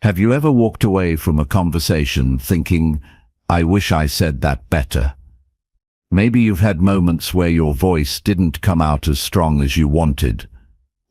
Have you ever walked away from a conversation thinking, I wish I said that better? Maybe you've had moments where your voice didn't come out as strong as you wanted,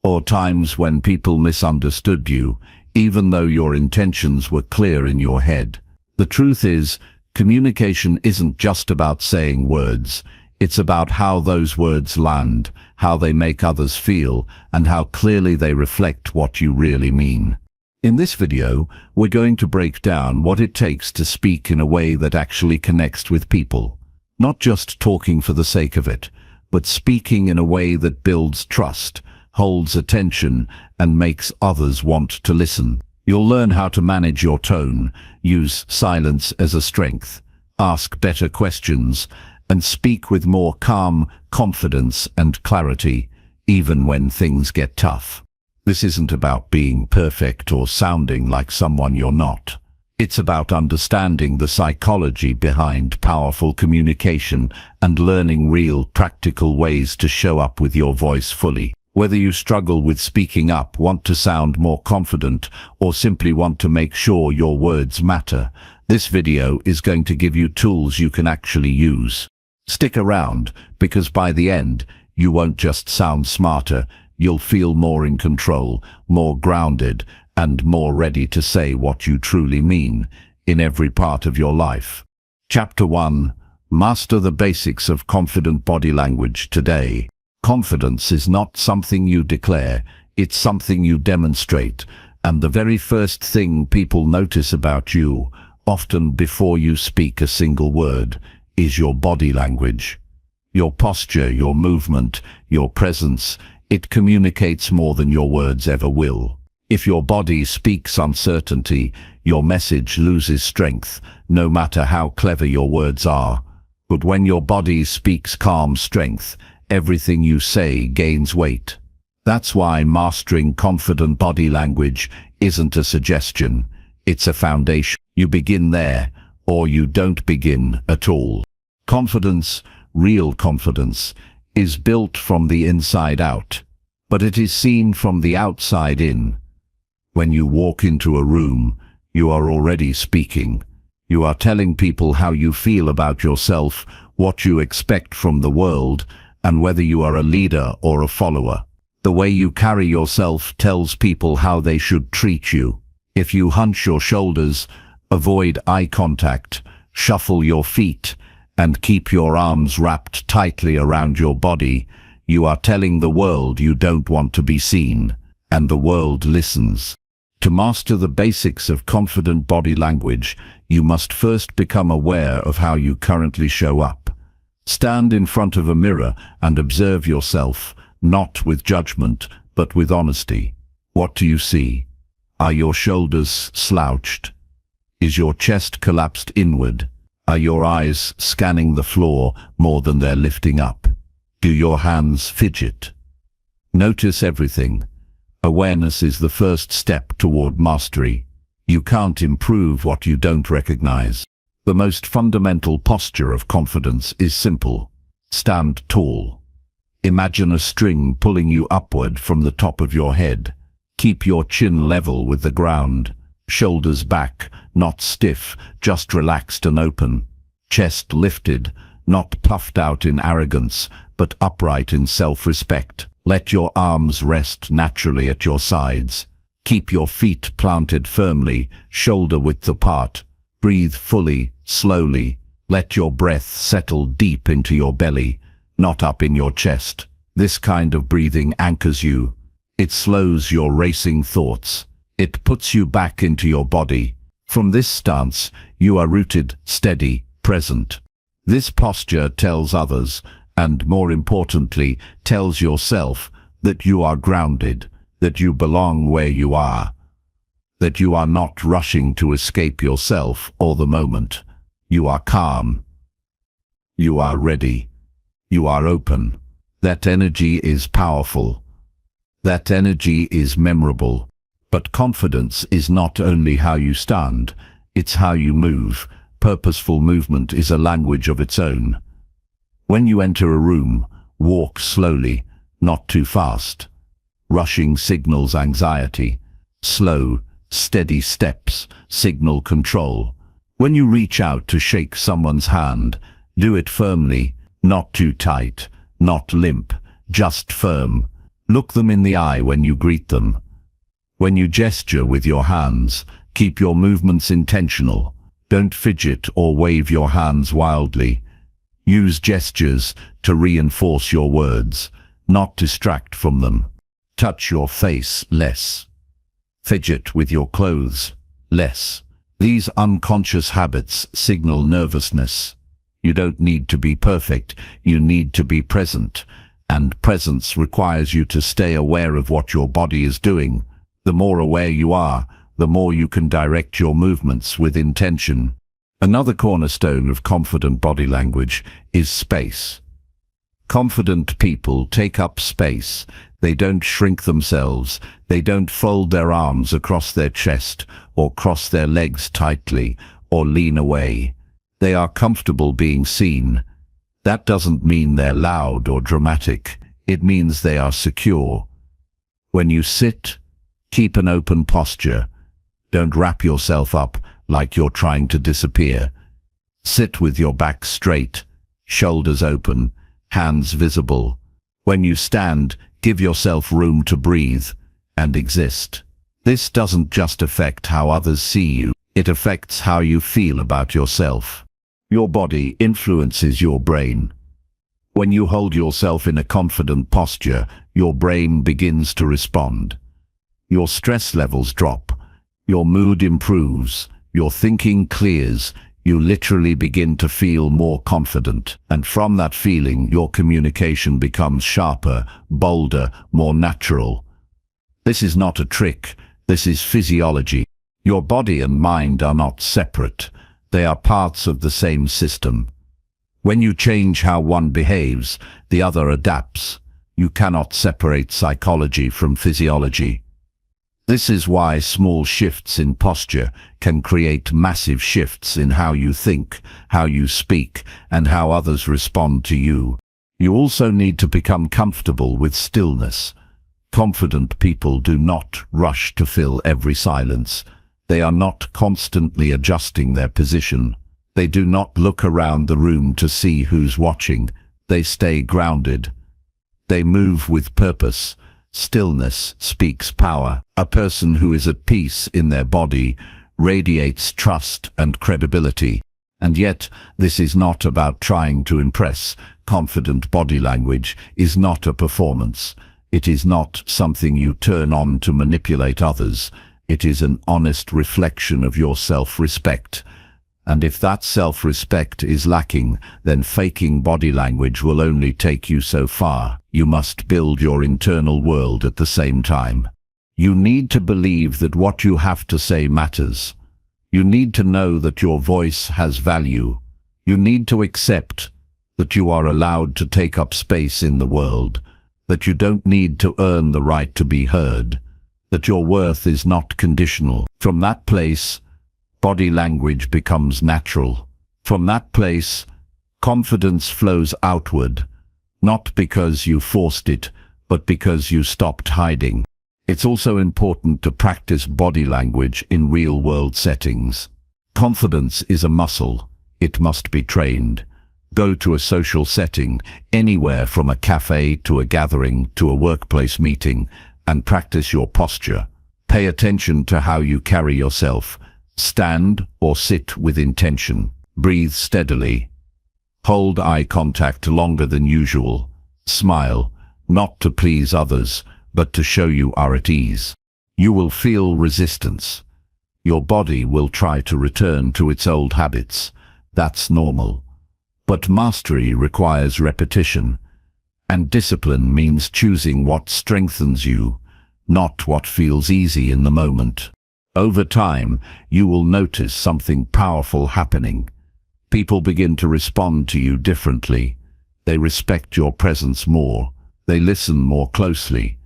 or times when people misunderstood you, even though your intentions were clear in your head. The truth is, communication isn't just about saying words. It's about how those words land, how they make others feel, and how clearly they reflect what you really mean. In this video, we're going to break down what it takes to speak in a way that actually connects with people. Not just talking for the sake of it, but speaking in a way that builds trust, holds attention, and makes others want to listen. You'll learn how to manage your tone, use silence as a strength, ask better questions, and speak with more calm, confidence, and clarity, even when things get tough. This isn't about being perfect or sounding like someone you're not. It's about understanding the psychology behind powerful communication and learning real, practical ways to show up with your voice fully. Whether you struggle with speaking up, want to sound more confident, or simply want to make sure your words matter, this video is going to give you tools you can actually use. Stick around, because by the end, you won't just sound smarter, you'll feel more in control, more grounded, and more ready to say what you truly mean in every part of your life. Chapter 1. Master the basics of confident body language today. Confidence is not something you declare, it's something you demonstrate, and the very first thing people notice about you, often before you speak a single word, is your body language. Your posture, your movement, your presence, it communicates more than your words ever will. If your body speaks uncertainty, your message loses strength, no matter how clever your words are. But when your body speaks calm strength, everything you say gains weight. That's why mastering confident body language isn't a suggestion, it's a foundation. You begin there, or you don't begin at all. Confidence, real confidence, is built from the inside out, but it is seen from the outside in. When you walk into a room, you are already speaking. You are telling people how you feel about yourself, what you expect from the world, and whether you are a leader or a follower. The way you carry yourself tells people how they should treat you. If you hunch your shoulders, avoid eye contact, shuffle your feet, and keep your arms wrapped tightly around your body, you are telling the world you don't want to be seen, and the world listens. To master the basics of confident body language, you must first become aware of how you currently show up. Stand in front of a mirror and observe yourself, not with judgment, but with honesty. What do you see? Are your shoulders slouched? Is your chest collapsed inward? Are your eyes scanning the floor more than they're lifting up? Do your hands fidget? Notice everything. Awareness is the first step toward mastery. You can't improve what you don't recognize. The most fundamental posture of confidence is simple. Stand tall. Imagine a string pulling you upward from the top of your head. Keep your chin level with the ground. Shoulders back, not stiff, just relaxed and open. Chest lifted, not puffed out in arrogance, but upright in self-respect. Let your arms rest naturally at your sides. Keep your feet planted firmly, shoulder-width apart. Breathe fully, slowly. Let your breath settle deep into your belly, not up in your chest. This kind of breathing anchors you. It slows your racing thoughts. It puts you back into your body. From this stance, you are rooted, steady, present. This posture tells others, and more importantly, tells yourself, that you are grounded, that you belong where you are, that you are not rushing to escape yourself or the moment. You are calm. You are ready. You are open. That energy is powerful. That energy is memorable. But confidence is not only how you stand, it's how you move. Purposeful movement is a language of its own. When you enter a room, walk slowly, not too fast. Rushing signals anxiety. Slow, Steady steps signal control. When you reach out to shake someone's hand, do it firmly, not too tight, not limp, just firm. Look them in the eye when you greet them. When you gesture with your hands, keep your movements intentional. Don't fidget or wave your hands wildly. Use gestures to reinforce your words, not distract from them. Touch your face less. Fidget with your clothes less. These unconscious habits signal nervousness. You don't need to be perfect, you need to be present. And presence requires you to stay aware of what your body is doing. The more aware you are, the more you can direct your movements with intention. Another cornerstone of confident body language is space. Confident people take up space. They don't shrink themselves. They don't fold their arms across their chest or cross their legs tightly or lean away. They are comfortable being seen. That doesn't mean they're loud or dramatic. It means they are secure. When you sit, keep an open posture. Don't wrap yourself up like you're trying to disappear. Sit with your back straight, shoulders open, hands visible. When you stand, give yourself room to breathe and exist. This doesn't just affect how others see you, it affects how you feel about yourself. Your body influences your brain. When you hold yourself in a confident posture, your brain begins to respond. Your stress levels drop. Your mood improves. Your thinking clears. You literally begin to feel more confident. And from that feeling, your communication becomes sharper, bolder, more natural. This is not a trick. This is physiology. Your body and mind are not separate. They are parts of the same system. When you change how one behaves, the other adapts. You cannot separate psychology from physiology. This is why small shifts in posture can create massive shifts in how you think, how you speak, and how others respond to you. You also need to become comfortable with stillness. Confident people do not rush to fill every silence. They are not constantly adjusting their position. They do not look around the room to see who's watching. They stay grounded. They move with purpose. Stillness speaks power. A person who is at peace in their body radiates trust and credibility. And yet, this is not about trying to impress. Confident body language is not a performance. It is not something you turn on to manipulate others. It is an honest reflection of your self-respect. And if that self-respect is lacking, then faking body language will only take you so far. You must build your internal world at the same time. You need to believe that what you have to say matters. You need to know that your voice has value. You need to accept that you are allowed to take up space in the world, that you don't need to earn the right to be heard, that your worth is not conditional. From that place, body language becomes natural. From that place, confidence flows outward, not because you forced it, but because you stopped hiding. It's also important to practice body language in real-world settings. Confidence is a muscle. It must be trained. Go to a social setting, anywhere from a cafe to a gathering to a workplace meeting, and practice your posture. Pay attention to how you carry yourself. Stand or sit with intention. Breathe steadily. Hold eye contact longer than usual. Smile, not to please others, but to show you are at ease. You will feel resistance. Your body will try to return to its old habits. That's normal. But mastery requires repetition. And discipline means choosing what strengthens you, not what feels easy in the moment. Over time, you will notice something powerful happening. People begin to respond to you differently. They respect your presence more. They listen more closely.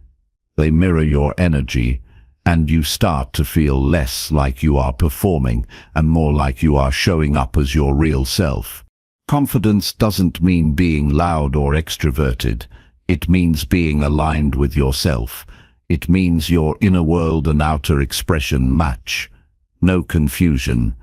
They mirror your energy, and you start to feel less like you are performing and more like you are showing up as your real self. Confidence doesn't mean being loud or extroverted. It means being aligned with yourself. It means your inner world and outer expression match. No confusion,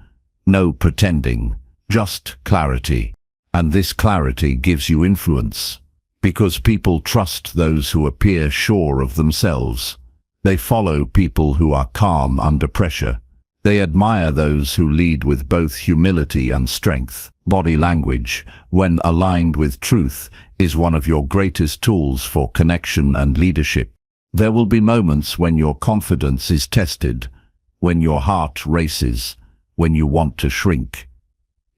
no pretending, just clarity. And this clarity gives you influence, because people trust those who appear sure of themselves. They follow people who are calm under pressure. They admire those who lead with both humility and strength. Body language, when aligned with truth, is one of your greatest tools for connection and leadership. There will be moments when your confidence is tested, when your heart races, when you want to shrink.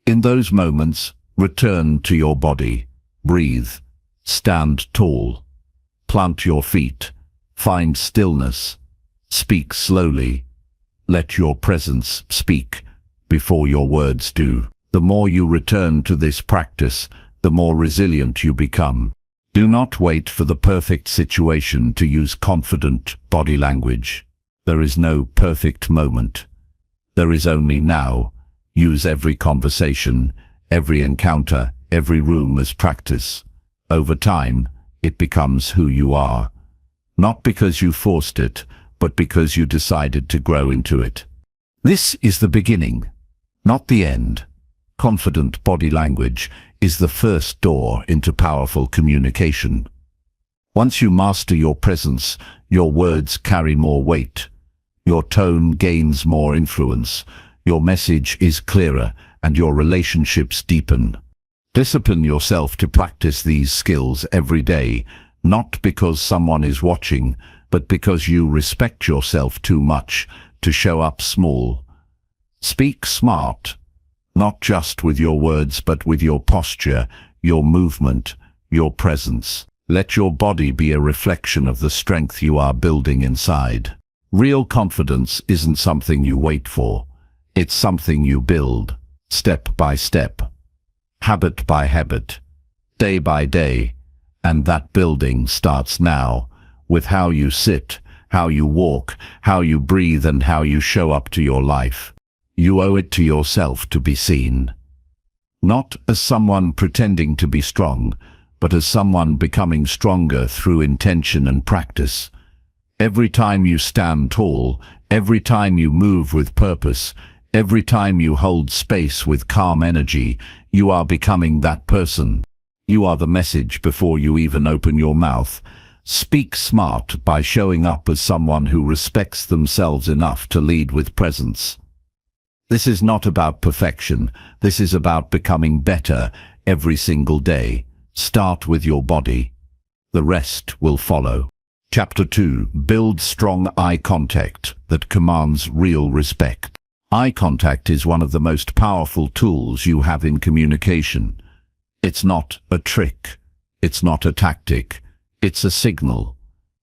In those moments, return to your body, breathe, stand tall, plant your feet, find stillness, speak slowly. Let your presence speak before your words do. The more you return to this practice, the more resilient you become. Do not wait for the perfect situation to use confident body language. There is no perfect moment. There is only now. Use every conversation, every encounter, every room as practice. Over time, it becomes who you are. Not because you forced it, but because you decided to grow into it. This is the beginning, not the end. Confident body language is the first door into powerful communication. Once you master your presence, your words carry more weight. Your tone gains more influence. Your message is clearer, and your relationships deepen. Discipline yourself to practice these skills every day, not because someone is watching, but because you respect yourself too much to show up small. Speak smart, not just with your words but with your posture, your movement, your presence. Let your body be a reflection of the strength you are building inside. Real confidence isn't something you wait for. It's something you build, step by step, habit by habit, day by day. And that building starts now, with how you sit, how you walk, how you breathe, and how you show up to your life. You owe it to yourself to be seen. Not as someone pretending to be strong, but as someone becoming stronger through intention and practice. Every time you stand tall, every time you move with purpose, every time you hold space with calm energy, you are becoming that person. You are the message before you even open your mouth. Speak smart by showing up as someone who respects themselves enough to lead with presence. This is not about perfection. This is about becoming better every single day. Start with your body. The rest will follow. Chapter 2. Build strong eye contact that commands real respect. Eye contact is one of the most powerful tools you have in communication. It's not a trick. It's not a tactic. It's a signal.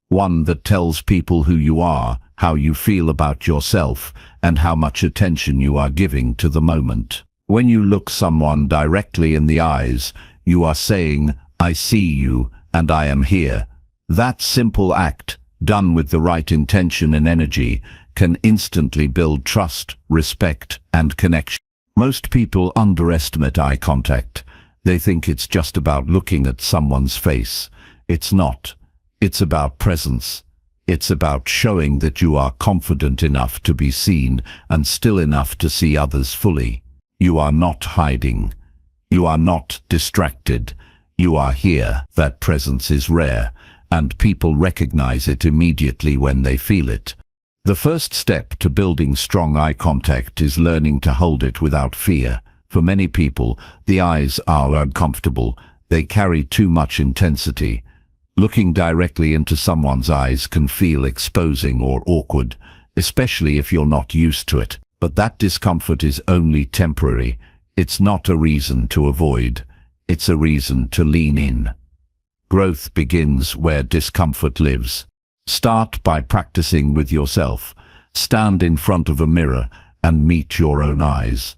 One that tells people who you are, how you feel about yourself, and how much attention you are giving to the moment. When you look someone directly in the eyes, you are saying, "I see you, and I am here." That simple act, done with the right intention and energy, can instantly build trust, respect, and connection. Most people underestimate eye contact. They think it's just about looking at someone's face. It's not. It's about presence. It's about showing that you are confident enough to be seen and still enough to see others fully. You are not hiding. You are not distracted. You are here. That presence is rare, and people recognize it immediately when they feel it. The first step to building strong eye contact is learning to hold it without fear. For many people, the eyes are uncomfortable. They carry too much intensity. Looking directly into someone's eyes can feel exposing or awkward, especially if you're not used to it. But that discomfort is only temporary. It's not a reason to avoid. It's a reason to lean in. Growth begins where discomfort lives. Start by practicing with yourself. Stand in front of a mirror and meet your own eyes.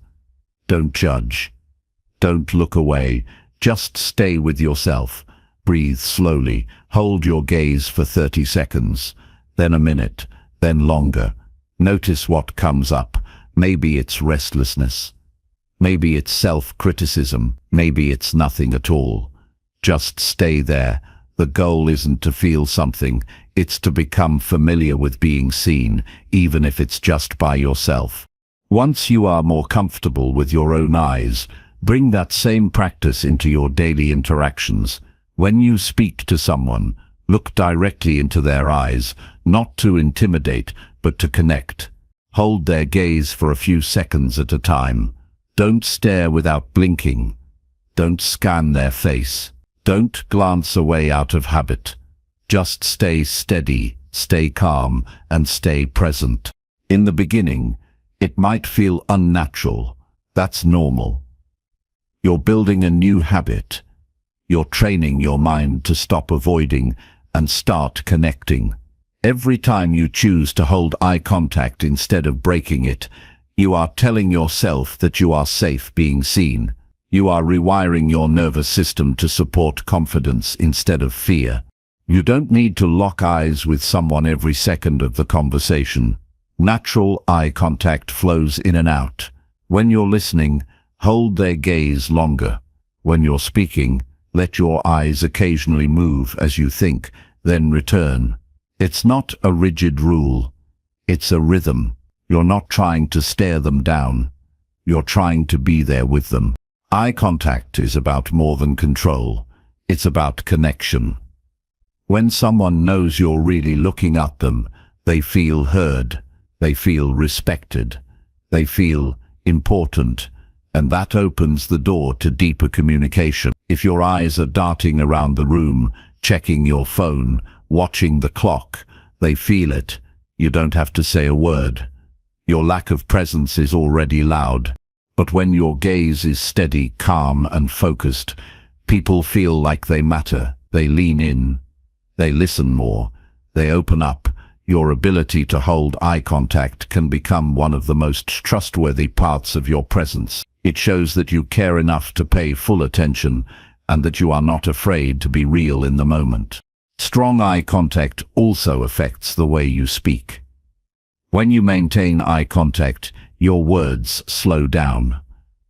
Don't judge. Don't look away. Just stay with yourself. Breathe slowly. Hold your gaze for 30 seconds, then a minute, then longer. Notice what comes up. Maybe it's restlessness. Maybe it's self-criticism. Maybe it's nothing at all. Just stay there. The goal isn't to feel something, it's to become familiar with being seen, even if it's just by yourself. Once you are more comfortable with your own eyes, bring that same practice into your daily interactions. When you speak to someone, look directly into their eyes, not to intimidate, but to connect. Hold their gaze for a few seconds at a time. Don't stare without blinking. Don't scan their face. Don't glance away out of habit. Just stay steady, stay calm, and stay present. In the beginning, it might feel unnatural. That's normal. You're building a new habit. You're training your mind to stop avoiding and start connecting. Every time you choose to hold eye contact instead of breaking it, you are telling yourself that you are safe being seen. You are rewiring your nervous system to support confidence instead of fear. You don't need to lock eyes with someone every second of the conversation. Natural eye contact flows in and out. When you're listening, hold their gaze longer. When you're speaking, let your eyes occasionally move as you think, then return. It's not a rigid rule. It's a rhythm. You're not trying to stare them down. You're trying to be there with them. Eye contact is about more than control. It's about connection. When someone knows you're really looking at them, they feel heard. They feel respected. They feel important. And that opens the door to deeper communication. If your eyes are darting around the room, checking your phone, watching the clock, they feel it. You don't have to say a word. Your lack of presence is already loud. But when your gaze is steady, calm, and focused, people feel like they matter. They lean in. They listen more. They open up. Your ability to hold eye contact can become one of the most trustworthy parts of your presence. It shows that you care enough to pay full attention and that you are not afraid to be real in the moment. Strong eye contact also affects the way you speak. When you maintain eye contact, your words slow down.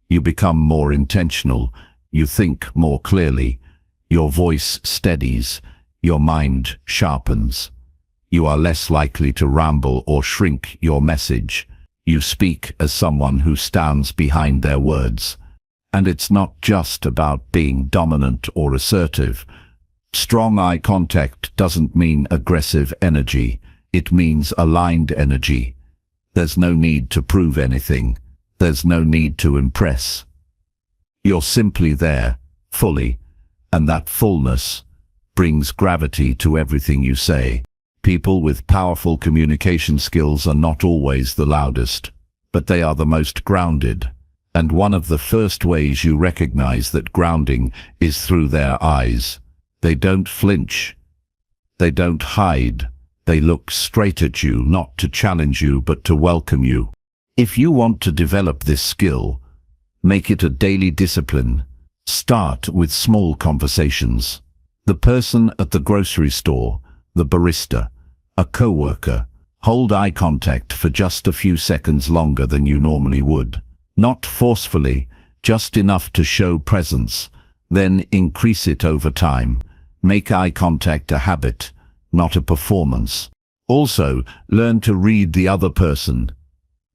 You become more intentional. You think more clearly. Your voice steadies. Your mind sharpens. You are less likely to ramble or shrink your message. You speak as someone who stands behind their words. And it's not just about being dominant or assertive. Strong eye contact doesn't mean aggressive energy. It means aligned energy. There's no need to prove anything. There's no need to impress. You're simply there, fully, and that fullness brings gravity to everything you say. People with powerful communication skills are not always the loudest, but they are the most grounded. And one of the first ways you recognize that grounding is through their eyes. They don't flinch. They don't hide. They look straight at you, not to challenge you, but to welcome you. If you want to develop this skill, make it a daily discipline. Start with small conversations. The person at the grocery store, the barista, a coworker. Hold eye contact for just a few seconds longer than you normally would. Not forcefully, just enough to show presence. Then increase it over time. Make eye contact a habit, not a performance. Also, learn to read the other person.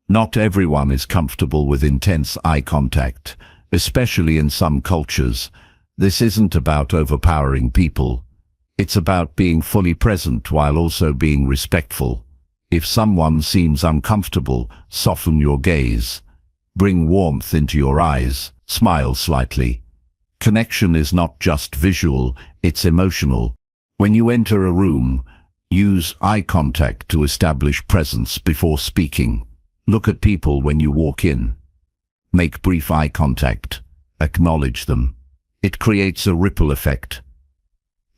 Not everyone is comfortable with intense eye contact, especially in some cultures. This isn't about overpowering people. It's about being fully present while also being respectful. If someone seems uncomfortable, soften your gaze. Bring warmth into your eyes. Smile slightly. Connection is not just visual, it's emotional. When you enter a room, use eye contact to establish presence before speaking. Look at people when you walk in. Make brief eye contact. Acknowledge them. It creates a ripple effect.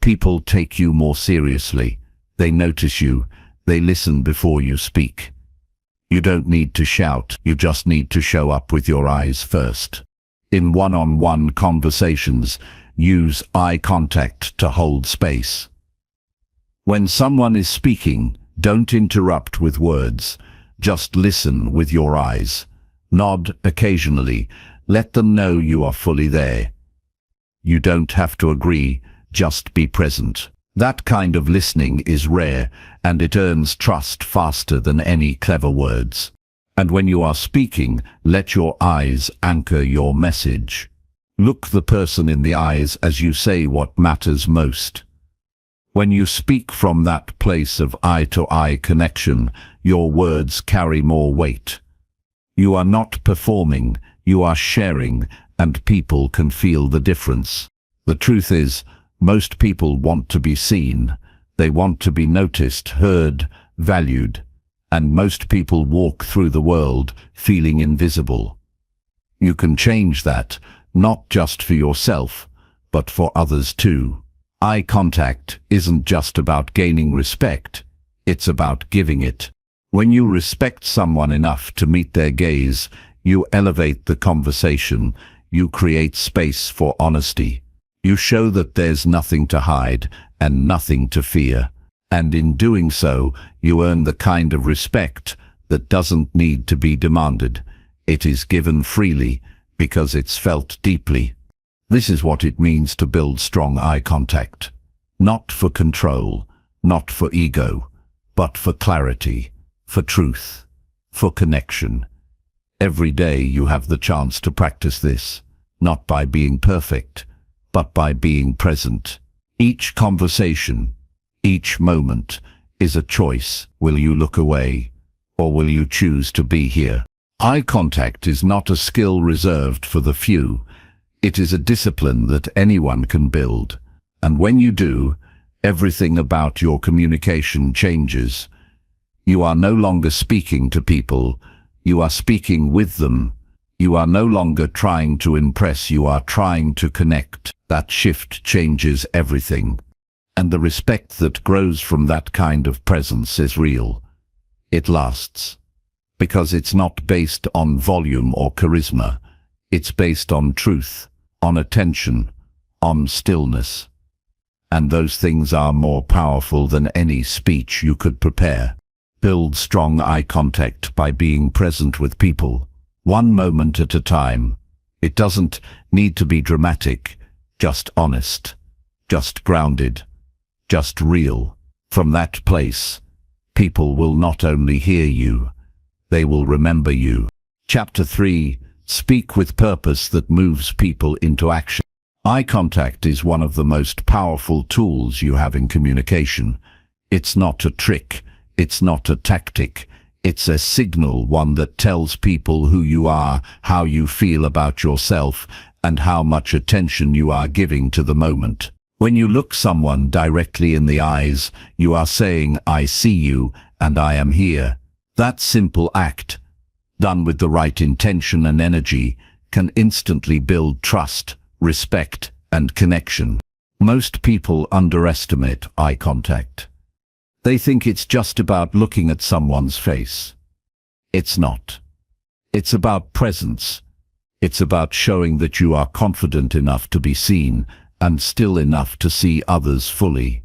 People take you more seriously. They notice you. They listen before you speak. You don't need to shout. You just need to show up with your eyes first. In one-on-one conversations, use eye contact to hold space. When someone is speaking, don't interrupt with words. Just listen with your eyes. Nod occasionally. Let them know you are fully there. You don't have to agree, just be present. That kind of listening is rare, and it earns trust faster than any clever words. And when you are speaking, let your eyes anchor your message. Look the person in the eyes as you say what matters most. When you speak from that place of eye-to-eye connection, your words carry more weight. You are not performing, you are sharing, and people can feel the difference. The truth is, most people want to be seen. They want to be noticed, heard, valued. And most people walk through the world feeling invisible. You can change that, not just for yourself, but for others too. Eye contact isn't just about gaining respect, it's about giving it. When you respect someone enough to meet their gaze, you elevate the conversation, you create space for honesty. You show that there's nothing to hide and nothing to fear. And in doing so, you earn the kind of respect that doesn't need to be demanded. It is given freely because it's felt deeply. This is what it means to build strong eye contact. Not for control, not for ego, but for clarity, for truth, for connection. Every day you have the chance to practice this, not by being perfect, but by being present. Each conversation, each moment is a choice. Will you look away, or will you choose to be here? Eye contact is not a skill reserved for the few. It is a discipline that anyone can build. And when you do, everything about your communication changes. You are no longer speaking to people, you are speaking with them. You are no longer trying to impress, you are trying to connect. That shift changes everything. And the respect that grows from that kind of presence is real. It lasts. Because it's not based on volume or charisma. It's based on truth, on attention, on stillness. And those things are more powerful than any speech you could prepare. Build strong eye contact by being present with people, one moment at a time. It doesn't need to be dramatic, just honest, just grounded, just real. From that place, people will not only hear you, they will remember you. Chapter 3. Speak with purpose that moves people into action. Eye contact is one of the most powerful tools you have in communication. It's not a trick, it's not a tactic, it's a signal, one that tells people who you are, how you feel about yourself, and how much attention you are giving to the moment. When you look someone directly in the eyes, you are saying, "I see you, and I am here." That simple act, done with the right intention and energy, can instantly build trust, respect, and connection. Most people underestimate eye contact. They think it's just about looking at someone's face. It's not. It's about presence. It's about showing that you are confident enough to be seen and still enough to see others fully.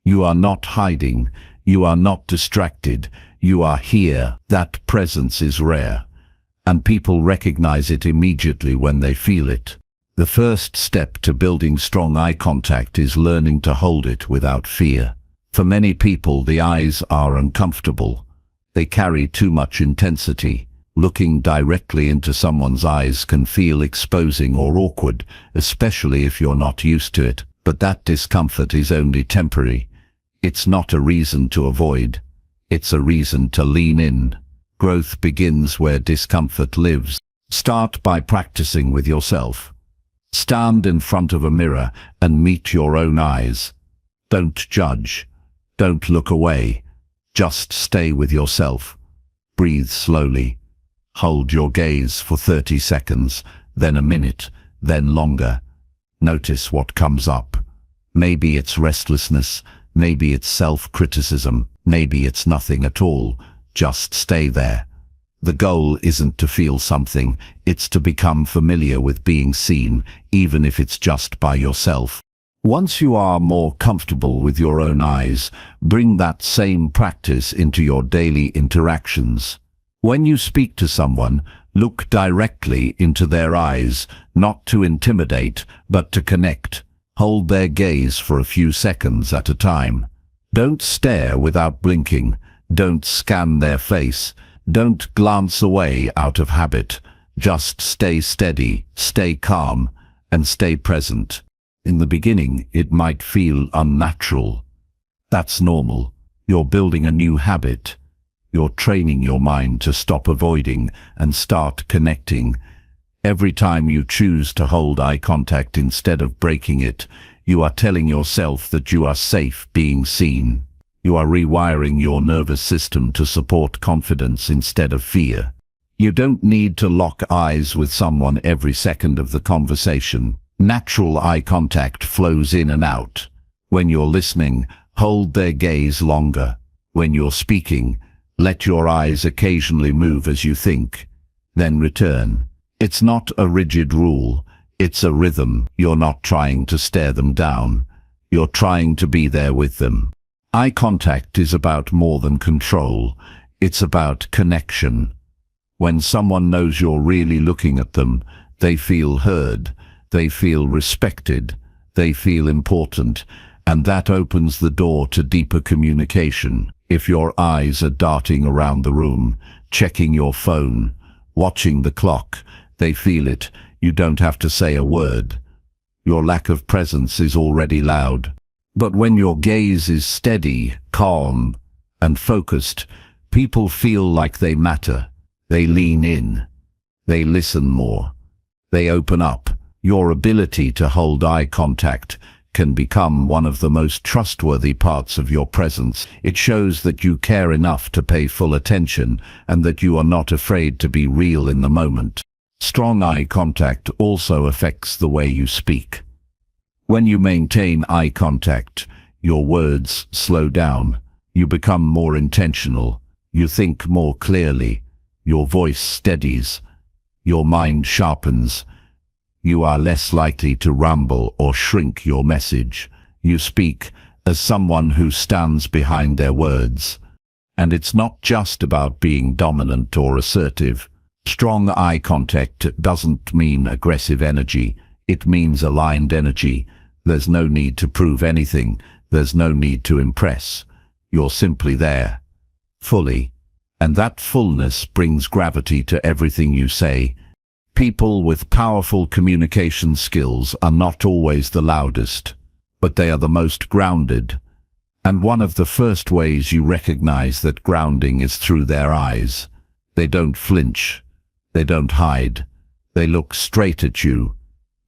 You are not hiding. You are not distracted. You are here. That presence is rare, and people recognize it immediately when they feel it. The first step to building strong eye contact is learning to hold it without fear. For many people, the eyes are uncomfortable. They carry too much intensity. Looking directly into someone's eyes can feel exposing or awkward, especially if you're not used to it. But that discomfort is only temporary. It's not a reason to avoid. It's a reason to lean in. Growth begins where discomfort lives. Start by practicing with yourself. Stand in front of a mirror and meet your own eyes. Don't judge. Don't look away. Just stay with yourself. Breathe slowly. Hold your gaze for 30 seconds, then a minute, then longer. Notice what comes up. Maybe it's restlessness, maybe it's self-criticism, maybe it's nothing at all. Just stay there. The goal isn't to feel something, it's to become familiar with being seen, even if it's just by yourself. Once you are more comfortable with your own eyes, bring that same practice into your daily interactions. When you speak to someone, look directly into their eyes, not to intimidate, but to connect. Hold their gaze for a few seconds at a time. Don't stare without blinking. Don't scan their face. Don't glance away out of habit. Just stay steady, stay calm, and stay present. In the beginning, it might feel unnatural. That's normal. You're building a new habit. You're training your mind to stop avoiding and start connecting. Every time you choose to hold eye contact instead of breaking it, you are telling yourself that you are safe being seen. You are rewiring your nervous system to support confidence instead of fear. You don't need to lock eyes with someone every second of the conversation. Natural eye contact flows in and out. When you're listening, hold their gaze longer. When you're speaking, let your eyes occasionally move as you think, then return. It's not a rigid rule, it's a rhythm. You're not trying to stare them down. You're trying to be there with them. Eye contact is about more than control. It's about connection. When someone knows you're really looking at them, they feel heard, they feel respected, they feel important, and that opens the door to deeper communication. If your eyes are darting around the room, checking your phone, watching the clock, they feel it. You don't have to say a word. Your lack of presence is already loud. But when your gaze is steady, calm, and focused, people feel like they matter. They lean in. They listen more. They open up. Your ability to hold eye contact can become one of the most trustworthy parts of your presence. It shows that you care enough to pay full attention and that you are not afraid to be real in the moment. Strong eye contact also affects the way you speak. When you maintain eye contact, your words slow down. You become more intentional. You think more clearly. Your voice steadies. Your mind sharpens. You are less likely to ramble or shrink your message. You speak as someone who stands behind their words. And it's not just about being dominant or assertive. Strong eye contact doesn't mean aggressive energy. It means aligned energy. There's no need to prove anything. There's no need to impress. You're simply there, fully. And that fullness brings gravity to everything you say. People with powerful communication skills are not always the loudest, but they are the most grounded. And one of the first ways you recognize that grounding is through their eyes. They don't flinch. They don't hide. They look straight at you,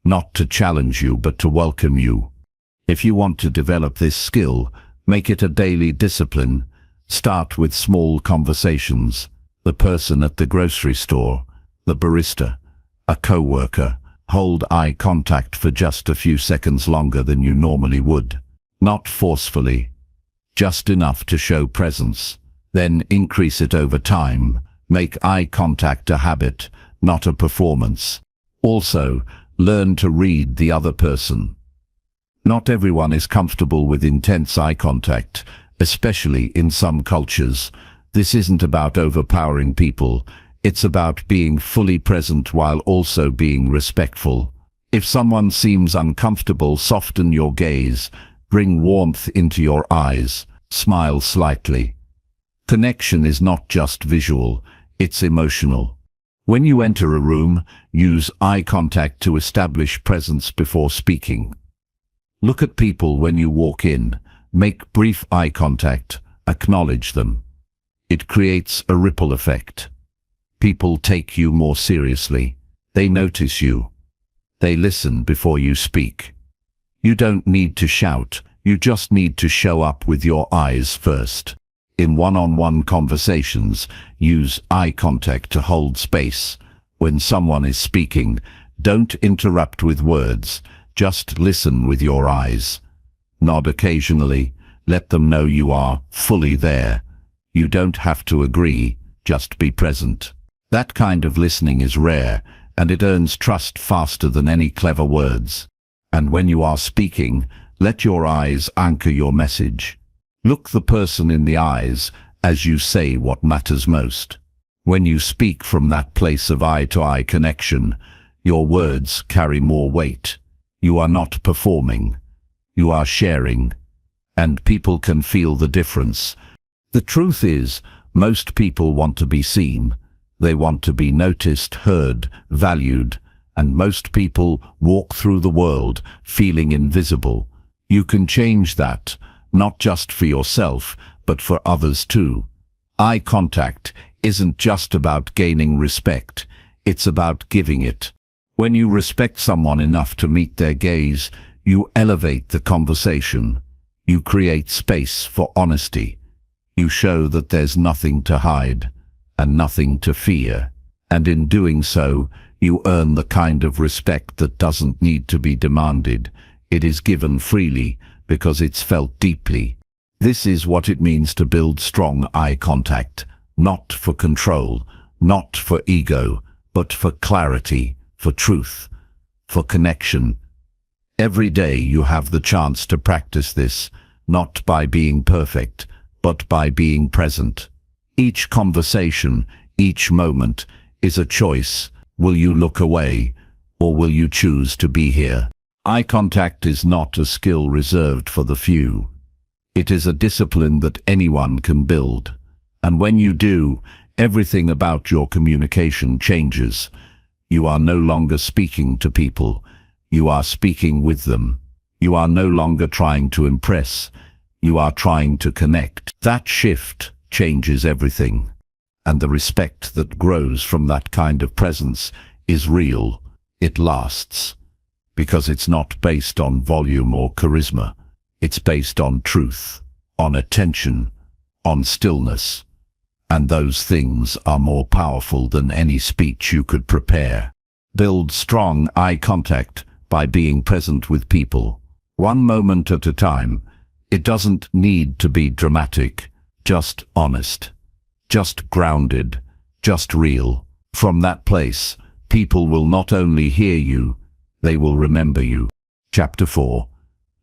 not to challenge you, but to welcome you. If you want to develop this skill, make it a daily discipline. Start with small conversations. The person at the grocery store, the barista, a co-worker. Hold eye contact for just a few seconds longer than you normally would. Not forcefully, just enough to show presence. Then increase it over time. Make eye contact a habit, not a performance. Also, learn to read the other person. Not everyone is comfortable with intense eye contact, especially in some cultures. This isn't about overpowering people. It's about being fully present while also being respectful. If someone seems uncomfortable, soften your gaze. Bring warmth into your eyes. Smile slightly. Connection is not just visual, it's emotional. When you enter a room, use eye contact to establish presence before speaking. Look at people when you walk in. Make brief eye contact. Acknowledge them. It creates a ripple effect. People take you more seriously. They notice you. They listen before you speak. You don't need to shout. You just need to show up with your eyes first. In one-on-one conversations, use eye contact to hold space. When someone is speaking, don't interrupt with words. Just listen with your eyes. Nod occasionally. Let them know you are fully there. You don't have to agree, just be present. That kind of listening is rare, and it earns trust faster than any clever words. And when you are speaking, let your eyes anchor your message. Look the person in the eyes as you say what matters most. When you speak from that place of eye-to-eye connection, your words carry more weight. You are not performing. You are sharing. And people can feel the difference. The truth is, most people want to be seen. They want to be noticed, heard, valued, and most people walk through the world feeling invisible. You can change that, not just for yourself, but for others too. Eye contact isn't just about gaining respect, it's about giving it. When you respect someone enough to meet their gaze, you elevate the conversation. You create space for honesty. You show that there's nothing to hide and nothing to fear. And in doing so, you earn the kind of respect that doesn't need to be demanded. It is given freely because it's felt deeply. This is what it means to build strong eye contact, not for control, not for ego, but for clarity, for truth, for connection. Every day you have the chance to practice this, not by being perfect, but by being present. Each conversation, each moment, is a choice. Will you look away, or will you choose to be here? Eye contact is not a skill reserved for the few. It is a discipline that anyone can build. And when you do, everything about your communication changes. You are no longer speaking to people. You are speaking with them. You are no longer trying to impress. You are trying to connect. That shift changes everything. And the respect that grows from that kind of presence is real. It lasts. Because it's not based on volume or charisma. It's based on truth, on attention, on stillness. And those things are more powerful than any speech you could prepare. Build strong eye contact by being present with people, one moment at a time. It doesn't need to be dramatic, just honest, just grounded, just real. From that place, people will not only hear you, they will remember you. Chapter 4.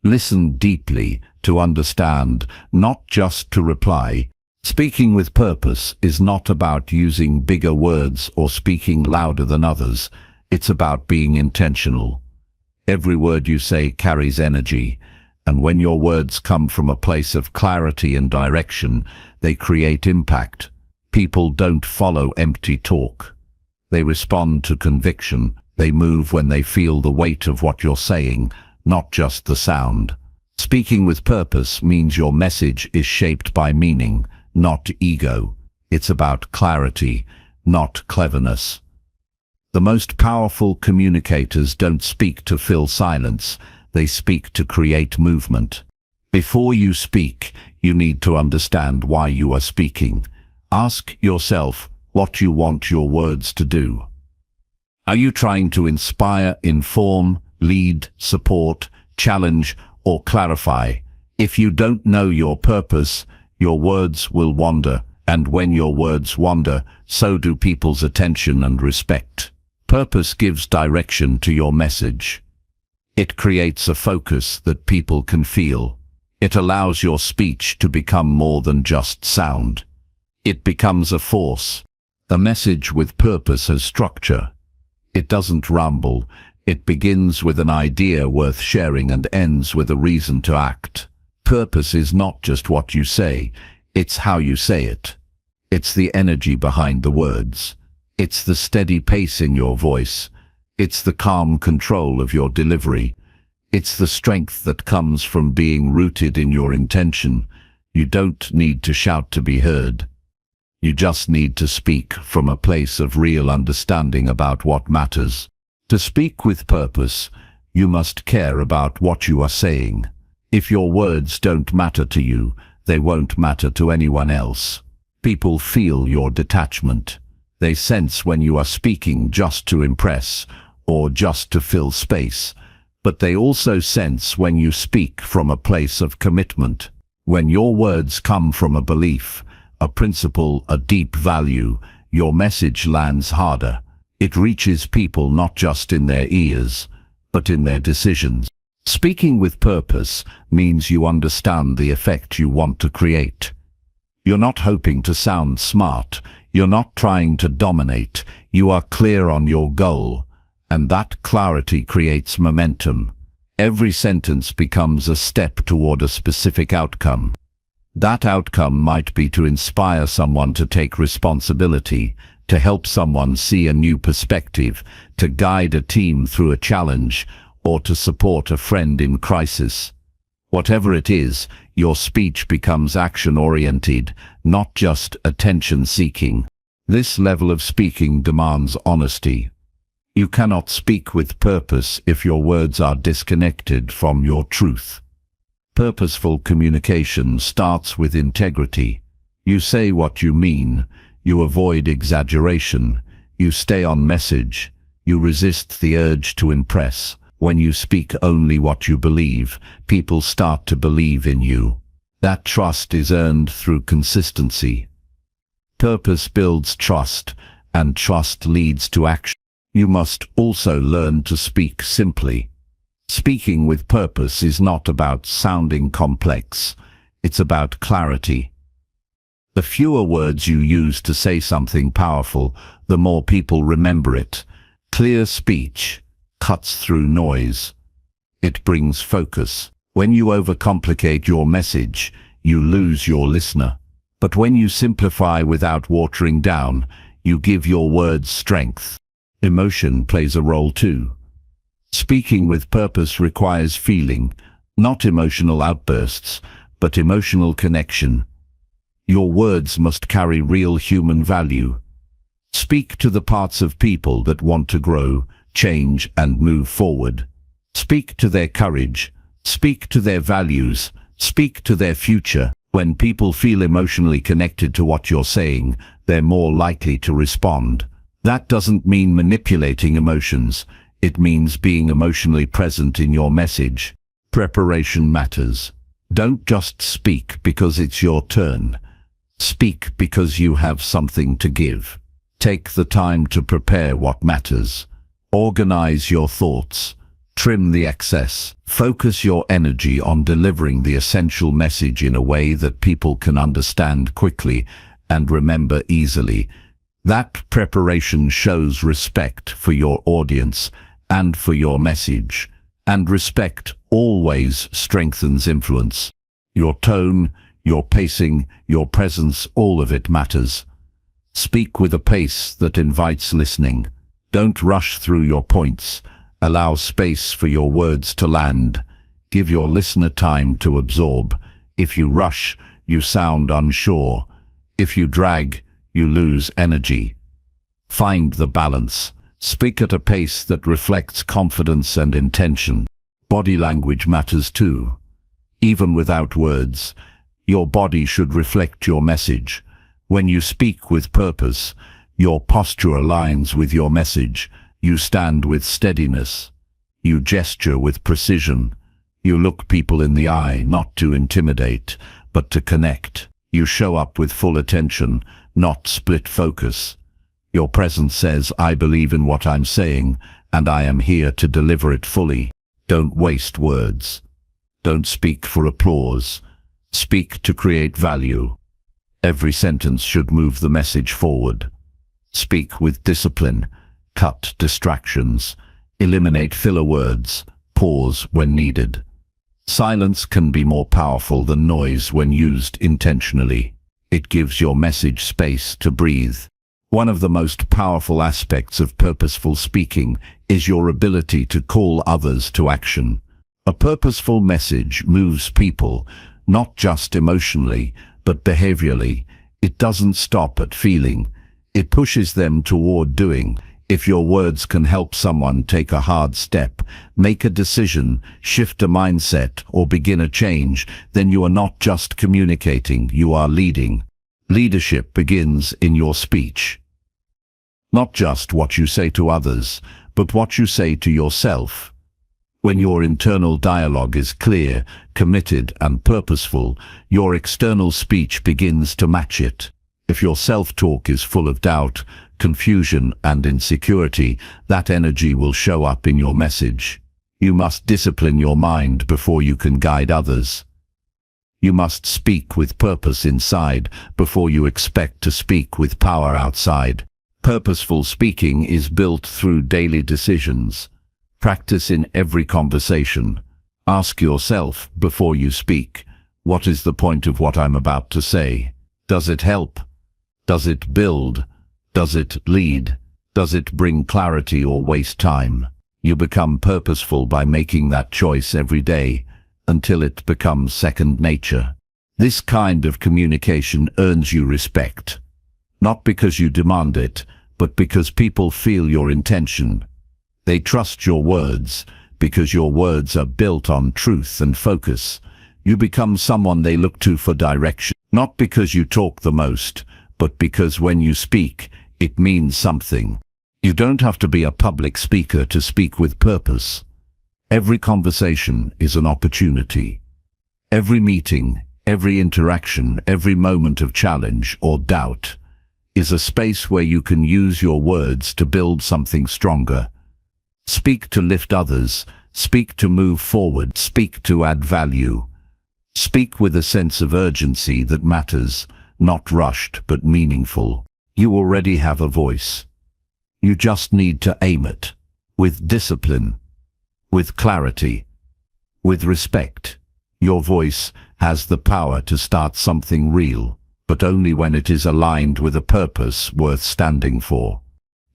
Listen deeply to understand, not just to reply. Speaking with purpose is not about using bigger words or speaking louder than others. It's about being intentional. Every word you say carries energy, and when your words come from a place of clarity and direction, they create impact. People don't follow empty talk. They respond to conviction. They move when they feel the weight of what you're saying, not just the sound. Speaking with purpose means your message is shaped by meaning, not ego. It's about clarity, not cleverness. The most powerful communicators don't speak to fill silence, they speak to create movement. Before you speak, you need to understand why you are speaking. Ask yourself what you want your words to do. Are you trying to inspire, inform, lead, support, challenge, or clarify? If you don't know your purpose, your words will wander, and when your words wander, so do people's attention and respect. Purpose gives direction to your message. It creates a focus that people can feel. It allows your speech to become more than just sound. It becomes a force. A message with purpose has structure. It doesn't rumble. It begins with an idea worth sharing and ends with a reason to act. Purpose is not just what you say, it's how you say it. It's the energy behind the words. It's the steady pace in your voice. It's the calm control of your delivery. It's the strength that comes from being rooted in your intention. You don't need to shout to be heard. You just need to speak from a place of real understanding about what matters. To speak with purpose, you must care about what you are saying. If your words don't matter to you, they won't matter to anyone else. People feel your detachment. They sense when you are speaking just to impress or just to fill space. But they also sense when you speak from a place of commitment. When your words come from a belief, a principle, a deep value, your message lands harder. It reaches people not just in their ears, but in their decisions. Speaking with purpose means you understand the effect you want to create. You're not hoping to sound smart. You're not trying to dominate. You are clear on your goal, and that clarity creates momentum. Every sentence becomes a step toward a specific outcome. That outcome might be to inspire someone to take responsibility, to help someone see a new perspective, to guide a team through a challenge, or to support a friend in crisis. Whatever it is, your speech becomes action-oriented, not just attention-seeking. This level of speaking demands honesty. You cannot speak with purpose if your words are disconnected from your truth. Purposeful communication starts with integrity. You say what you mean, you avoid exaggeration, you stay on message, you resist the urge to impress. When you speak only what you believe, people start to believe in you. That trust is earned through consistency. Purpose builds trust, and trust leads to action. You must also learn to speak simply. Speaking with purpose is not about sounding complex, it's about clarity. The fewer words you use to say something powerful, the more people remember it. Clear speech cuts through noise. It brings focus. When you overcomplicate your message, you lose your listener. But when you simplify without watering down, you give your words strength. Emotion plays a role too. Speaking with purpose requires feeling, not emotional outbursts, but emotional connection. Your words must carry real human value. Speak to the parts of people that want to grow, change, and move forward. Speak to their courage. Speak to their values. Speak to their future. When people feel emotionally connected to what you're saying, they're more likely to respond. That doesn't mean manipulating emotions. It means being emotionally present in your message. Preparation matters. Don't just speak because it's your turn. Speak because you have something to give. Take the time to prepare what matters. Organize your thoughts. Trim the excess. Focus your energy on delivering the essential message in a way that people can understand quickly and remember easily. That preparation shows respect for your audience and for your message. And respect always strengthens influence. Your tone, your pacing, your presence, all of it matters. Speak with a pace that invites listening. Don't rush through your points. Allow space for your words to land. Give your listener time to absorb. If you rush, you sound unsure. If you drag, you lose energy. Find the balance. Speak at a pace that reflects confidence and intention. Body language matters too. Even without words, your body should reflect your message. When you speak with purpose, your posture aligns with your message. You stand with steadiness. You gesture with precision. You look people in the eye, not to intimidate, but to connect. You show up with full attention, not split focus. Your presence says, I believe in what I'm saying, and I am here to deliver it fully. Don't waste words. Don't speak for applause. Speak to create value. Every sentence should move the message forward. Speak with discipline. Cut distractions. Eliminate filler words. Pause when needed. Silence can be more powerful than noise when used intentionally. It gives your message space to breathe. One of the most powerful aspects of purposeful speaking is your ability to call others to action. A purposeful message moves people, not just emotionally, but behaviorally. It doesn't stop at feeling. It pushes them toward doing. If your words can help someone take a hard step, make a decision, shift a mindset, or begin a change, then you are not just communicating, you are leading. Leadership begins in your speech. Not just what you say to others, but what you say to yourself. When your internal dialogue is clear, committed, and purposeful, your external speech begins to match it. If your self-talk is full of doubt, confusion, and insecurity, that energy will show up in your message. You must discipline your mind before you can guide others. You must speak with purpose inside before you expect to speak with power outside. Purposeful speaking is built through daily decisions. Practice in every conversation. Ask yourself before you speak, what is the point of what I'm about to say? Does it help? Does it build? Does it lead? Does it bring clarity or waste time? You become purposeful by making that choice every day until it becomes second nature. This kind of communication earns you respect, not because you demand it, but because people feel your intention. They trust your words because your words are built on truth and focus. You become someone they look to for direction, not because you talk the most, but because when you speak, it means something. You don't have to be a public speaker to speak with purpose. Every conversation is an opportunity. Every meeting, every interaction, every moment of challenge or doubt is a space where you can use your words to build something stronger. Speak to lift others, speak to move forward, speak to add value. Speak with a sense of urgency that matters, not rushed but meaningful. You already have a voice. You just need to aim it, with discipline, with clarity, with respect. Your voice has the power to start something real, but only when it is aligned with a purpose worth standing for.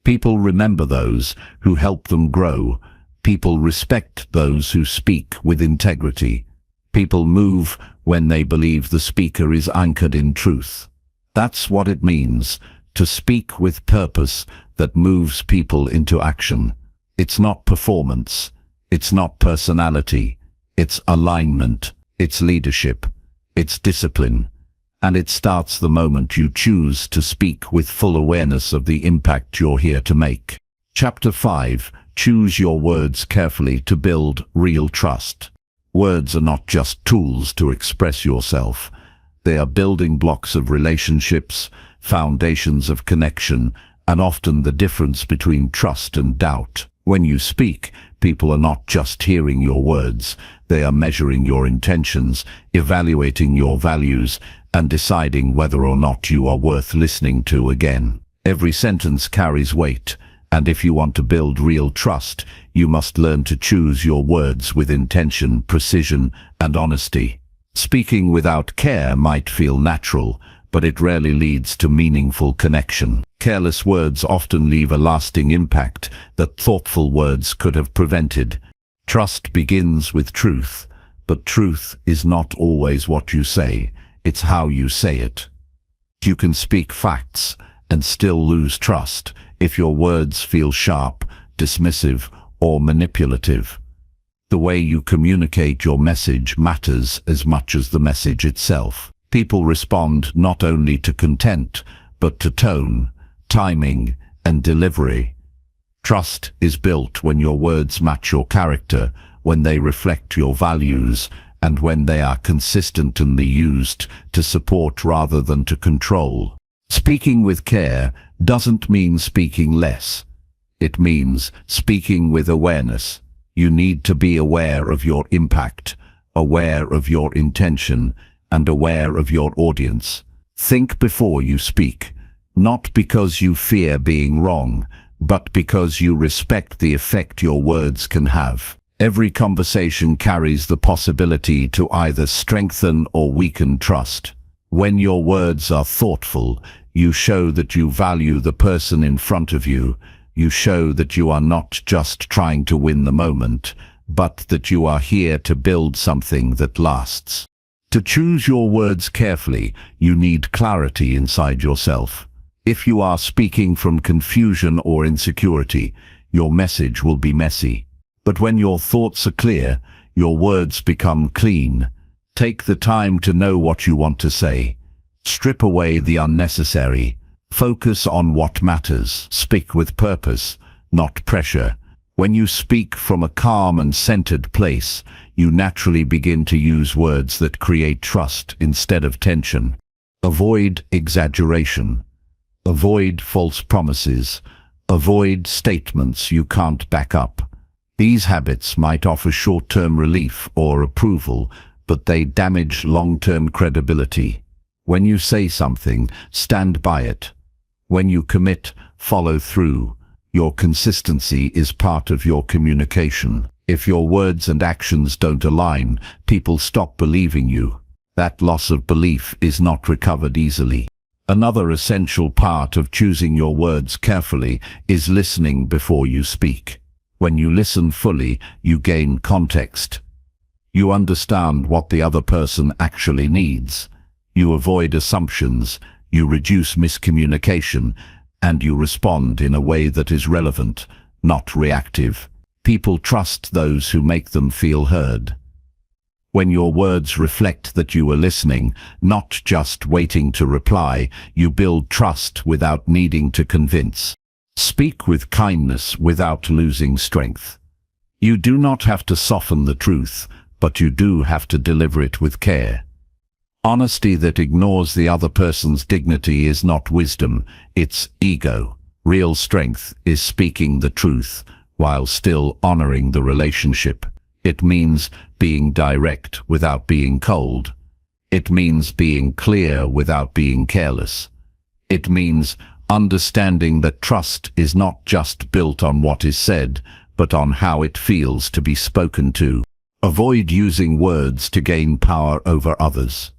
People remember those who help them grow. People respect those who speak with integrity. People move when they believe the speaker is anchored in truth. That's what it means to speak with purpose that moves people into action. It's not performance. It's not personality. It's alignment. It's leadership. It's discipline. And it starts the moment you choose to speak with full awareness of the impact you're here to make. Chapter 5. Choose your words carefully to build real trust. Words are not just tools to express yourself. They are building blocks of relationships, foundations of connection, and often the difference between trust and doubt. When you speak, people are not just hearing your words. They are measuring your intentions, evaluating your values, and deciding whether or not you are worth listening to again. Every sentence carries weight, and if you want to build real trust, you must learn to choose your words with intention, precision, and honesty. Speaking without care might feel natural, but it rarely leads to meaningful connection. Careless words often leave a lasting impact that thoughtful words could have prevented. Trust begins with truth, but truth is not always what you say. It's how you say it. You can speak facts and still lose trust if your words feel sharp, dismissive, or manipulative. The way you communicate your message matters as much as the message itself. People respond not only to content, but to tone, timing, and delivery. Trust is built when your words match your character, when they reflect your values, and when they are consistently used to support rather than to control. Speaking with care doesn't mean speaking less. It means speaking with awareness. You need to be aware of your impact, aware of your intention, and aware of your audience. Think before you speak, not because you fear being wrong, but because you respect the effect your words can have. Every conversation carries the possibility to either strengthen or weaken trust. When your words are thoughtful, you show that you value the person in front of you. You show that you are not just trying to win the moment, but that you are here to build something that lasts. To choose your words carefully, you need clarity inside yourself. If you are speaking from confusion or insecurity, your message will be messy. But when your thoughts are clear, your words become clean. Take the time to know what you want to say. Strip away the unnecessary. Focus on what matters. Speak with purpose, not pressure. When you speak from a calm and centered place, you naturally begin to use words that create trust instead of tension. Avoid exaggeration. Avoid false promises. Avoid statements you can't back up. These habits might offer short-term relief or approval, but they damage long-term credibility. When you say something, stand by it. When you commit, follow through. Your consistency is part of your communication. If your words and actions don't align, people stop believing you. That loss of belief is not recovered easily. Another essential part of choosing your words carefully is listening before you speak. When you listen fully, you gain context. You understand what the other person actually needs. You avoid assumptions, you reduce miscommunication, and you respond in a way that is relevant, not reactive. People trust those who make them feel heard. When your words reflect that you are listening, not just waiting to reply, you build trust without needing to convince. Speak with kindness without losing strength. You do not have to soften the truth, but you do have to deliver it with care. Honesty that ignores the other person's dignity is not wisdom, it's ego. Real strength is speaking the truth while still honoring the relationship. It means being direct without being cold. It means being clear without being careless. It means understanding that trust is not just built on what is said, but on how it feels to be spoken to. Avoid using words to gain power over others.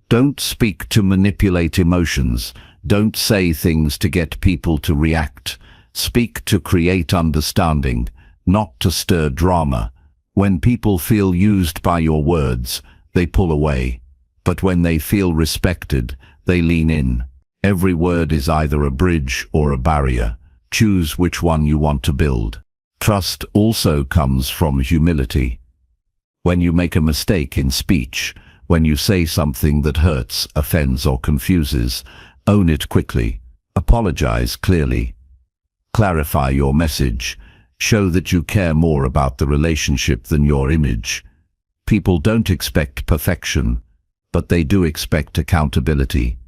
Don't speak to manipulate emotions. Don't say things to get people to react. Speak to create understanding, not to stir drama. When people feel used by your words, they pull away. But when they feel respected, they lean in. Every word is either a bridge or a barrier. Choose which one you want to build. Trust also comes from humility. When you make a mistake in speech, when you say something that hurts, offends, or confuses, own it quickly. Apologize clearly. Clarify your message. Show that you care more about the relationship than your image. People don't expect perfection, but they do expect accountability.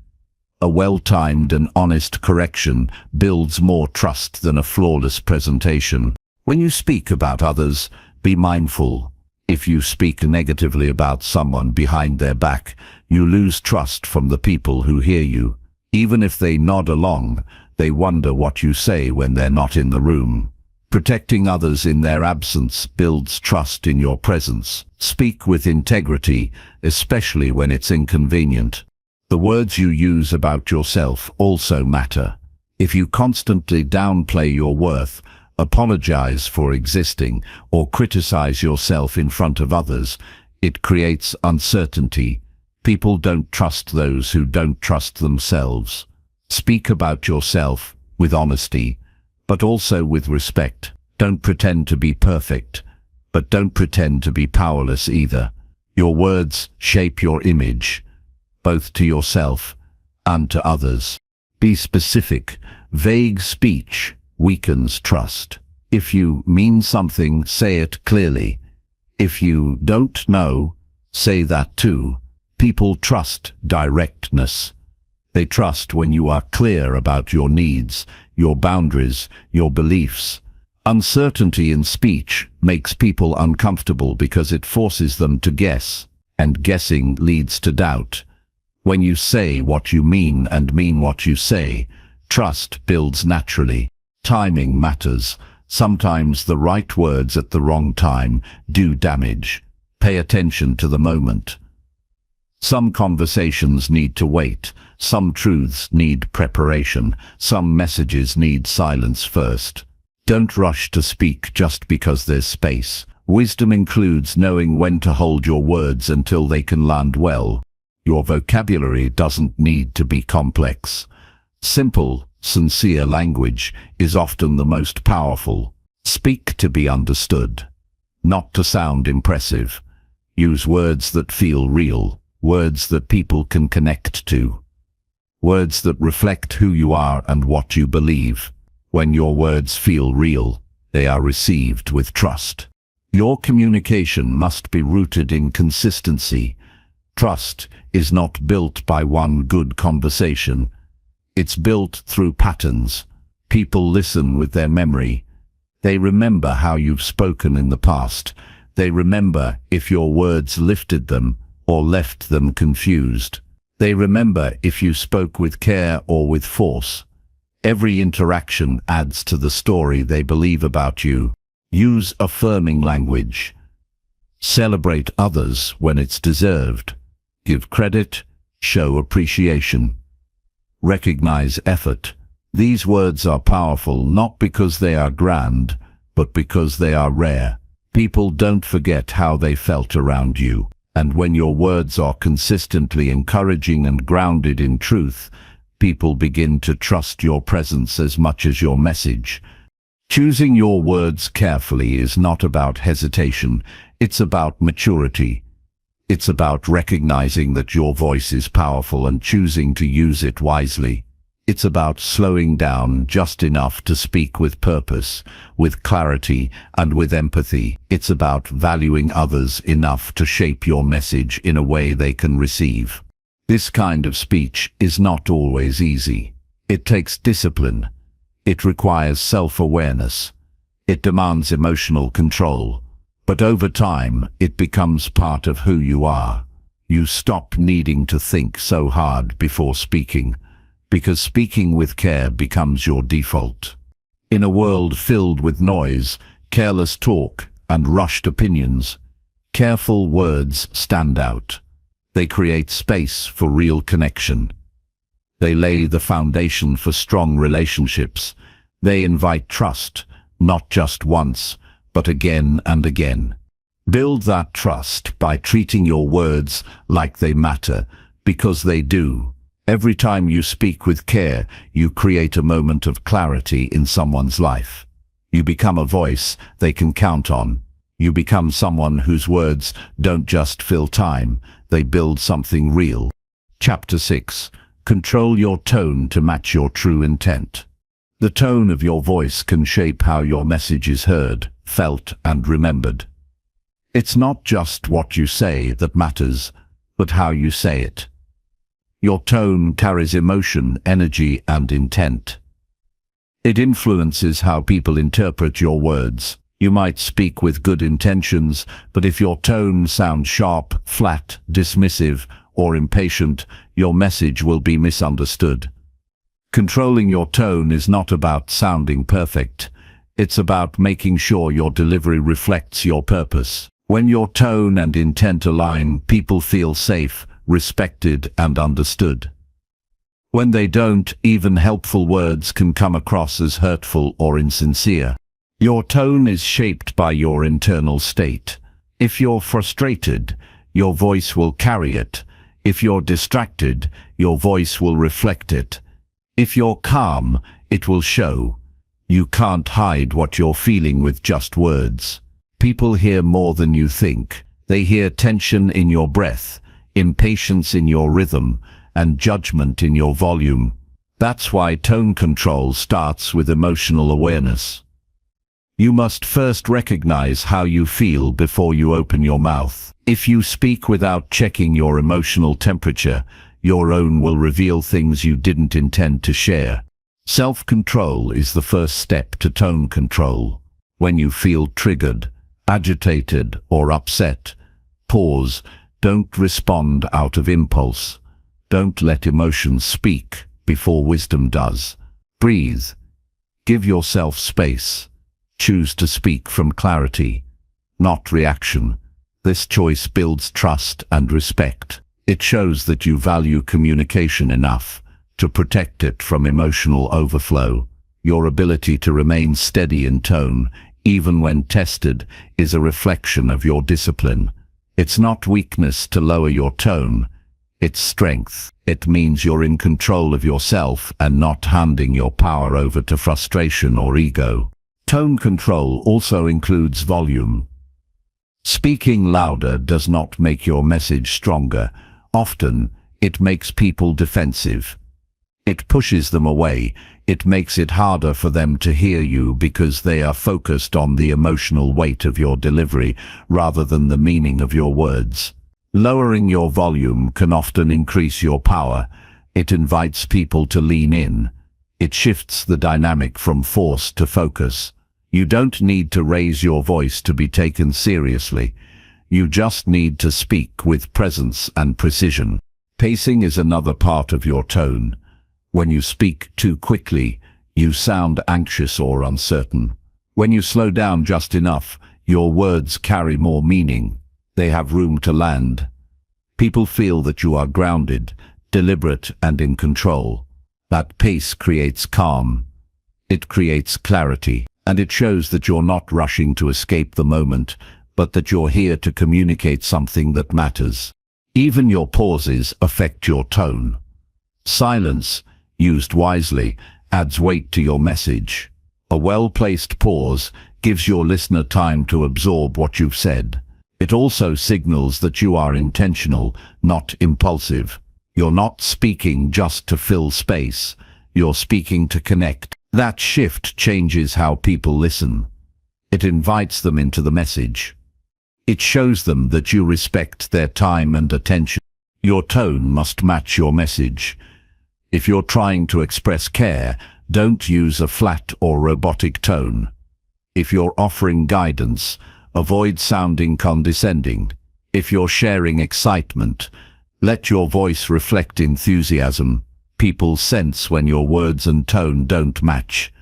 A well-timed and honest correction builds more trust than a flawless presentation. When you speak about others, be mindful. If you speak negatively about someone behind their back, you lose trust from the people who hear you. Even if they nod along, they wonder what you say when they're not in the room. Protecting others in their absence builds trust in your presence. Speak with integrity, especially when it's inconvenient. The words you use about yourself also matter. If you constantly downplay your worth, apologize for existing, or criticize yourself in front of others, it creates uncertainty. People don't trust those who don't trust themselves. Speak about yourself with honesty, but also with respect. Don't pretend to be perfect, but don't pretend to be powerless either. Your words shape your image, both to yourself and to others. Be specific. Vague speech weakens trust. If you mean something, say it clearly. If you don't know, say that too. People trust directness. They trust when you are clear about your needs, your boundaries, your beliefs. Uncertainty in speech makes people uncomfortable because it forces them to guess, and guessing leads to doubt. When you say what you mean and mean what you say, trust builds naturally. Timing matters. Sometimes the right words at the wrong time do damage. Pay attention to the moment. Some conversations need to wait. Some truths need preparation. Some messages need silence first. Don't rush to speak just because there's space. Wisdom includes knowing when to hold your words until they can land well. Your vocabulary doesn't need to be complex. Simple, sincere language is often the most powerful. Speak to be understood, not to sound impressive. Use words that feel real, words that people can connect to, words that reflect who you are and what you believe. When your words feel real, they are received with trust. Your communication must be rooted in consistency. Trust is not built by one good conversation. It's built through patterns. People listen with their memory. They remember how you've spoken in the past. They remember if your words lifted them or left them confused. They remember if you spoke with care or with force. Every interaction adds to the story they believe about you. Use affirming language. Celebrate others when it's deserved. Give credit, show appreciation. Recognize effort. These words are powerful not because they are grand, but because they are rare. People don't forget how they felt around you. And when your words are consistently encouraging and grounded in truth, people begin to trust your presence as much as your message. Choosing your words carefully is not about hesitation, it's about maturity. It's about recognizing that your voice is powerful and choosing to use it wisely. It's about slowing down just enough to speak with purpose, with clarity, and with empathy. It's about valuing others enough to shape your message in a way they can receive. This kind of speech is not always easy. It takes discipline. It requires self-awareness. It demands emotional control. But over time, it becomes part of who you are. You stop needing to think so hard before speaking, because speaking with care becomes your default. In a world filled with noise, careless talk, and rushed opinions, careful words stand out. They create space for real connection. They lay the foundation for strong relationships. They invite trust, not just once, but again and again. Build that trust by treating your words like they matter, because they do. Every time you speak with care, you create a moment of clarity in someone's life. You become a voice they can count on. You become someone whose words don't just fill time, they build something real. Chapter 6. Control your tone to match your true intent. The tone of your voice can shape how your message is heard, felt, and remembered. It's not just what you say that matters, but how you say it. Your tone carries emotion, energy, and intent. It influences how people interpret your words. You might speak with good intentions, but if your tone sounds sharp, flat, dismissive, or impatient, your message will be misunderstood. Controlling your tone is not about sounding perfect. It's about making sure your delivery reflects your purpose. When your tone and intent align, people feel safe, respected, and understood. When they don't, even helpful words can come across as hurtful or insincere. Your tone is shaped by your internal state. If you're frustrated, your voice will carry it. If you're distracted, your voice will reflect it. If you're calm, it will show. You can't hide what you're feeling with just words. People hear more than you think. They hear tension in your breath, impatience in your rhythm, and judgment in your volume. That's why tone control starts with emotional awareness. You must first recognize how you feel before you open your mouth. If you speak without checking your emotional temperature, your own will reveal things you didn't intend to share. Self-control is the first step to tone control. When you feel triggered, agitated, or upset, pause. Don't respond out of impulse. Don't let emotions speak before wisdom does. Breathe. Give yourself space. Choose to speak from clarity, not reaction. This choice builds trust and respect. It shows that you value communication enough to protect it from emotional overflow. Your ability to remain steady in tone, even when tested, is a reflection of your discipline. It's not weakness to lower your tone. It's strength. It means you're in control of yourself and not handing your power over to frustration or ego. Tone control also includes volume. Speaking louder does not make your message stronger. Often, it makes people defensive. It pushes them away. It makes it harder for them to hear you because they are focused on the emotional weight of your delivery rather than the meaning of your words. Lowering your volume can often increase your power. It invites people to lean in. It shifts the dynamic from force to focus. You don't need to raise your voice to be taken seriously. You just need to speak with presence and precision. Pacing is another part of your tone. When you speak too quickly, You sound anxious or uncertain. When you slow down just enough, your words carry more meaning. They have room to land. People feel that you are grounded, deliberate, and in control. That pace creates calm. It creates clarity, and it shows that you're not rushing to escape the moment, but that you're here to communicate something that matters. Even your pauses affect your tone. Silence, used wisely, adds weight to your message. A well-placed pause gives your listener time to absorb what you've said. It also signals that you are intentional, not impulsive. You're not speaking just to fill space. You're speaking to connect. That shift changes how people listen. It invites them into the message. It shows them that you respect their time and attention. Your tone must match your message. If you're trying to express care, don't use a flat or robotic tone. If you're offering guidance, avoid sounding condescending. If you're sharing excitement, let your voice reflect enthusiasm. People sense when your words and tone don't match.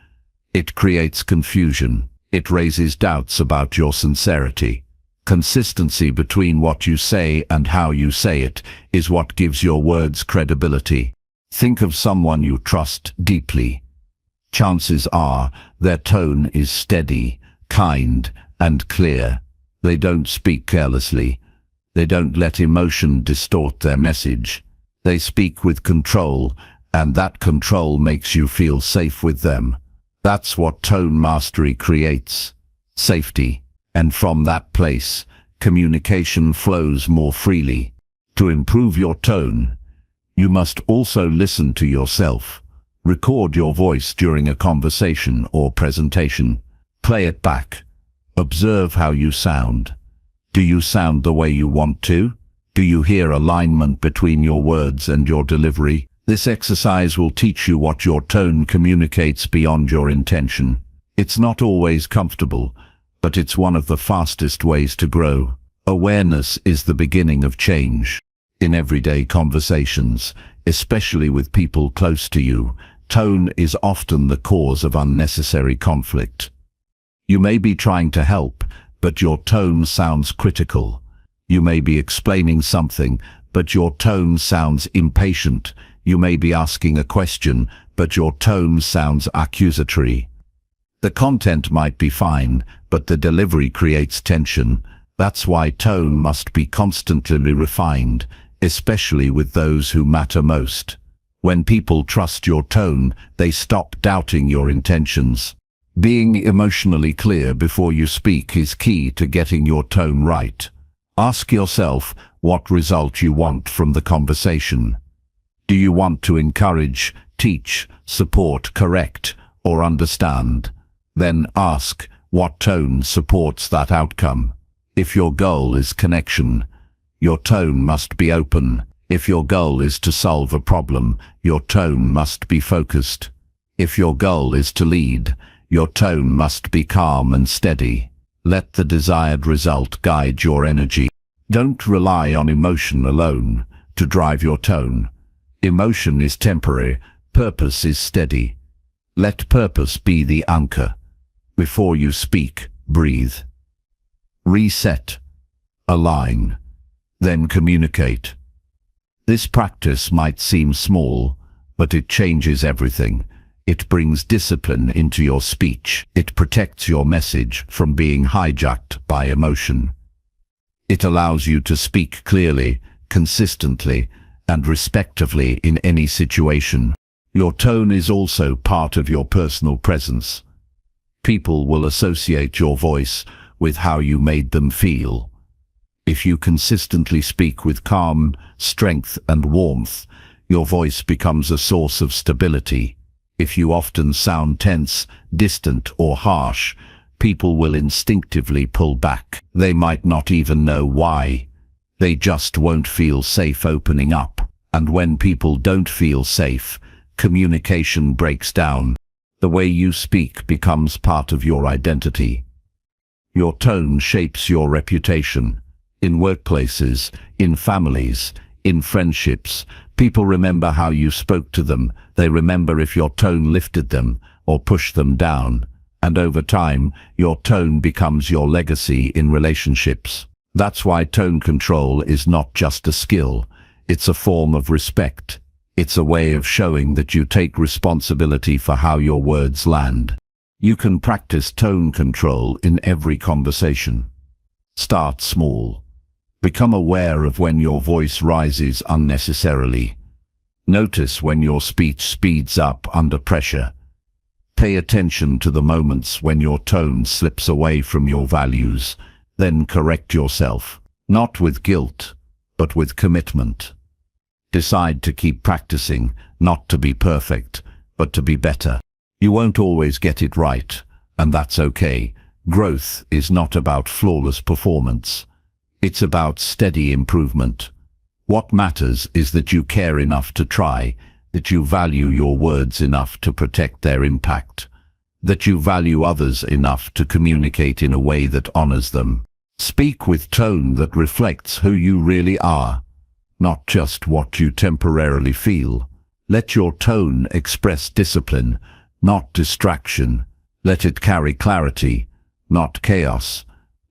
It creates confusion. It raises doubts about your sincerity. Consistency between what you say and how you say it is what gives your words credibility. Think of someone you trust deeply. Chances are their tone is steady, kind, and clear. They don't speak carelessly. They don't let emotion distort their message. They speak with control, and that control makes you feel safe with them. That's what tone mastery creates. Safety. And from that place, communication flows more freely. To improve your tone, you must also listen to yourself. Record your voice during a conversation or presentation. Play it back. Observe how you sound. Do you sound the way you want to? Do you hear alignment between your words and your delivery? This exercise will teach you what your tone communicates beyond your intention. It's not always comfortable, but it's one of the fastest ways to grow. Awareness is the beginning of change. In everyday conversations, especially with people close to you, tone is often the cause of unnecessary conflict. You may be trying to help, but your tone sounds critical. You may be explaining something, but your tone sounds impatient. You may be asking a question, but your tone sounds accusatory. The content might be fine, but the delivery creates tension. That's why tone must be constantly refined, especially with those who matter most. When people trust your tone, they stop doubting your intentions. Being emotionally clear before you speak is key to getting your tone right. Ask yourself what result you want from the conversation. Do you want to encourage, teach, support, correct, or understand? Then ask, what tone supports that outcome? If your goal is connection, your tone must be open. If your goal is to solve a problem, your tone must be focused. If your goal is to lead, your tone must be calm and steady. Let the desired result guide your energy. Don't rely on emotion alone to drive your tone. Emotion is temporary, purpose is steady. Let purpose be the anchor. Before you speak, breathe. Reset. Align. Then communicate. This practice might seem small, but it changes everything. It brings discipline into your speech. It protects your message from being hijacked by emotion. It allows you to speak clearly, consistently, and respectively in any situation. Your tone is also part of your personal presence. People will associate your voice with how you made them feel. If you consistently speak with calm, strength, and warmth, your voice becomes a source of stability. If you often sound tense, distant, or harsh, people will instinctively pull back. They might not even know why. They just won't feel safe opening up. And when people don't feel safe, communication breaks down. The way you speak becomes part of your identity. Your tone shapes your reputation. In workplaces, in families, in friendships, people remember how you spoke to them. They remember if your tone lifted them or push them down. And over time, your tone becomes your legacy in relationships. That's why tone control is not just a skill. It's a form of respect. It's a way of showing that you take responsibility for how your words land. You can practice tone control in every conversation. Start small. Become aware of when your voice rises unnecessarily. Notice when your speech speeds up under pressure. Pay attention to the moments when your tone slips away from your values. Then correct yourself, not with guilt, but with commitment. Decide to keep practicing, not to be perfect, but to be better. You won't always get it right, and that's okay. Growth is not about flawless performance. It's about steady improvement. What matters is that you care enough to try, that you value your words enough to protect their impact, that you value others enough to communicate in a way that honors them. Speak with tone that reflects who you really are, not just what you temporarily feel. Let your tone express discipline, not distraction. Let it carry clarity, not chaos.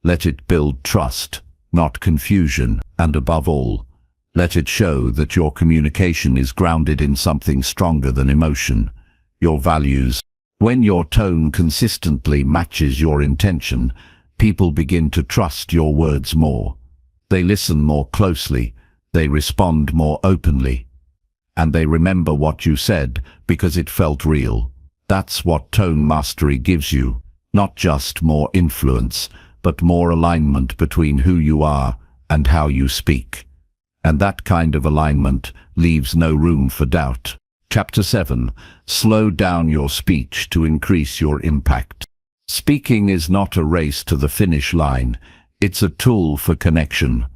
Let it build trust, not confusion. And above all, let it show that your communication is grounded in something stronger than emotion, your values. When your tone consistently matches your intention, people begin to trust your words more. They listen more closely, they respond more openly, and they remember what you said because it felt real. That's what tone mastery gives you, not just more influence, but more alignment between who you are and how you speak. And that kind of alignment leaves no room for doubt. Chapter 7. Slow down your speech to increase your impact. Speaking is not a race to the finish line. It's a tool for connection,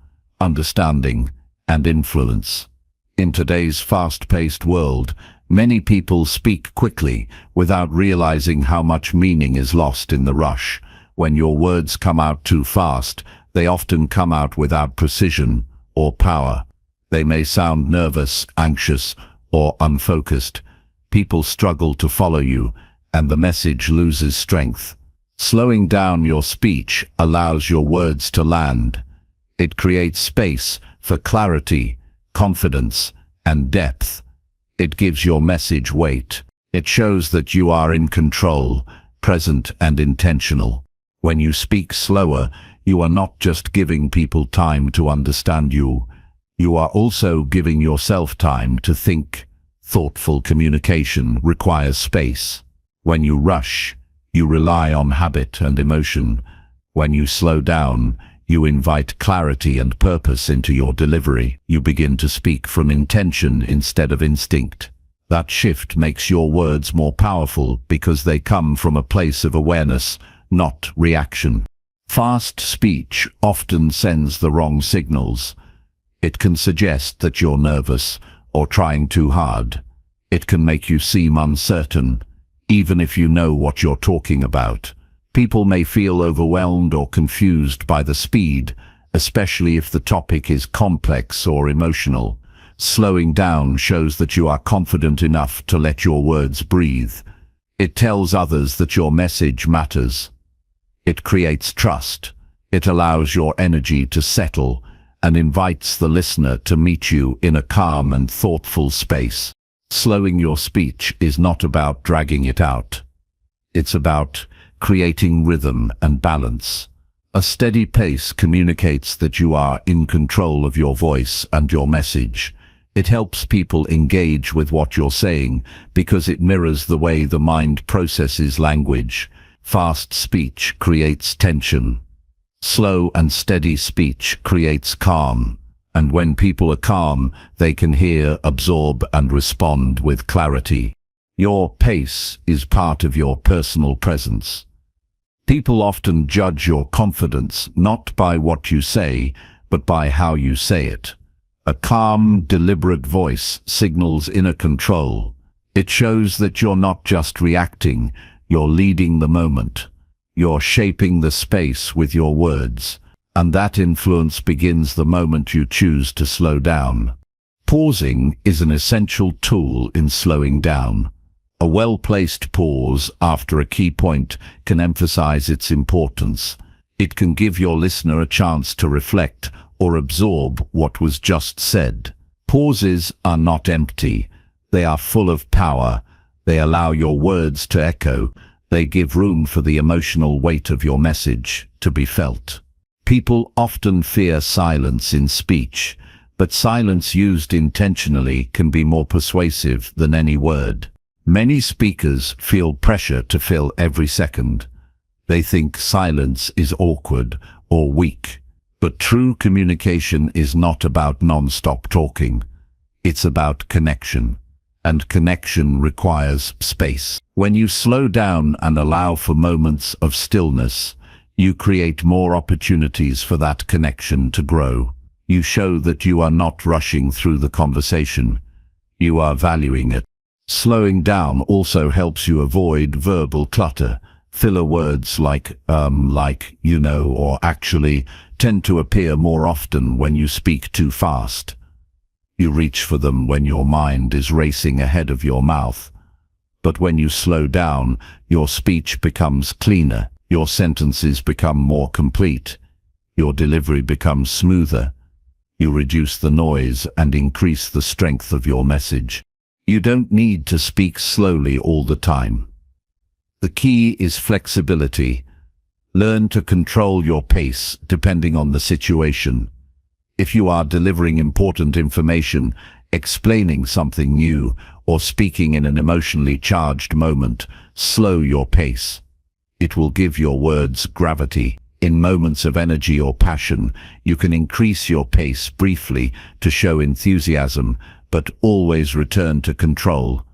understanding, and influence. In today's fast-paced world, many people speak quickly without realizing how much meaning is lost in the rush. When your words come out too fast, they often come out without precision or power. They may sound nervous, anxious, or unfocused. People struggle to follow you, and the message loses strength. Slowing down your speech allows your words to land. It creates space for clarity, confidence, and depth. It gives your message weight. It shows that you are in control, present, and intentional. When you speak slower, you are not just giving people time to understand you. You are also giving yourself time to think. Thoughtful communication requires space. When you rush, you rely on habit and emotion. When you slow down, you invite clarity and purpose into your delivery. You begin to speak from intention instead of instinct. That shift makes your words more powerful because they come from a place of awareness, not reaction. Fast speech often sends the wrong signals. It can suggest that you're nervous or trying too hard. It can make you seem uncertain, even if you know what you're talking about. People may feel overwhelmed or confused by the speed, especially if the topic is complex or emotional. Slowing down shows that you are confident enough to let your words breathe. It tells others that your message matters. It creates trust. It allows your energy to settle and invites the listener to meet you in a calm and thoughtful space. Slowing your speech is not about dragging it out. It's about creating rhythm and balance. A steady pace communicates that you are in control of your voice and your message. It helps people engage with what you're saying because it mirrors the way the mind processes language. Fast speech creates tension. Slow and steady speech creates calm. And when people are calm, they can hear, absorb, and respond with clarity. Your pace is part of your personal presence. People often judge your confidence not by what you say, but by how you say it. A calm, deliberate voice signals inner control. It shows that you're not just reacting, you're leading the moment. You're shaping the space with your words, and that influence begins the moment you choose to slow down. Pausing is an essential tool in slowing down. A well-placed pause after a key point can emphasize its importance. It can give your listener a chance to reflect or absorb what was just said. Pauses are not empty. They are full of power. They allow your words to echo. They give room for the emotional weight of your message to be felt. People often fear silence in speech, but silence used intentionally can be more persuasive than any word. Many speakers feel pressure to fill every second. They think silence is awkward or weak. But true communication is not about non-stop talking. It's about connection. And connection requires space. When you slow down and allow for moments of stillness, you create more opportunities for that connection to grow. You show that you are not rushing through the conversation. You are valuing it. Slowing down also helps you avoid verbal clutter. Filler words like, you know, or actually tend to appear more often when you speak too fast. You reach for them when your mind is racing ahead of your mouth. But when you slow down, your speech becomes cleaner, your sentences become more complete, your delivery becomes smoother. You reduce the noise and increase the strength of your message. You don't need to speak slowly all the time. The key is flexibility. Learn to control your pace depending on the situation. If you are delivering important information, explaining something new, or speaking in an emotionally charged moment, slow your pace. It will give your words gravity. In moments of energy or passion, you can increase your pace briefly to show enthusiasm, but always return to control.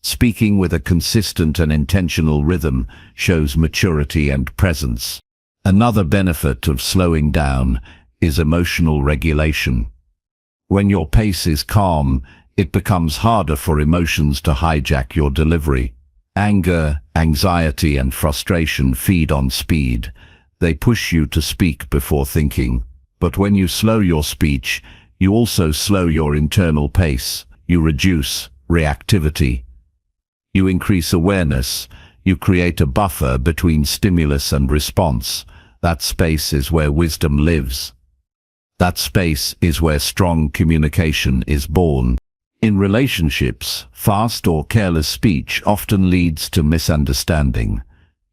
Speaking with a consistent and intentional rhythm shows maturity and presence. Another benefit of slowing down is emotional regulation. When your pace is calm, it becomes harder for emotions to hijack your delivery. Anger, anxiety, and frustration feed on speed. They push you to speak before thinking. But when you slow your speech, you also slow your internal pace. You reduce reactivity. You increase awareness. You create a buffer between stimulus and response. That space is where wisdom lives. That space is where strong communication is born. In relationships, fast or careless speech often leads to misunderstanding.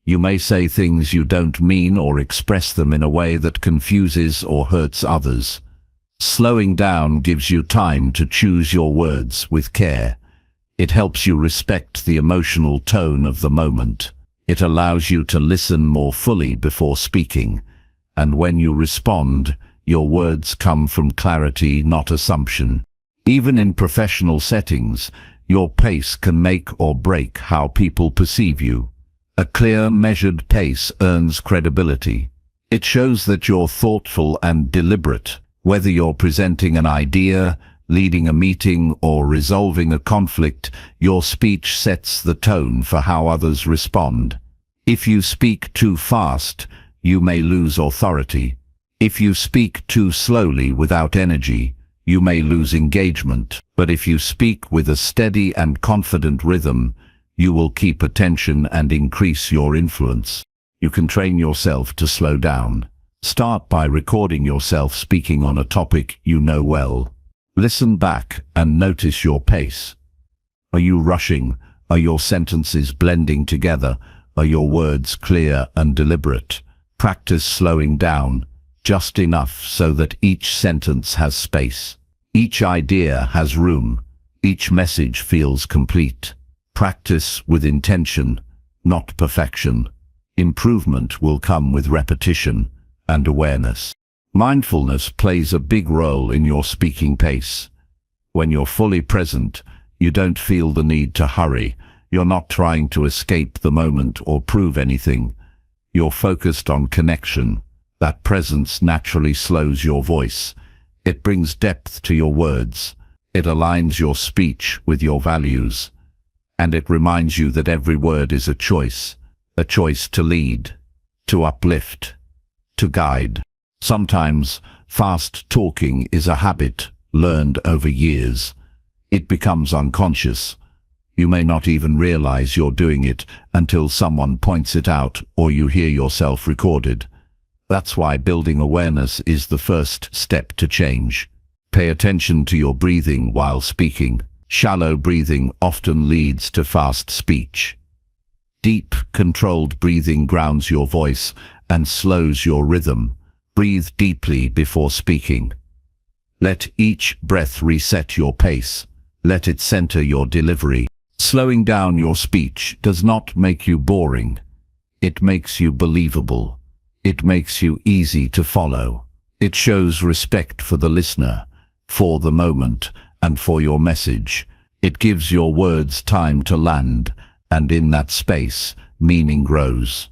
You may say things you don't mean or express them in a way that confuses or hurts others. Slowing down gives you time to choose your words with care. It helps you respect the emotional tone of the moment. It allows you to listen more fully before speaking. And when you respond, your words come from clarity, not assumption. Even in professional settings, your pace can make or break how people perceive you. A clear, measured pace earns credibility. It shows that you're thoughtful and deliberate. Whether you're presenting an idea, leading a meeting, or resolving a conflict, your speech sets the tone for how others respond. If you speak too fast, you may lose authority. If you speak too slowly without energy, you may lose engagement. But if you speak with a steady and confident rhythm, you will keep attention and increase your influence. You can train yourself to slow down. Start by recording yourself speaking on a topic you know well. Listen back and notice your pace. Are you rushing? Are your sentences blending together? Are your words clear and deliberate? Practice slowing down, just enough so that each sentence has space. Each idea has room. Each message feels complete. Practice with intention, not perfection. Improvement will come with repetition and awareness. Mindfulness plays a big role in your speaking pace. When you're fully present, you don't feel the need to hurry. You're not trying to escape the moment or prove anything. You're focused on connection. That presence naturally slows your voice. It brings depth to your words. It aligns your speech with your values. And it reminds you that every word is a choice to lead, to uplift, to guide. Sometimes fast talking is a habit learned over years. It becomes unconscious. You may not even realize you're doing it until someone points it out or you hear yourself recorded. That's why building awareness is the first step to change. Pay attention to your breathing while speaking. Shallow breathing often leads to fast speech. Deep, controlled breathing grounds your voice and slows your rhythm. Breathe deeply before speaking. Let each breath reset your pace. Let it center your delivery. Slowing down your speech does not make you boring. It makes you believable. It makes you easy to follow. It shows respect for the listener, for the moment, and for your message. It gives your words time to land, and in that space, meaning grows.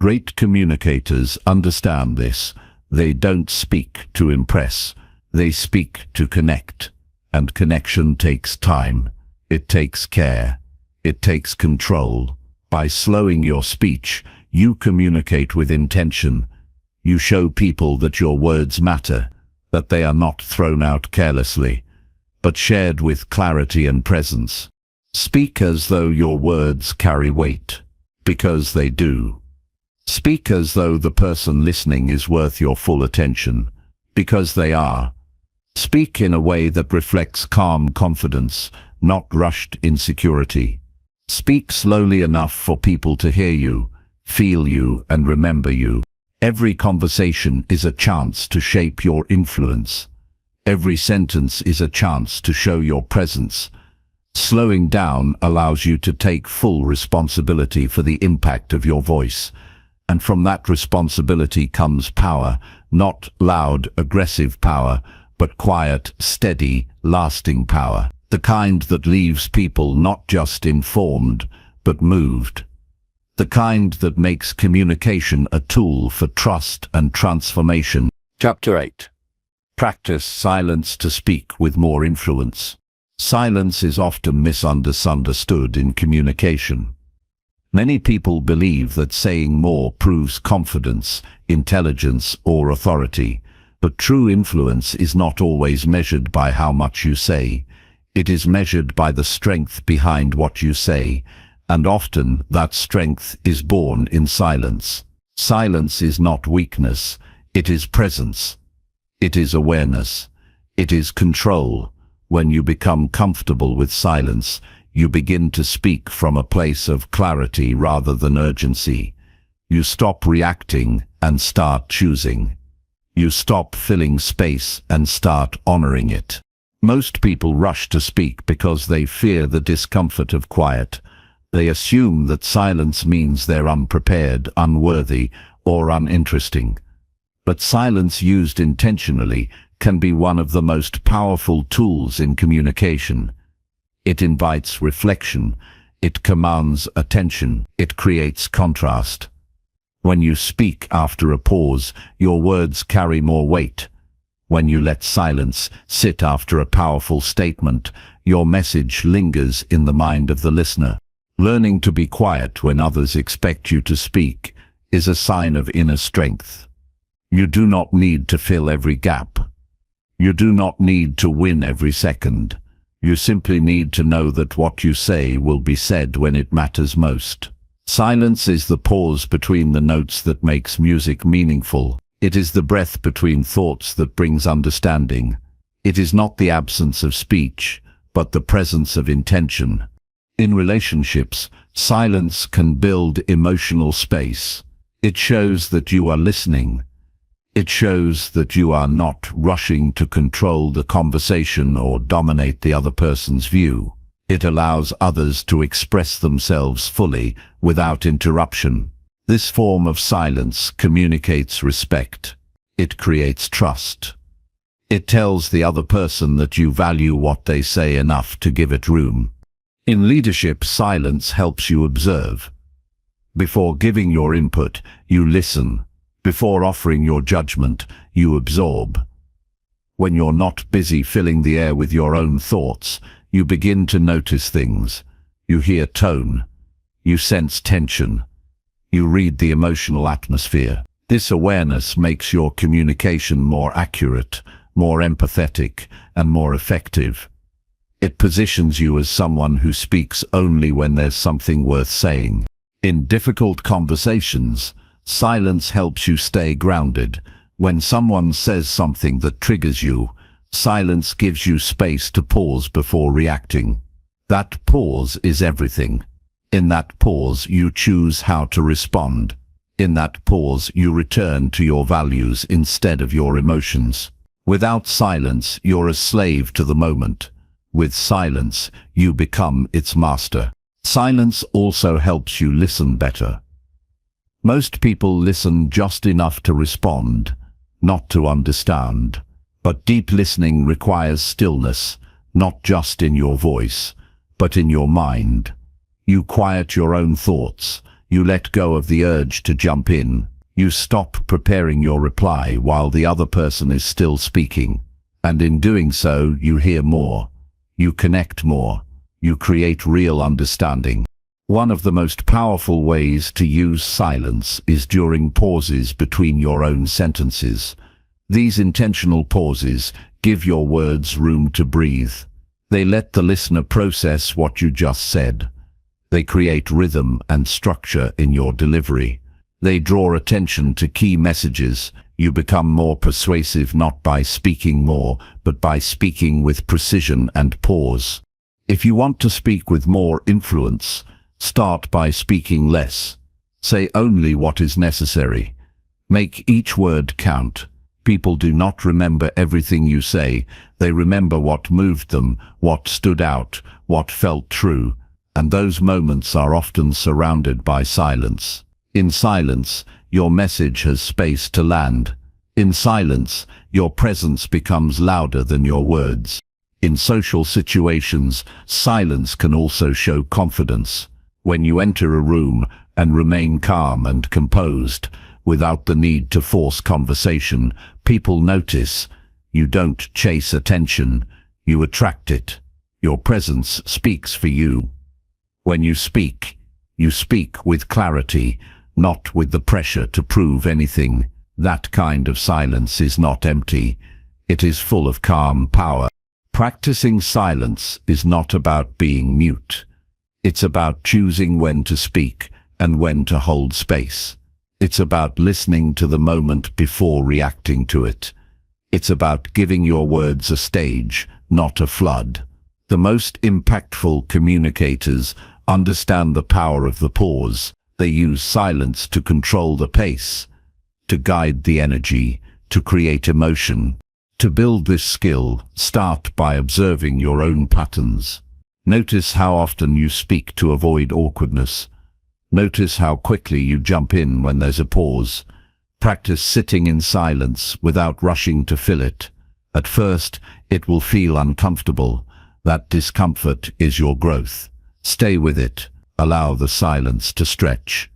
Great communicators understand this. They don't speak to impress. They speak to connect. And connection takes time. It takes care. It takes control. By slowing your speech, you communicate with intention. You show people that your words matter, that they are not thrown out carelessly, but shared with clarity and presence. Speak as though your words carry weight, because they do. Speak as though the person listening is worth your full attention, because they are. Speak in a way that reflects calm confidence, not rushed insecurity. Speak slowly enough for people to hear you, feel you, and remember you. Every conversation is a chance to shape your influence. Every sentence is a chance to show your presence. Slowing down allows you to take full responsibility for the impact of your voice. And from that responsibility comes power, not loud, aggressive power, but quiet, steady, lasting power. The kind that leaves people not just informed, but moved. The kind that makes communication a tool for trust and transformation. Chapter 8. Practice silence to speak with more influence. Silence is often misunderstood in communication. Many people believe that saying more proves confidence, intelligence, or authority. But true influence is not always measured by how much you say. It is measured by the strength behind what you say. And often that strength is born in silence. Silence is not weakness, it is presence. It is awareness. It is control. When you become comfortable with silence, you begin to speak from a place of clarity rather than urgency. You stop reacting and start choosing. You stop filling space and start honoring it. Most people rush to speak because they fear the discomfort of quiet. They assume that silence means they're unprepared, unworthy, or uninteresting. But silence used intentionally can be one of the most powerful tools in communication. It invites reflection, it commands attention, it creates contrast. When you speak after a pause, your words carry more weight. When you let silence sit after a powerful statement, your message lingers in the mind of the listener. Learning to be quiet when others expect you to speak is a sign of inner strength. You do not need to fill every gap. You do not need to win every second. You simply need to know that what you say will be said when it matters most. Silence is the pause between the notes that makes music meaningful. It is the breath between thoughts that brings understanding. It is not the absence of speech, but the presence of intention. In relationships, silence can build emotional space. It shows that you are listening. It shows that you are not rushing to control the conversation or dominate the other person's view. It allows others to express themselves fully without interruption. This form of silence communicates respect. It creates trust. It tells the other person that you value what they say enough to give it room. In leadership, silence helps you observe. Before giving your input, you listen. Before offering your judgment, you absorb. When you're not busy filling the air with your own thoughts, you begin to notice things. You hear tone. You sense tension. You read the emotional atmosphere. This awareness makes your communication more accurate, more empathetic, and more effective. It positions you as someone who speaks only when there's something worth saying. In difficult conversations, silence helps you stay grounded. When someone says something that triggers you, silence gives you space to pause before reacting. That pause is everything. In that pause, you choose how to respond. In that pause, you return to your values instead of your emotions. Without silence, you're a slave to the moment. With silence, you become its master. Silence also helps you listen better. Most people listen just enough to respond, not to understand. But deep listening requires stillness, not just in your voice, but in your mind. You quiet your own thoughts. You let go of the urge to jump in. You stop preparing your reply while the other person is still speaking. And in doing so, you hear more. You connect more. You create real understanding. One of the most powerful ways to use silence is during pauses between your own sentences. These intentional pauses give your words room to breathe. They let the listener process what you just said. They create rhythm and structure in your delivery. They draw attention to key messages. You become more persuasive not by speaking more, but by speaking with precision and pause. If you want to speak with more influence, start by speaking less. Say only what is necessary. Make each word count. People do not remember everything you say. They remember what moved them, what stood out, what felt true. And those moments are often surrounded by silence. In silence, your message has space to land. In silence, your presence becomes louder than your words. In social situations, silence can also show confidence. When you enter a room and remain calm and composed, without the need to force conversation, people notice. You don't chase attention, you attract it. Your presence speaks for you. When you speak with clarity, not with the pressure to prove anything. That kind of silence is not empty. It is full of calm power. Practicing silence is not about being mute. It's about choosing when to speak and when to hold space. It's about listening to the moment before reacting to it. It's about giving your words a stage, not a flood. The most impactful communicators understand the power of the pause. They use silence to control the pace, to guide the energy, to create emotion. To build this skill, start by observing your own patterns. Notice how often you speak to avoid awkwardness. Notice how quickly you jump in when there's a pause. Practice sitting in silence without rushing to fill it. At first, it will feel uncomfortable. That discomfort is your growth. Stay with it. Allow the silence to stretch.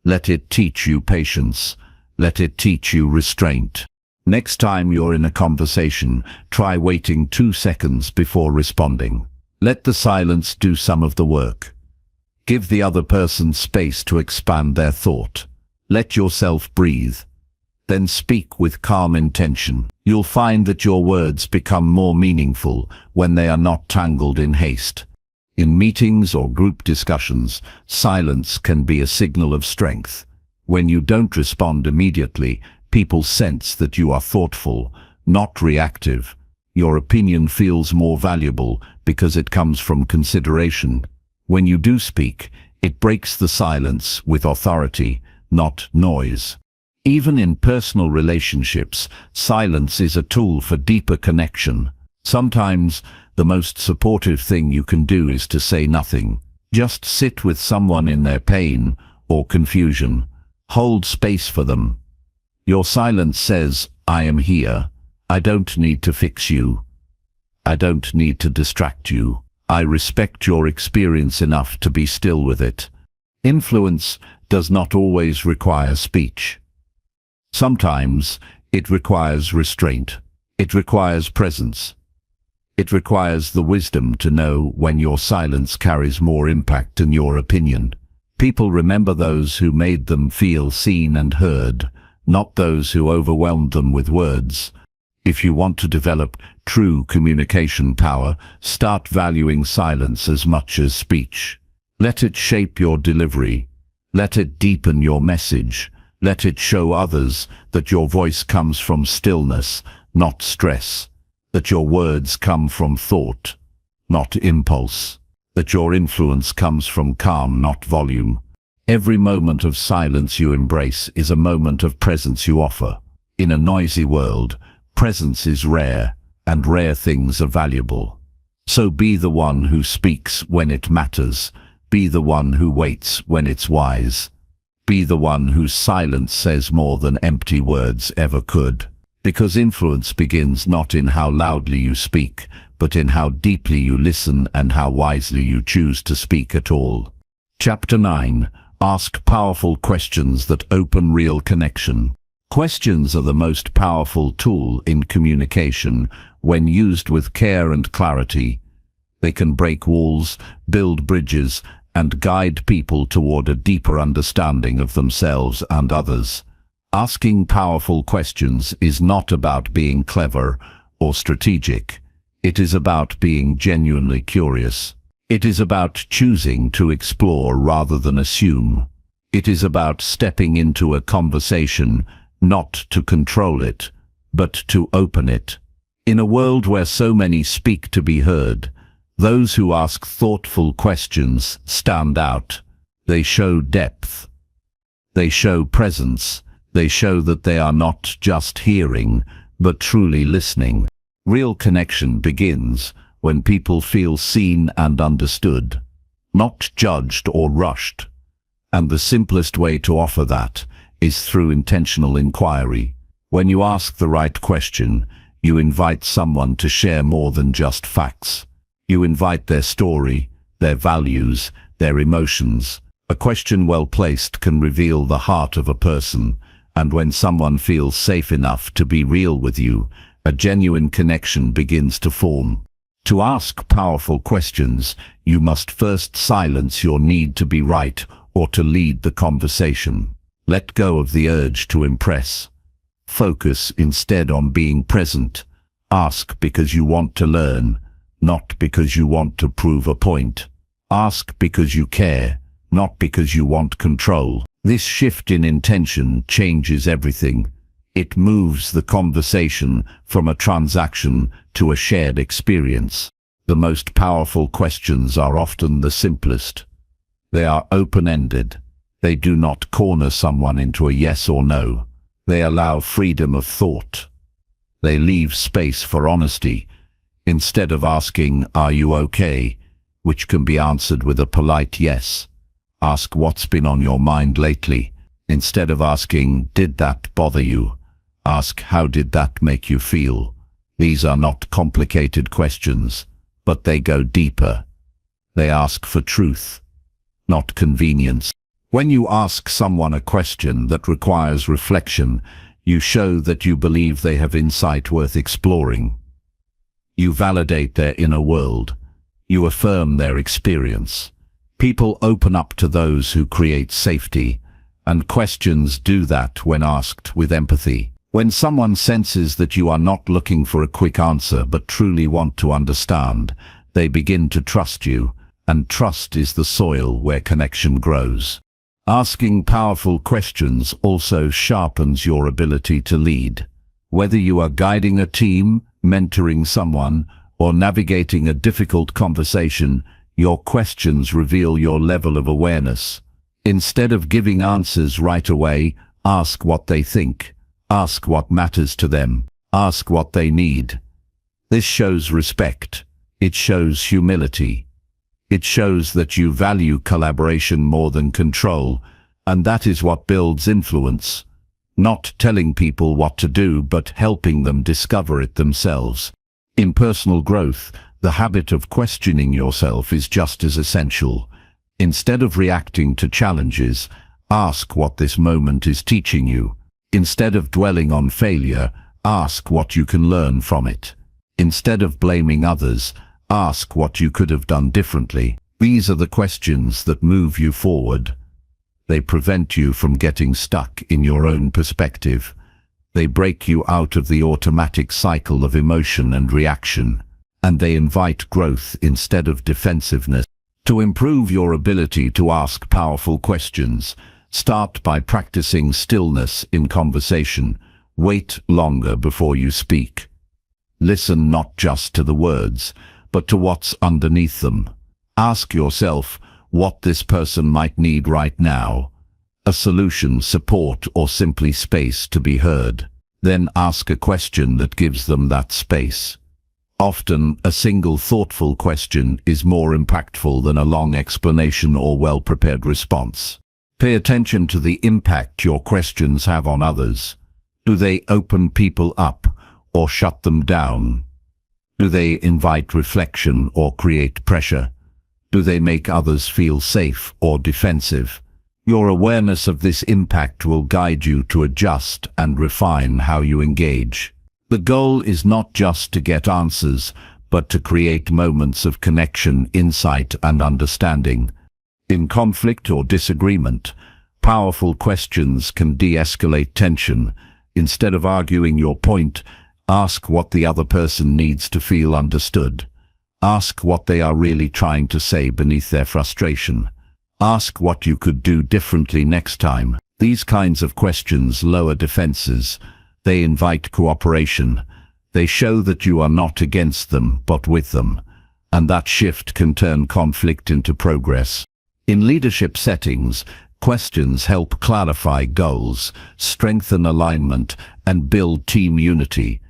Let it teach you patience. Let it teach you restraint. Next time you're in a conversation, try waiting 2 seconds before responding. Let the silence do some of the work. Give the other person space to expand their thought. Let yourself breathe. Then speak with calm intention. You'll find that your words become more meaningful when they are not tangled in haste. In meetings or group discussions, silence can be a signal of strength. When you don't respond immediately, people sense that you are thoughtful, not reactive. Your opinion feels more valuable because it comes from consideration. When you do speak, it breaks the silence with authority, not noise. Even in personal relationships, silence is a tool for deeper connection. Sometimes, the most supportive thing you can do is to say nothing. Just sit with someone in their pain or confusion. Hold space for them. Your silence says, I am here. I don't need to fix you. I don't need to distract you. I respect your experience enough to be still with it. Influence does not always require speech. Sometimes it requires restraint. It requires presence. It requires the wisdom to know when your silence carries more impact than your opinion. People remember those who made them feel seen and heard, not those who overwhelmed them with words. If you want to develop true communication power, start valuing silence as much as speech. Let it shape your delivery. Let it deepen your message. Let it show others that your voice comes from stillness, not stress. That your words come from thought, not impulse. That your influence comes from calm, not volume. Every moment of silence you embrace is a moment of presence you offer. In a noisy world, presence is rare, and rare things are valuable. So be the one who speaks when it matters. Be the one who waits when it's wise. Be the one whose silence says more than empty words ever could. Because influence begins not in how loudly you speak, but in how deeply you listen and how wisely you choose to speak at all. Chapter 9. Ask powerful questions that open real connection. Questions are the most powerful tool in communication when used with care and clarity. They can break walls, build bridges, and guide people toward a deeper understanding of themselves and others. Asking powerful questions is not about being clever or strategic. It is about being genuinely curious. It is about choosing to explore rather than assume. It is about stepping into a conversation, not to control it, but to open it. In a world where so many speak to be heard, those who ask thoughtful questions stand out. They show depth. They show presence. They show that they are not just hearing, but truly listening. Real connection begins when people feel seen and understood, not judged or rushed. And the simplest way to offer that is through intentional inquiry. When you ask the right question, you invite someone to share more than just facts. You invite their story, their values, their emotions. A question well placed can reveal the heart of a person, and when someone feels safe enough to be real with you, a genuine connection begins to form. To ask powerful questions, you must first silence your need to be right or to lead the conversation. Let go of the urge to impress. Focus instead on being present. Ask because you want to learn, not because you want to prove a point. Ask because you care, not because you want control. This shift in intention changes everything. It moves the conversation from a transaction to a shared experience. The most powerful questions are often the simplest. They are open-ended. They do not corner someone into a yes or no. They allow freedom of thought. They leave space for honesty. Instead of asking, "Are you okay?" which can be answered with a polite yes. Ask what's been on your mind lately. Instead of asking, "Did that bother you?" ask, "How did that make you feel?" These are not complicated questions, but they go deeper. They ask for truth, not convenience. When you ask someone a question that requires reflection, you show that you believe they have insight worth exploring. You validate their inner world. You affirm their experience. People open up to those who create safety, and questions do that when asked with empathy. When someone senses that you are not looking for a quick answer but truly want to understand, they begin to trust you, and trust is the soil where connection grows. Asking powerful questions also sharpens your ability to lead. Whether you are guiding a team, mentoring someone, or navigating a difficult conversation, your questions reveal your level of awareness. Instead of giving answers right away, ask what they think. Ask what matters to them. Ask what they need. This shows respect. It shows humility. It shows that you value collaboration more than control, and that is what builds influence. Not telling people what to do, but helping them discover it themselves. In personal growth, the habit of questioning yourself is just as essential. Instead of reacting to challenges, ask what this moment is teaching you. Instead of dwelling on failure, ask what you can learn from it. Instead of blaming others, ask what you could have done differently. These are the questions that move you forward. They prevent you from getting stuck in your own perspective. They break you out of the automatic cycle of emotion and reaction, and they invite growth instead of defensiveness. To improve your ability to ask powerful questions, start by practicing stillness in conversation. Wait longer before you speak. Listen not just to the words, but to what's underneath them. Ask yourself what this person might need right now: a solution, support, or simply space to be heard. Then ask a question that gives them that space. Often, a single thoughtful question is more impactful than a long explanation or well-prepared response. Pay attention to the impact your questions have on others. Do they open people up or shut them down? Do they invite reflection or create pressure? Do they make others feel safe or defensive? Your awareness of this impact will guide you to adjust and refine how you engage. The goal is not just to get answers, but to create moments of connection, insight, and understanding. In conflict or disagreement, powerful questions can de-escalate tension. Instead of arguing your point, ask what the other person needs to feel understood. Ask what they are really trying to say beneath their frustration. Ask what you could do differently next time. These kinds of questions lower defenses. They invite cooperation. They show that you are not against them, but with them. And that shift can turn conflict into progress. In leadership settings, questions help clarify goals, strengthen alignment, and build team unity.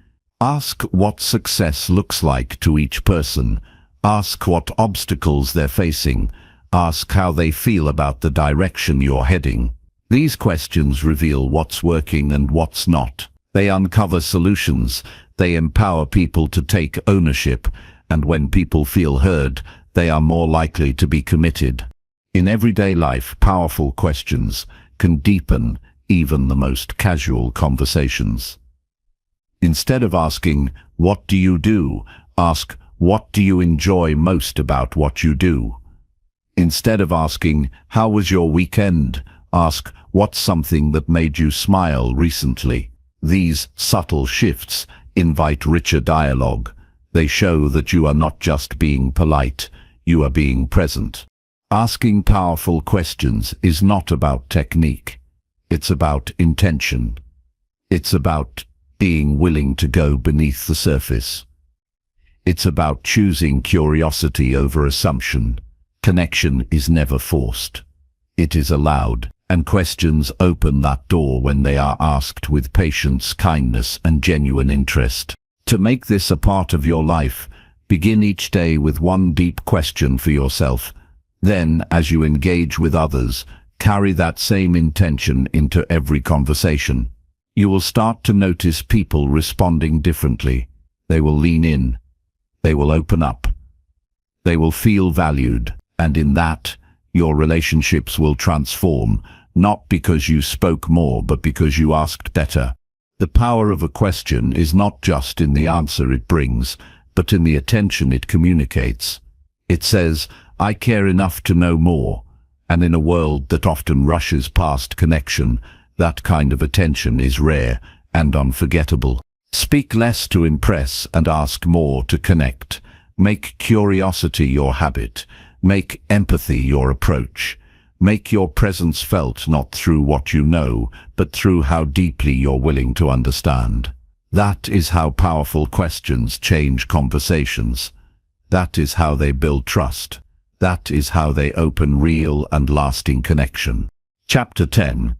Ask what success looks like to each person. Ask what obstacles they're facing. Ask how they feel about the direction you're heading. These questions reveal what's working and what's not. They uncover solutions. They empower people to take ownership. And when people feel heard, they are more likely to be committed. In everyday life, powerful questions can deepen even the most casual conversations. Instead of asking, "What do you do?" ask, "What do you enjoy most about what you do?" Instead of asking, "How was your weekend?" ask, "What's something that made you smile recently?" These subtle shifts invite richer dialogue. They show that you are not just being polite, you are being present. Asking powerful questions is not about technique. It's about intention. It's about being willing to go beneath the surface. It's about choosing curiosity over assumption. Connection is never forced. It is allowed, and questions open that door when they are asked with patience, kindness, and genuine interest. To make this a part of your life, begin each day with one deep question for yourself. Then, as you engage with others, carry that same intention into every conversation. You will start to notice people responding differently. They will lean in. They will open up. They will feel valued. And in that, your relationships will transform, not because you spoke more, but because you asked better. The power of a question is not just in the answer it brings, but in the attention it communicates. It says, "I care enough to know more," and in a world that often rushes past connection, that kind of attention is rare and unforgettable. Speak less to impress and ask more to connect. Make curiosity your habit. Make empathy your approach. Make your presence felt not through what you know, but through how deeply you're willing to understand. That is how powerful questions change conversations. That is how they build trust. That is how they open real and lasting connection. Chapter 10.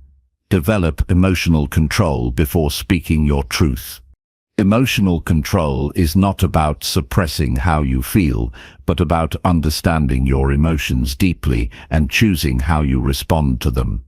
Develop emotional control before speaking your truth. Emotional control is not about suppressing how you feel, but about understanding your emotions deeply and choosing how you respond to them.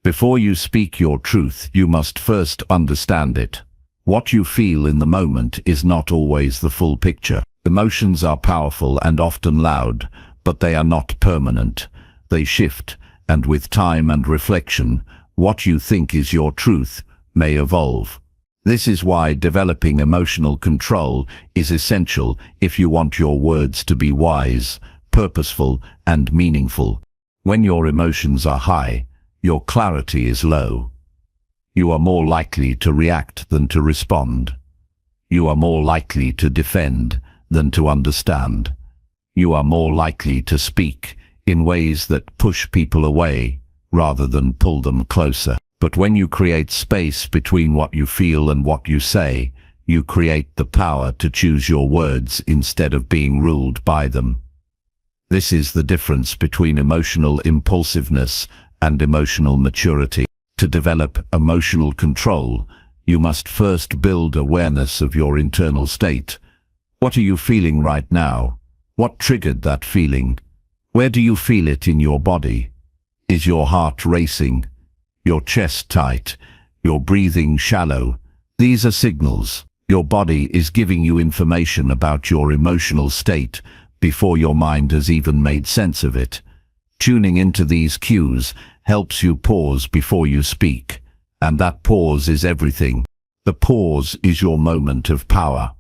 Before you speak your truth, you must first understand it. What you feel in the moment is not always the full picture. Emotions are powerful and often loud, but they are not permanent. They shift, and with time and reflection, what you think is your truth may evolve. This is why developing emotional control is essential if you want your words to be wise, purposeful, and meaningful. When your emotions are high, your clarity is low. You are more likely to react than to respond. You are more likely to defend than to understand. You are more likely to speak in ways that push people away rather than pull them closer. But when you create space between what you feel and what you say, you create the power to choose your words instead of being ruled by them. This is the difference between emotional impulsiveness and emotional maturity. To develop emotional control, you must first build awareness of your internal state. What are you feeling right now? What triggered that feeling? Where do you feel it in your body? Is your heart racing? Your chest tight? Your breathing shallow? These are signals. Your body is giving you information about your emotional state before your mind has even made sense of it. Tuning into these cues helps you pause before you speak, and that pause is everything. The pause is your moment of power.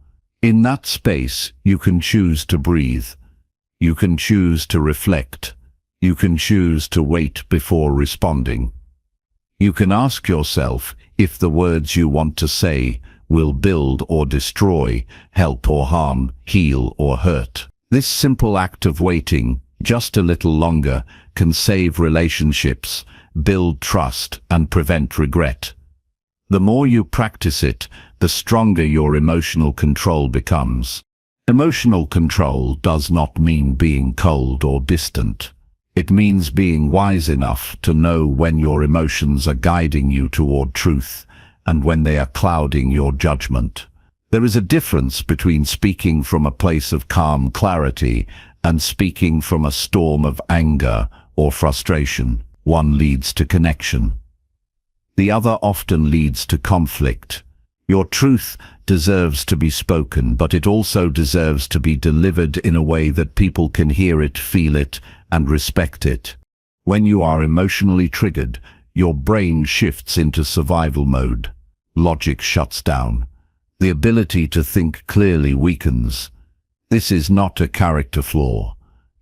In that space, you can choose to breathe. You can choose to reflect. You can choose to wait before responding. You can ask yourself if the words you want to say will build or destroy, help or harm, heal or hurt. This simple act of waiting just a little longer can save relationships, build trust, and prevent regret. The more you practice it, the stronger your emotional control becomes. Emotional control does not mean being cold or distant. It means being wise enough to know when your emotions are guiding you toward truth and when they are clouding your judgment. There is a difference between speaking from a place of calm clarity and speaking from a storm of anger or frustration. One leads to connection. The other often leads to conflict. Your truth deserves to be spoken, but it also deserves to be delivered in a way that people can hear it, feel it, and respect it. When you are emotionally triggered, your brain shifts into survival mode. Logic shuts down. The ability to think clearly weakens. This is not a character flaw.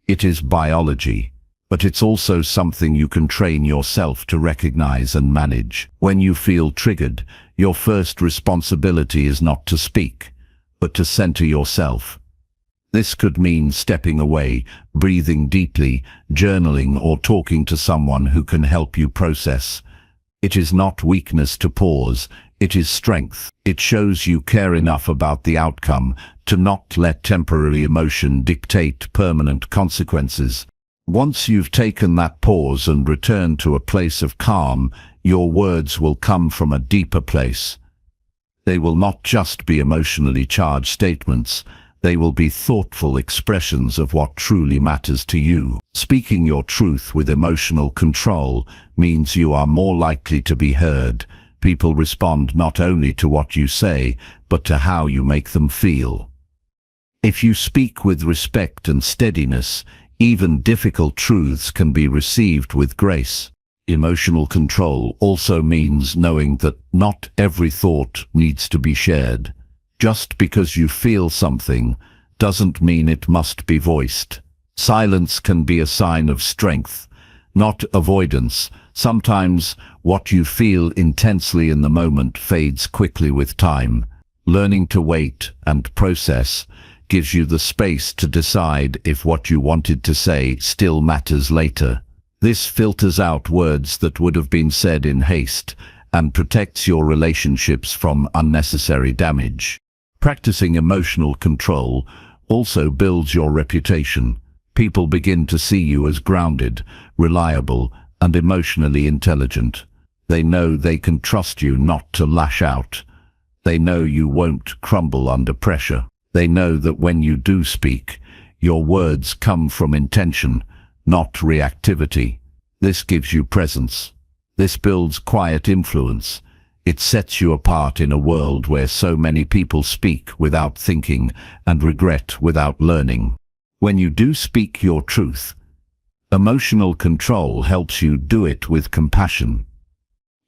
It is biology, but it's also something you can train yourself to recognize and manage. When you feel triggered, your first responsibility is not to speak, but to center yourself. This could mean stepping away, breathing deeply, journaling, or talking to someone who can help you process. It is not weakness to pause. It is strength. It shows you care enough about the outcome to not let temporary emotion dictate permanent consequences. Once you've taken that pause and returned to a place of calm, your words will come from a deeper place. They will not just be emotionally charged statements. They will be thoughtful expressions of what truly matters to you. Speaking your truth with emotional control means you are more likely to be heard. People respond not only to what you say, but to how you make them feel. If you speak with respect and steadiness, even difficult truths can be received with grace. Emotional control also means knowing that not every thought needs to be shared. Just because you feel something doesn't mean it must be voiced. Silence can be a sign of strength, not avoidance. Sometimes what you feel intensely in the moment fades quickly with time. Learning to wait and process gives you the space to decide if what you wanted to say still matters later. This filters out words that would have been said in haste and protects your relationships from unnecessary damage. Practicing emotional control also builds your reputation. People begin to see you as grounded, reliable, and emotionally intelligent. They know they can trust you not to lash out. They know you won't crumble under pressure. They know that when you do speak, your words come from intention, not reactivity. This gives you presence. This builds quiet influence. It sets you apart in a world where so many people speak without thinking and regret without learning. When you do speak your truth, emotional control helps you do it with compassion.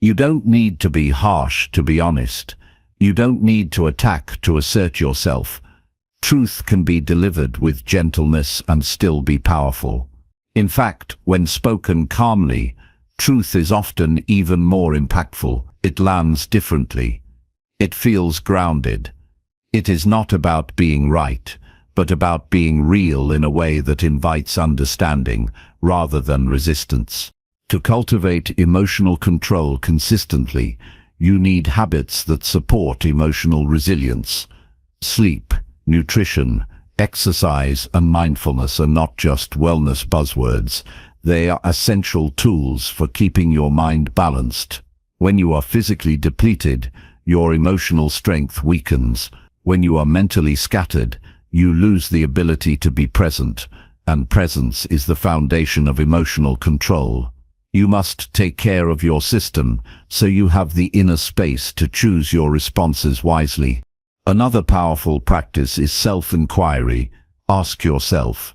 You don't need to be harsh to be honest. You don't need to attack to assert yourself. Truth can be delivered with gentleness and still be powerful. In fact, when spoken calmly, Truth is often even more impactful. It lands differently. It feels grounded. It is not about being right, but about being real in a way that invites understanding rather than resistance. To cultivate emotional control consistently, you need habits that support emotional resilience. Sleep, nutrition, exercise, and mindfulness are not just wellness buzzwords. They are essential tools for keeping your mind balanced. When you are physically depleted, your emotional strength weakens. When you are mentally scattered, you lose the ability to be present, and presence is the foundation of emotional control. You must take care of your system so you have the inner space to choose your responses wisely. Another powerful practice is self-inquiry. Ask yourself,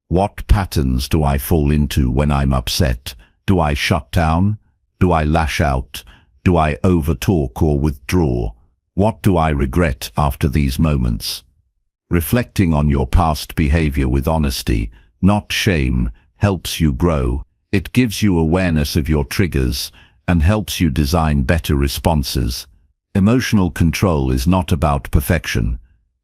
what patterns do I fall into when I'm upset? Do I shut down? Do I lash out? Do I overtalk or withdraw? What do I regret after these moments? Reflecting on your past behavior with honesty, not shame, helps you grow. It gives you awareness of your triggers and helps you design better responses. Emotional control is not about perfection.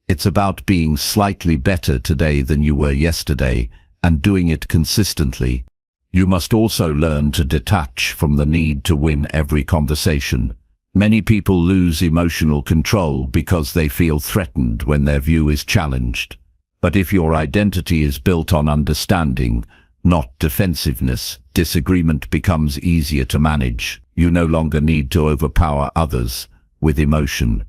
It's about being slightly better today than you were yesterday and doing it consistently. You must also learn to detach from the need to win every conversation. Many people lose emotional control because they feel threatened when their view is challenged. But if your identity is built on understanding, not defensiveness, disagreement becomes easier to manage. You no longer need to overpower others with emotion.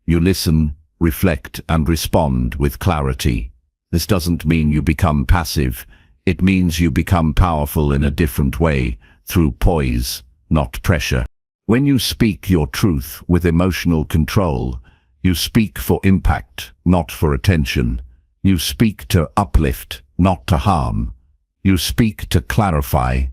You listen, reflect, and respond with clarity. This doesn't mean you become passive. It means you become powerful in a different way, through poise, not pressure. When you speak your truth with emotional control, you speak for impact, not for attention. You speak to uplift, not to harm. You speak to clarify,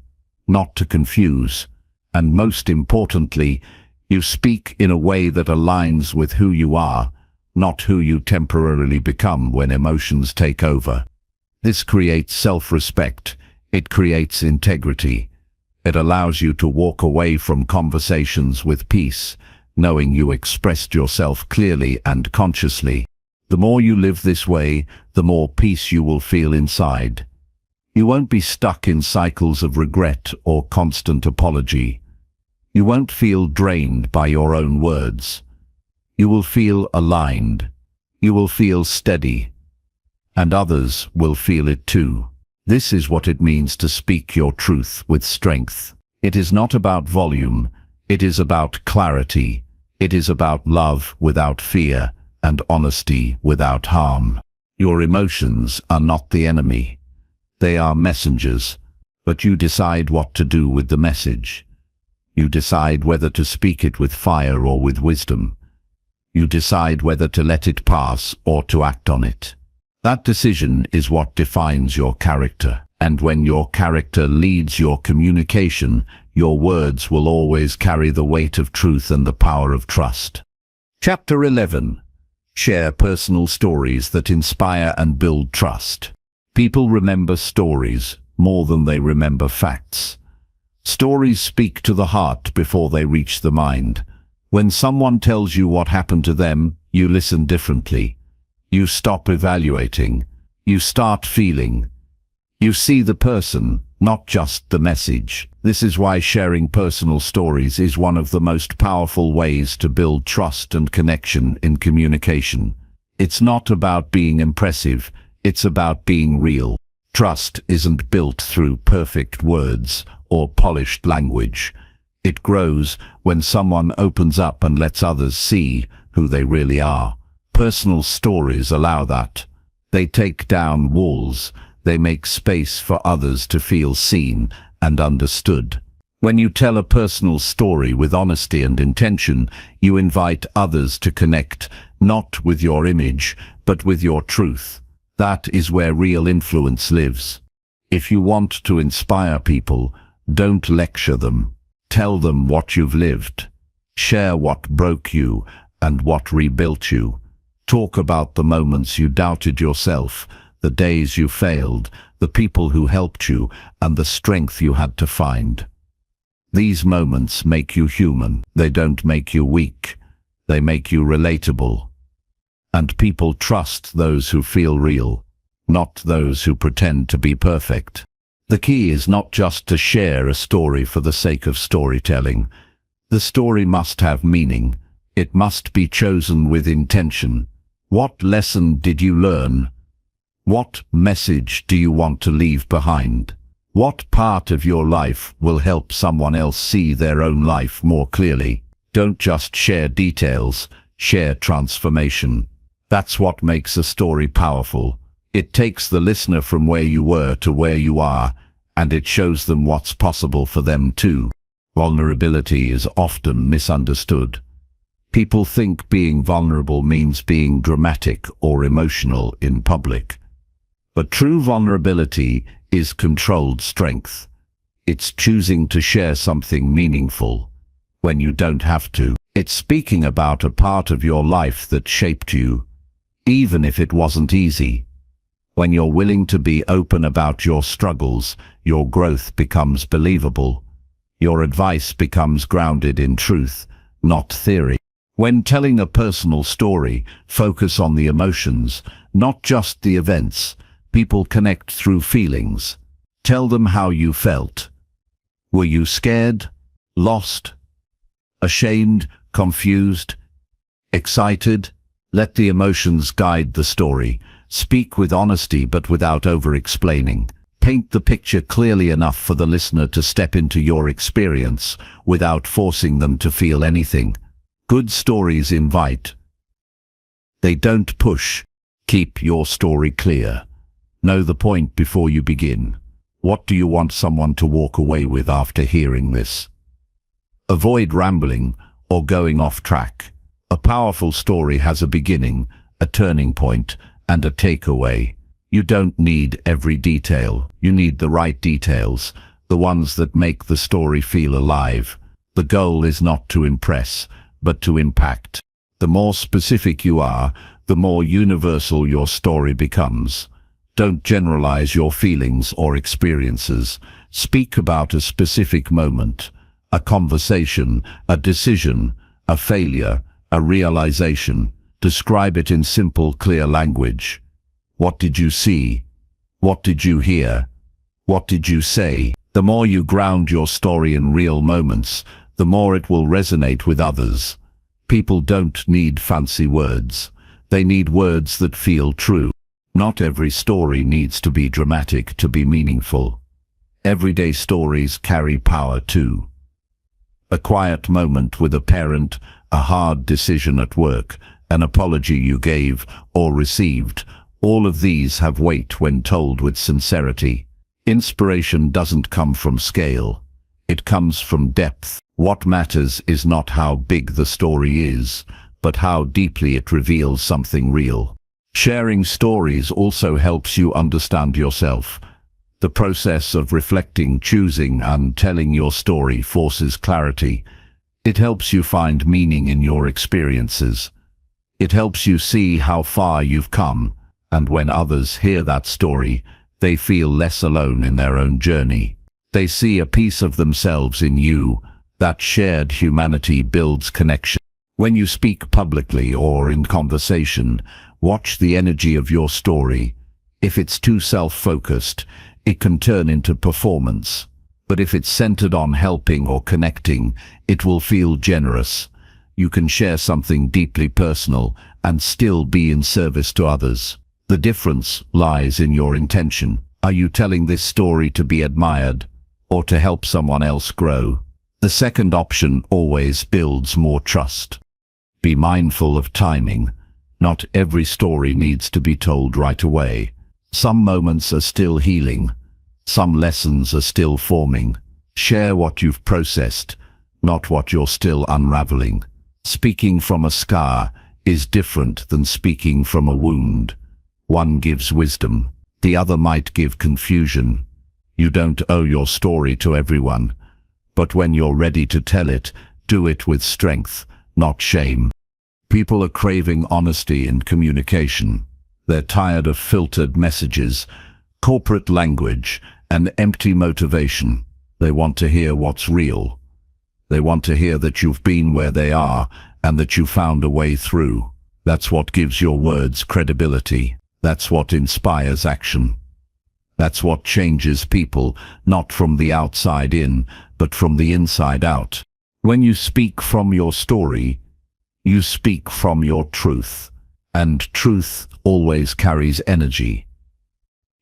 not to confuse. And most importantly, you speak in a way that aligns with who you are, not who you temporarily become when emotions take over. This creates self-respect. It creates integrity. It allows you to walk away from conversations with peace, knowing you expressed yourself clearly and consciously. The more you live this way, the more peace you will feel inside. You won't be stuck in cycles of regret or constant apology. You won't feel drained by your own words. You will feel aligned. You will feel steady. And others will feel it too. This is what it means to speak your truth with strength. It is not about volume. It is about clarity. It is about love without fear and honesty without harm. Your emotions are not the enemy. They are messengers, but you decide what to do with the message. You decide whether to speak it with fire or with wisdom. You decide whether to let it pass or to act on it. That decision is what defines your character. And when your character leads your communication, your words will always carry the weight of truth and the power of trust. Chapter 11. Share personal stories that inspire and build trust. People remember stories more than they remember facts. Stories speak to the heart before they reach the mind. When someone tells you what happened to them, you listen differently. You stop evaluating. You start feeling. You see the person, not just the message. This is why sharing personal stories is one of the most powerful ways to build trust and connection in communication. It's not about being impressive. It's about being real. Trust isn't built through perfect words or polished language. It grows when someone opens up and lets others see who they really are. Personal stories allow that. They take down walls. They make space for others to feel seen and understood. When you tell a personal story with honesty and intention, you invite others to connect, not with your image, but with your truth. That is where real influence lives. If you want to inspire people, don't lecture them. Tell them what you've lived. Share what broke you and what rebuilt you. Talk about the moments you doubted yourself, the days you failed, the people who helped you, and the strength you had to find. These moments make you human. They don't make you weak. They make you relatable. And people trust those who feel real, not those who pretend to be perfect. The key is not just to share a story for the sake of storytelling. The story must have meaning. It must be chosen with intention. What lesson did you learn? What message do you want to leave behind? What part of your life will help someone else see their own life more clearly? Don't just share details, share transformation. That's what makes a story powerful. It takes the listener from where you were to where you are, and it shows them what's possible for them too. Vulnerability is often misunderstood. People think being vulnerable means being dramatic or emotional in public. But true vulnerability is controlled strength. It's choosing to share something meaningful when you don't have to. It's speaking about a part of your life that shaped you, even if it wasn't easy. When you're willing to be open about your struggles, your growth becomes believable. Your advice becomes grounded in truth, not theory. When telling a personal story, focus on the emotions, not just the events. People connect through feelings. Tell them how you felt. Were you scared, lost, ashamed, confused, excited? Let the emotions guide the story. Speak with honesty but without over-explaining. Paint the picture clearly enough for the listener to step into your experience without forcing them to feel anything. Good stories invite. They don't push. Keep your story clear. Know the point before you begin. What do you want someone to walk away with after hearing this? Avoid rambling or going off track. A powerful story has a beginning, a turning point, and a takeaway. You don't need every detail. You need the right details, the ones that make the story feel alive. The goal is not to impress, but to impact. The more specific you are, the more universal your story becomes. Don't generalize your feelings or experiences. Speak about a specific moment, a conversation, a decision, a failure, a realization. Describe it in simple, clear language. What did you see? What did you hear? What did you say? The more you ground your story in real moments, the more it will resonate with others. People don't need fancy words. They need words that feel true. Not every story needs to be dramatic to be meaningful. Everyday stories carry power too. A quiet moment with a parent, a hard decision at work, an apology you gave or received, all of these have weight when told with sincerity. Inspiration doesn't come from scale. It comes from depth. What matters is not how big the story is, but how deeply it reveals something real. Sharing stories also helps you understand yourself. The process of reflecting, choosing, and telling your story forces clarity. It helps you find meaning in your experiences. It helps you see how far you've come, and when others hear that story, they feel less alone in their own journey. They see a piece of themselves in you. That shared humanity builds connection. When you speak publicly or in conversation, watch the energy of your story. If it's too self-focused, it can turn into performance. But if it's centered on helping or connecting, it will feel generous. You can share something deeply personal and still be in service to others. The difference lies in your intention. Are you telling this story to be admired or to help someone else grow? The second option always builds more trust. Be mindful of timing. Not every story needs to be told right away. Some moments are still healing. Some lessons are still forming. Share what you've processed, not what you're still unraveling. Speaking from a scar is different than speaking from a wound. One gives wisdom, the other might give confusion. You don't owe your story to everyone, but when you're ready to tell it, do it with strength, not shame. People are craving honesty in communication. They're tired of filtered messages, corporate language, and empty motivation. They want to hear what's real, They want to hear that you've been where they are and that you found a way through. That's what gives your words credibility. That's what inspires action. That's what changes people, not from the outside in, but from the inside out. When you speak from your story, you speak from your truth. And truth always carries energy.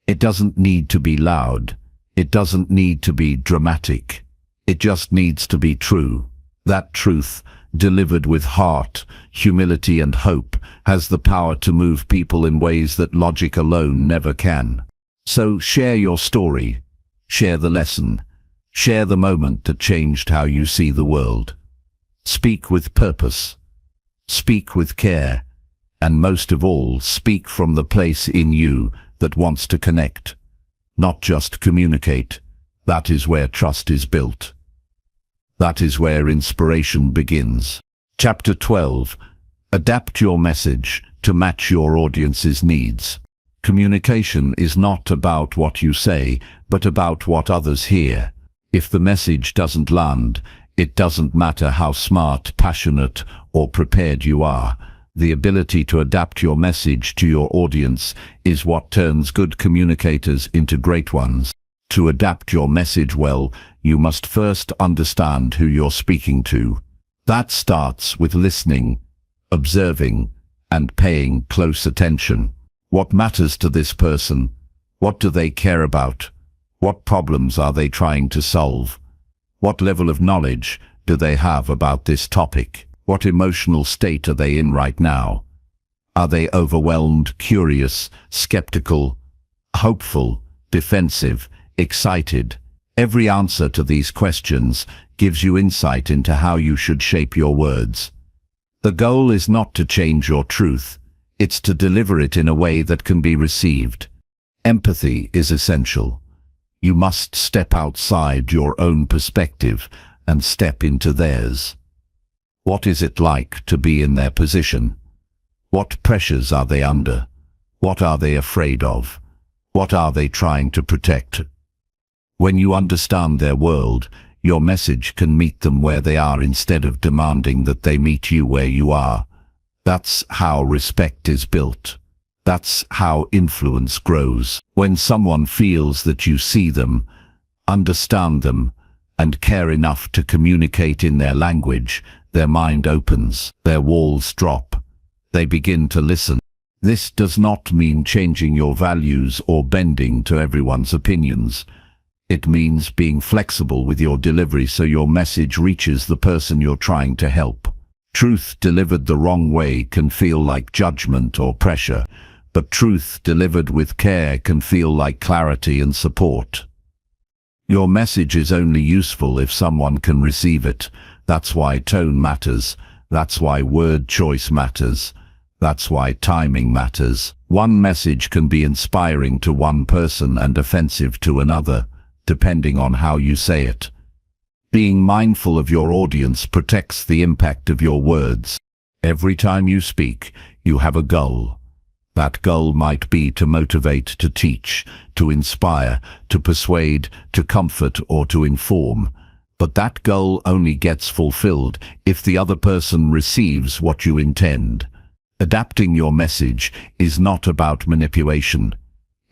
It doesn't need to be loud. It doesn't need to be dramatic. It just needs to be true. That truth, delivered with heart, humility and hope, has the power to move people in ways that logic alone never can. So share your story, share the lesson, share the moment that changed how you see the world. Speak with purpose, speak with care, and most of all, speak from the place in you that wants to connect, not just communicate. That is where trust is built. That is where inspiration begins. Chapter 12. Adapt your message to match your audience's needs. Communication is not about what you say, but about what others hear. If the message doesn't land, it doesn't matter how smart, passionate, or prepared you are. The ability to adapt your message to your audience is what turns good communicators into great ones. To adapt your message well, you must first understand who you're speaking to. That starts with listening, observing, and paying close attention. What matters to this person? What do they care about? What problems are they trying to solve? What level of knowledge do they have about this topic? What emotional state are they in right now? Are they overwhelmed, curious, skeptical, hopeful, defensive, excited? Every answer to these questions gives you insight into how you should shape your words. The goal is not to change your truth. It's to deliver it in a way that can be received. Empathy is essential. You must step outside your own perspective and step into theirs. What is it like to be in their position? What pressures are they under? What are they afraid of? What are they trying to protect? When you understand their world, your message can meet them where they are instead of demanding that they meet you where you are. That's how respect is built. That's how influence grows. When someone feels that you see them, understand them, and care enough to communicate in their language, their mind opens, their walls drop. They begin to listen. This does not mean changing your values or bending to everyone's opinions. It means being flexible with your delivery so your message reaches the person you're trying to help. Truth delivered the wrong way can feel like judgment or pressure, but truth delivered with care can feel like clarity and support. Your message is only useful if someone can receive it. That's why tone matters. That's why word choice matters. That's why timing matters. One message can be inspiring to one person and offensive to another, depending on how you say it. Being mindful of your audience protects the impact of your words. Every time you speak, you have a goal. That goal might be to motivate, to teach, to inspire, to persuade, to comfort, or to inform. But that goal only gets fulfilled if the other person receives what you intend. Adapting your message is not about manipulation.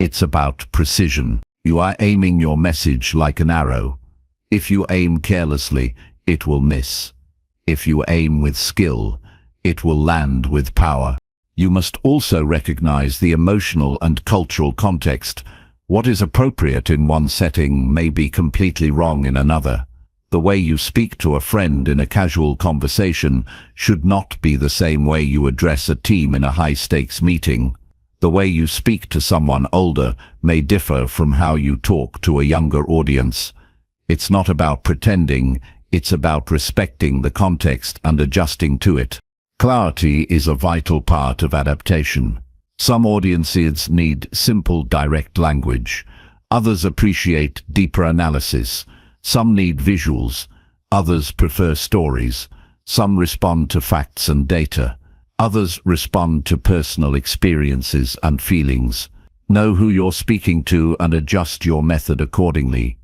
It's about precision. You are aiming your message like an arrow. If you aim carelessly, it will miss. If you aim with skill, it will land with power. You must also recognize the emotional and cultural context. What is appropriate in one setting may be completely wrong in another. The way you speak to a friend in a casual conversation should not be the same way you address a team in a high-stakes meeting. The way you speak to someone older may differ from how you talk to a younger audience. It's not about pretending, it's about respecting the context and adjusting to it. Clarity is a vital part of adaptation. Some audiences need simple, direct language. Others appreciate deeper analysis. Some need visuals. Others prefer stories. Some respond to facts and data. Others respond to personal experiences and feelings. Know who you're speaking to and adjust your method accordingly.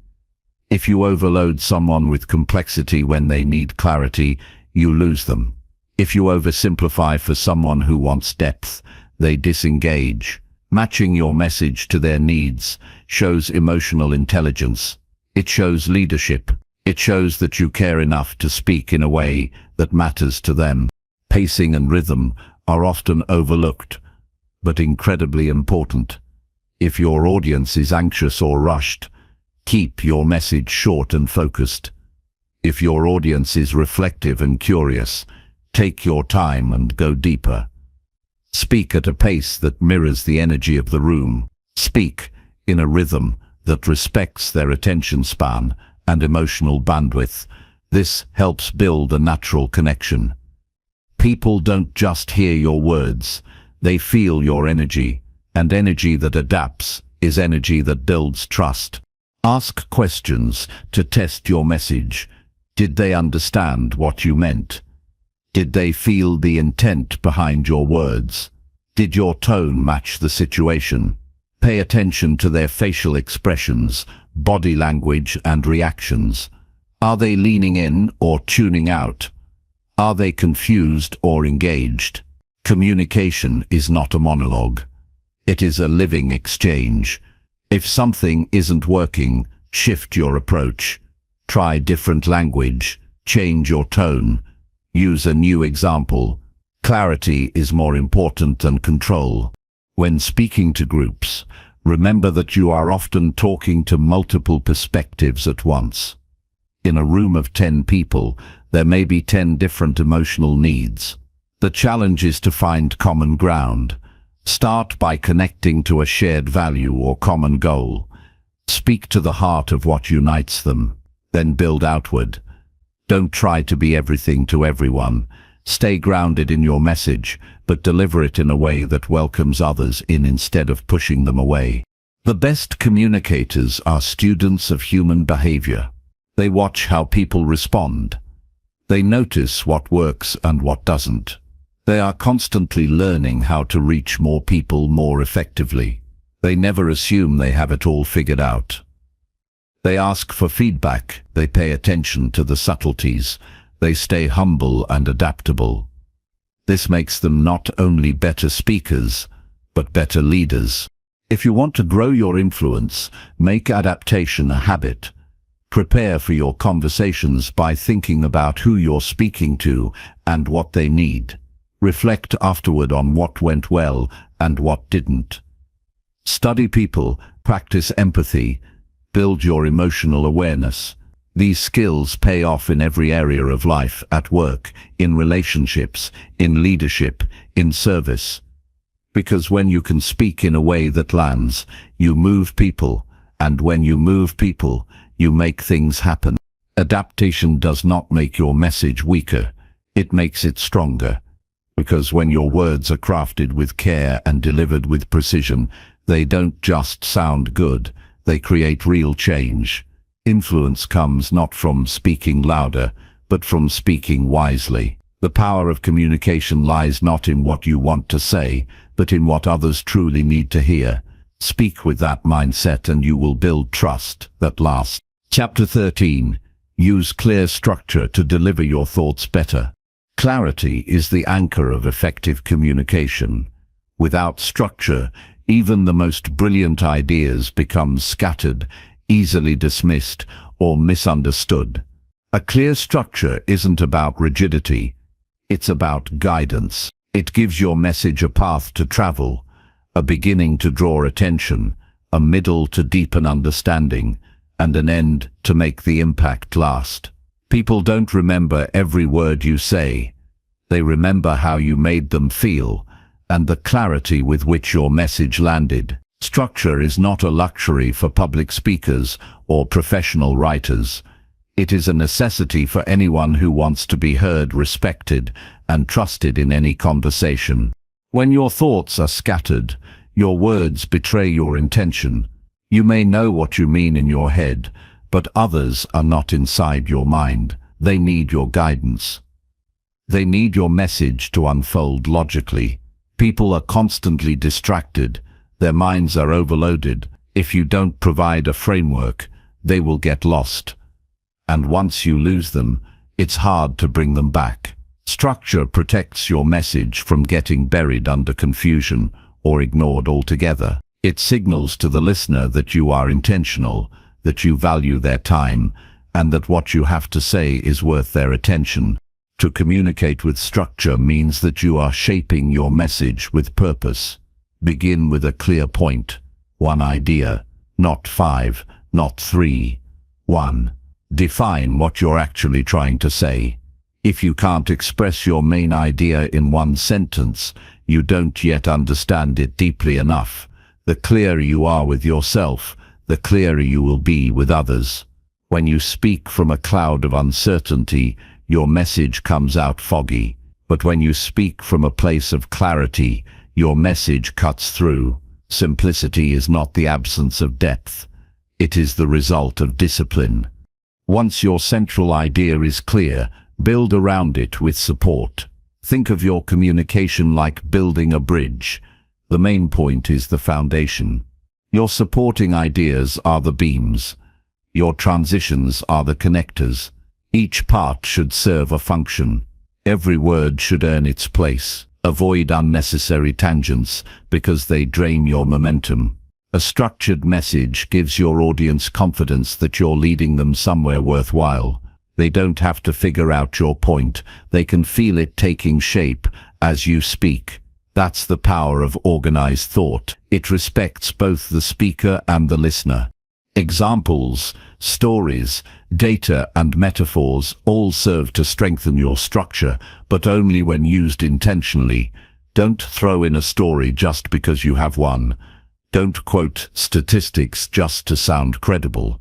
If you overload someone with complexity when they need clarity, you lose them. If you oversimplify for someone who wants depth, they disengage. Matching your message to their needs shows emotional intelligence. It shows leadership. It shows that you care enough to speak in a way that matters to them. Pacing and rhythm are often overlooked, but incredibly important. If your audience is anxious or rushed, keep your message short and focused. If your audience is reflective and curious, take your time and go deeper. Speak at a pace that mirrors the energy of the room. Speak in a rhythm that respects their attention span and emotional bandwidth. This helps build a natural connection. People don't just hear your words, they feel your energy, and energy that adapts is energy that builds trust. Ask questions to test your message. Did they understand what you meant? Did they feel the intent behind your words? Did your tone match the situation? Pay attention to their facial expressions, body language, and reactions. Are they leaning in or tuning out? Are they confused or engaged? Communication is not a monologue. It is a living exchange. If something isn't working, shift your approach. Try different language. Change your tone. Use a new example. Clarity is more important than control. When speaking to groups, remember that you are often talking to multiple perspectives at once. In a room of 10 people, there may be 10 different emotional needs. The challenge is to find common ground. Start by connecting to a shared value or common goal. Speak to the heart of what unites them, then build outward. Don't try to be everything to everyone. Stay grounded in your message, but deliver it in a way that welcomes others in instead of pushing them away. The best communicators are students of human behavior. They watch how people respond. They notice what works and what doesn't. They are constantly learning how to reach more people more effectively. They never assume they have it all figured out. They ask for feedback. They pay attention to the subtleties. They stay humble and adaptable. This makes them not only better speakers, but better leaders. If you want to grow your influence, make adaptation a habit. Prepare for your conversations by thinking about who you're speaking to and what they need. Reflect afterward on what went well and what didn't. Study people, practice empathy, build your emotional awareness. These skills pay off in every area of life, at work, in relationships, in leadership, in service. Because when you can speak in a way that lands, you move people, and when you move people, you make things happen. Adaptation does not make your message weaker, it makes it stronger. Because when your words are crafted with care and delivered with precision, they don't just sound good, they create real change. Influence comes not from speaking louder, but from speaking wisely. The power of communication lies not in what you want to say, but in what others truly need to hear. Speak with that mindset and you will build trust that lasts. Chapter 13. Use clear structure to deliver your thoughts better. Clarity is the anchor of effective communication. Without structure, even the most brilliant ideas become scattered, easily dismissed, or misunderstood. A clear structure isn't about rigidity, it's about guidance. It gives your message a path to travel, a beginning to draw attention, a middle to deepen understanding, and an end to make the impact last. People don't remember every word you say. They remember how you made them feel, and the clarity with which your message landed. Structure is not a luxury for public speakers or professional writers. It is a necessity for anyone who wants to be heard, respected, and trusted in any conversation. When your thoughts are scattered, your words betray your intention. You may know what you mean in your head, but others are not inside your mind. They need your guidance. They need your message to unfold logically. People are constantly distracted. Their minds are overloaded. If you don't provide a framework, they will get lost. And once you lose them, it's hard to bring them back. Structure protects your message from getting buried under confusion or ignored altogether. It signals to the listener that you are intentional, that you value their time, and that what you have to say is worth their attention. To communicate with structure means that you are shaping your message with purpose. Begin with a clear point. One idea, not 5, not 3. 1. Define what you're actually trying to say. If you can't express your main idea in one sentence, you don't yet understand it deeply enough. The clearer you are with yourself, the clearer you will be with others. When you speak from a cloud of uncertainty, your message comes out foggy. But when you speak from a place of clarity, your message cuts through. Simplicity is not the absence of depth. It is the result of discipline. Once your central idea is clear, build around it with support. Think of your communication like building a bridge. The main point is the foundation. Your supporting ideas are the beams. Your transitions are the connectors. Each part should serve a function. Every word should earn its place. Avoid unnecessary tangents because they drain your momentum. A structured message gives your audience confidence that you're leading them somewhere worthwhile. They don't have to figure out your point. They can feel it taking shape as you speak. That's the power of organized thought. It respects both the speaker and the listener. Examples, stories, data, and metaphors all serve to strengthen your structure, but only when used intentionally. Don't throw in a story just because you have one. Don't quote statistics just to sound credible.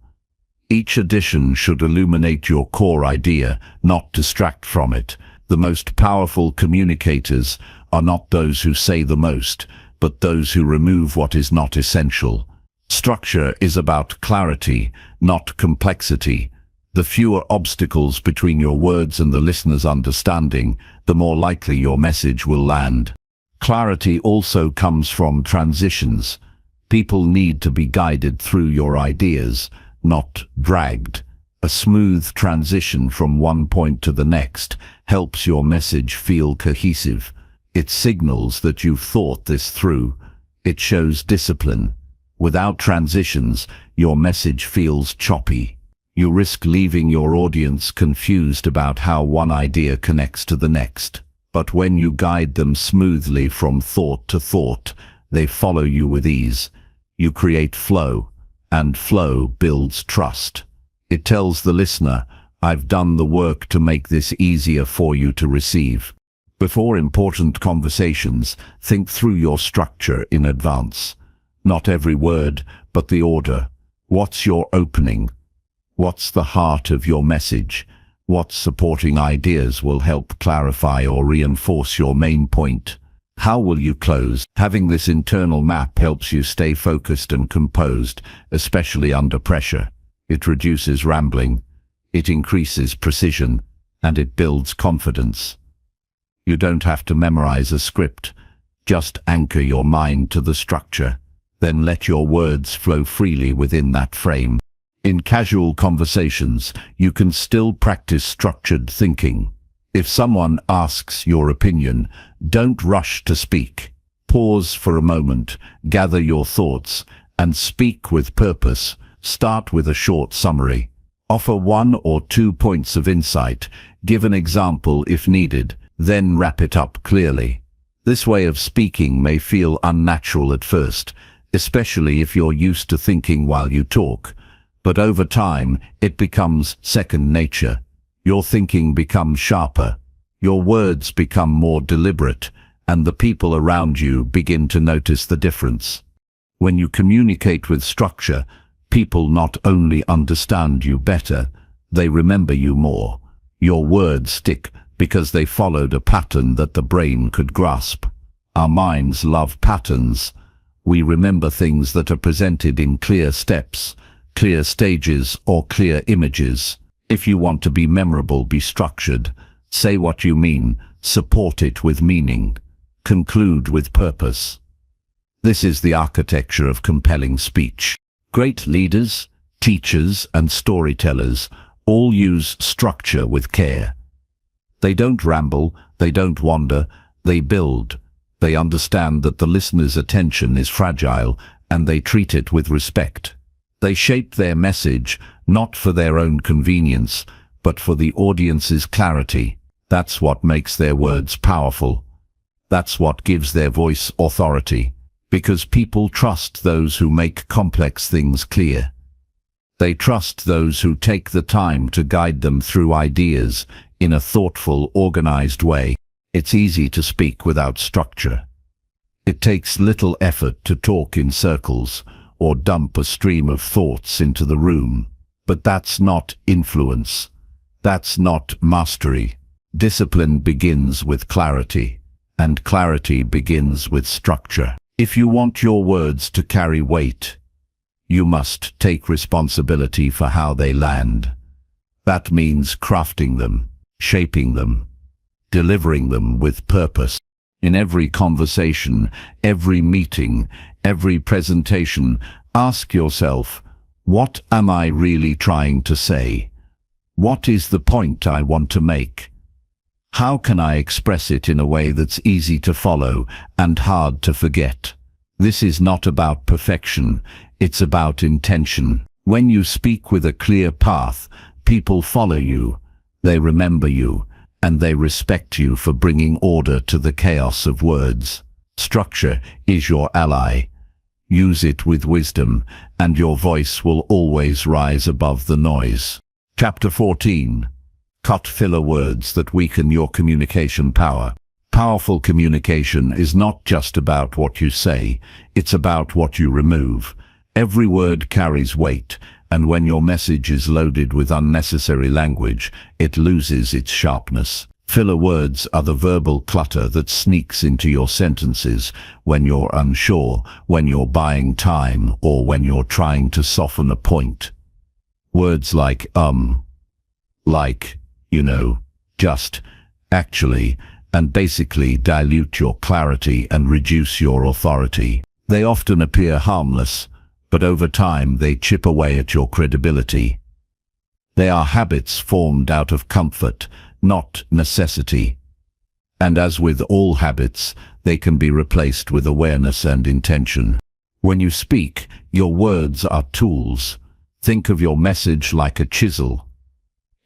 Each addition should illuminate your core idea, not distract from it. The most powerful communicators are not those who say the most, but those who remove what is not essential. Structure is about clarity, not complexity. The fewer obstacles between your words and the listener's understanding, the more likely your message will land. Clarity also comes from transitions. People need to be guided through your ideas, not dragged. A smooth transition from one point to the next helps your message feel cohesive. It signals that you've thought this through. It shows discipline. Without transitions, your message feels choppy. You risk leaving your audience confused about how one idea connects to the next. But when you guide them smoothly from thought to thought, they follow you with ease. You create flow, and flow builds trust. It tells the listener, I've done the work to make this easier for you to receive. Before important conversations, think through your structure in advance. Not every word, but the order. What's your opening? What's the heart of your message? What supporting ideas will help clarify or reinforce your main point? How will you close? Having this internal map helps you stay focused and composed, especially under pressure. It reduces rambling, it increases precision, and it builds confidence. You don't have to memorize a script. Just anchor your mind to the structure. Then let your words flow freely within that frame. In casual conversations, you can still practice structured thinking. If someone asks your opinion, don't rush to speak. Pause for a moment, gather your thoughts, and speak with purpose. Start with a short summary. Offer 1 or 2 points of insight. Give an example if needed, then wrap it up clearly. This way of speaking may feel unnatural at first, especially if you're used to thinking while you talk. But over time, it becomes second nature. Your thinking becomes sharper, your words become more deliberate, and the people around you begin to notice the difference. When you communicate with structure, people not only understand you better, they remember you more. Your words stick because they followed a pattern that the brain could grasp. Our minds love patterns. We remember things that are presented in clear steps, clear stages, or clear images. If you want to be memorable, be structured. Say what you mean, support it with meaning, conclude with purpose. This is the architecture of compelling speech. Great leaders, teachers and storytellers all use structure with care. They don't ramble, they don't wander, they build. They understand that the listener's attention is fragile, and they treat it with respect. They shape their message, not for their own convenience, but for the audience's clarity. That's what makes their words powerful. That's what gives their voice authority, because people trust those who make complex things clear. They trust those who take the time to guide them through ideas in a thoughtful, organized way. It's easy to speak without structure. It takes little effort to talk in circles or dump a stream of thoughts into the room. But that's not influence. That's not mastery. Discipline begins with clarity, and clarity begins with structure. If you want your words to carry weight, you must take responsibility for how they land. That means crafting them, shaping them, delivering them with purpose. In every conversation, every meeting, every presentation, ask yourself, what am I really trying to say? What is the point I want to make? How can I express it in a way that's easy to follow and hard to forget? This is not about perfection, it's about intention. When you speak with a clear path, people follow you, they remember you, and they respect you for bringing order to the chaos of words. Structure is your ally. Use it with wisdom, and your voice will always rise above the noise. Chapter 14. Cut filler words that weaken your communication power. Powerful communication is not just about what you say, it's about what you remove. Every word carries weight, and when your message is loaded with unnecessary language, it loses its sharpness. Filler words are the verbal clutter that sneaks into your sentences when you're unsure, when you're buying time, or when you're trying to soften a point. Words like like, just, actually, and basically dilute your clarity and reduce your authority. They often appear harmless, but over time they chip away at your credibility. They are habits formed out of comfort, not necessity. And as with all habits, they can be replaced with awareness and intention. When you speak, your words are tools. Think of your message like a chisel.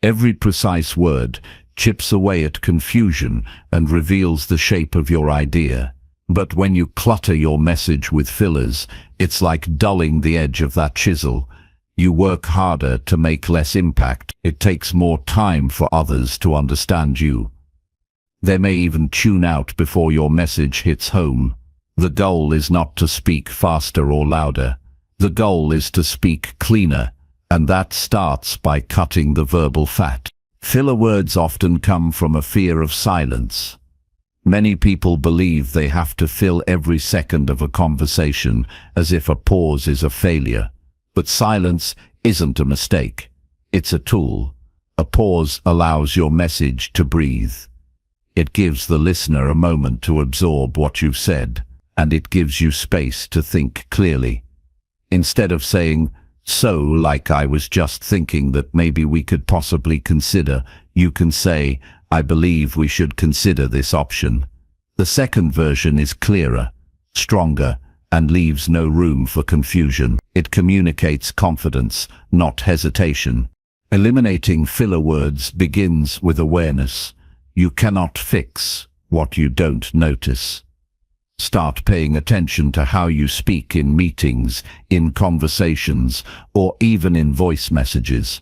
Every precise word chips away at confusion and reveals the shape of your idea. But when you clutter your message with fillers, it's like dulling the edge of that chisel. You work harder to make less impact. It takes more time for others to understand you. They may even tune out before your message hits home. The goal is not to speak faster or louder. The goal is to speak cleaner, and that starts by cutting the verbal fat. Filler words often come from a fear of silence. Many people believe they have to fill every second of a conversation as if a pause is a failure. But silence isn't a mistake. It's a tool. A pause allows your message to breathe. It gives the listener a moment to absorb what you've said, and it gives you space to think clearly. Instead of saying, "So, like I was just thinking that maybe we could possibly consider," you can say, "I believe we should consider this option." The second version is clearer, stronger, and leaves no room for confusion. It communicates confidence, not hesitation. Eliminating filler words begins with awareness. You cannot fix what you don't notice. Start paying attention to how you speak in meetings, in conversations, or even in voice messages.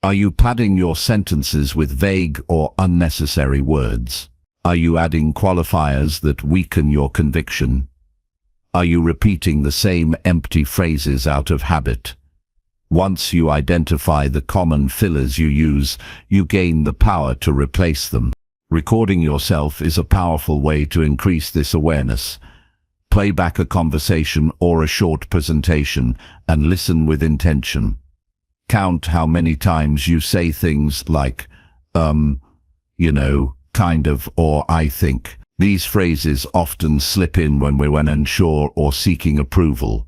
Are you padding your sentences with vague or unnecessary words? Are you adding qualifiers that weaken your conviction? Are you repeating the same empty phrases out of habit? Once you identify the common fillers you use, you gain the power to replace them. Recording yourself is a powerful way to increase this awareness. Play back a conversation or a short presentation and listen with intention. Count how many times you say things like, kind of, or I think. These phrases often slip in when we're unsure or seeking approval.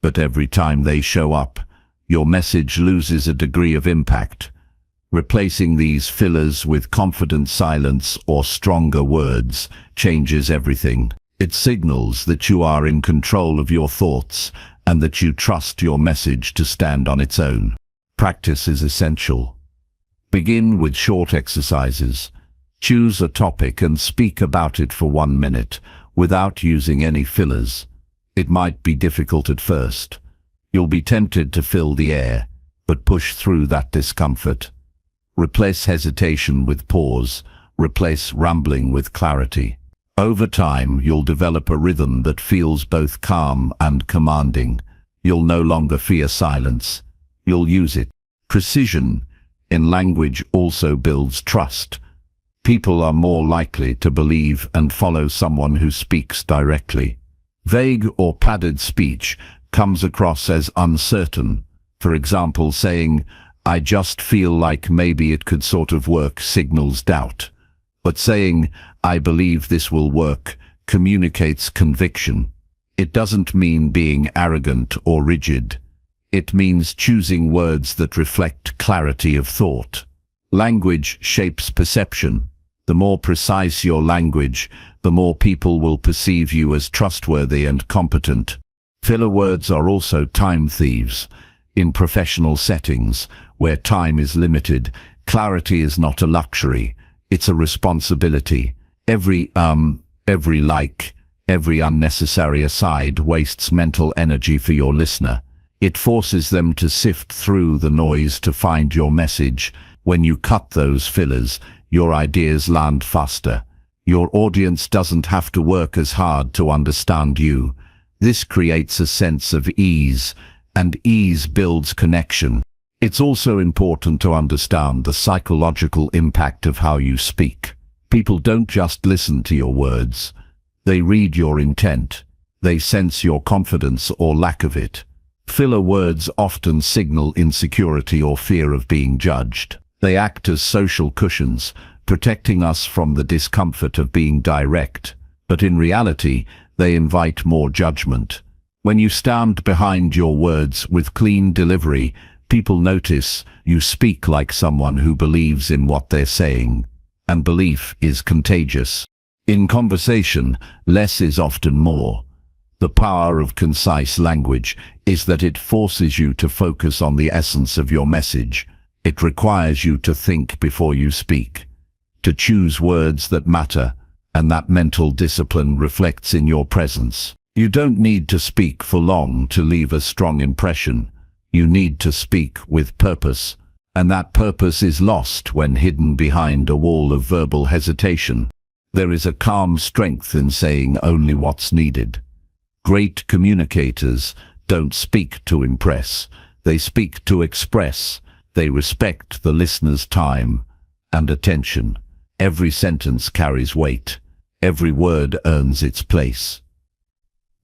But every time they show up, your message loses a degree of impact. Replacing these fillers with confident silence or stronger words changes everything. It signals that you are in control of your thoughts and that you trust your message to stand on its own. Practice is essential. Begin with short exercises. Choose a topic and speak about it for 1 minute without using any fillers. It might be difficult at first. You'll be tempted to fill the air, but push through that discomfort. Replace hesitation with pause. Replace rambling with clarity. Over time, you'll develop a rhythm that feels both calm and commanding. You'll no longer fear silence. You'll use it. Precision in language also builds trust. People are more likely to believe and follow someone who speaks directly. Vague or padded speech comes across as uncertain. For example, saying, "I just feel like maybe it could sort of work," signals doubt. But saying, "I believe this will work," communicates conviction. It doesn't mean being arrogant or rigid. It means choosing words that reflect clarity of thought. Language shapes perception. The more precise your language, the more people will perceive you as trustworthy and competent. Filler words are also time thieves. In professional settings, where time is limited, clarity is not a luxury. It's a responsibility. Every like, every unnecessary aside wastes mental energy for your listener. It forces them to sift through the noise to find your message. When you cut those fillers, your ideas land faster. Your audience doesn't have to work as hard to understand you. This creates a sense of ease, and ease builds connection. It's also important to understand the psychological impact of how you speak. People don't just listen to your words. They read your intent. They sense your confidence or lack of it. Filler words often signal insecurity or fear of being judged. They act as social cushions, protecting us from the discomfort of being direct. But in reality, they invite more judgment. When you stand behind your words with clean delivery, people notice you speak like someone who believes in what they're saying. And belief is contagious. In conversation, less is often more. The power of concise language is that it forces you to focus on the essence of your message. It requires you to think before you speak, to choose words that matter, and that mental discipline reflects in your presence. You don't need to speak for long to leave a strong impression. You need to speak with purpose, and that purpose is lost when hidden behind a wall of verbal hesitation. There is a calm strength in saying only what's needed. Great communicators don't speak to impress. They speak to express. They respect the listener's time and attention. Every sentence carries weight. Every word earns its place.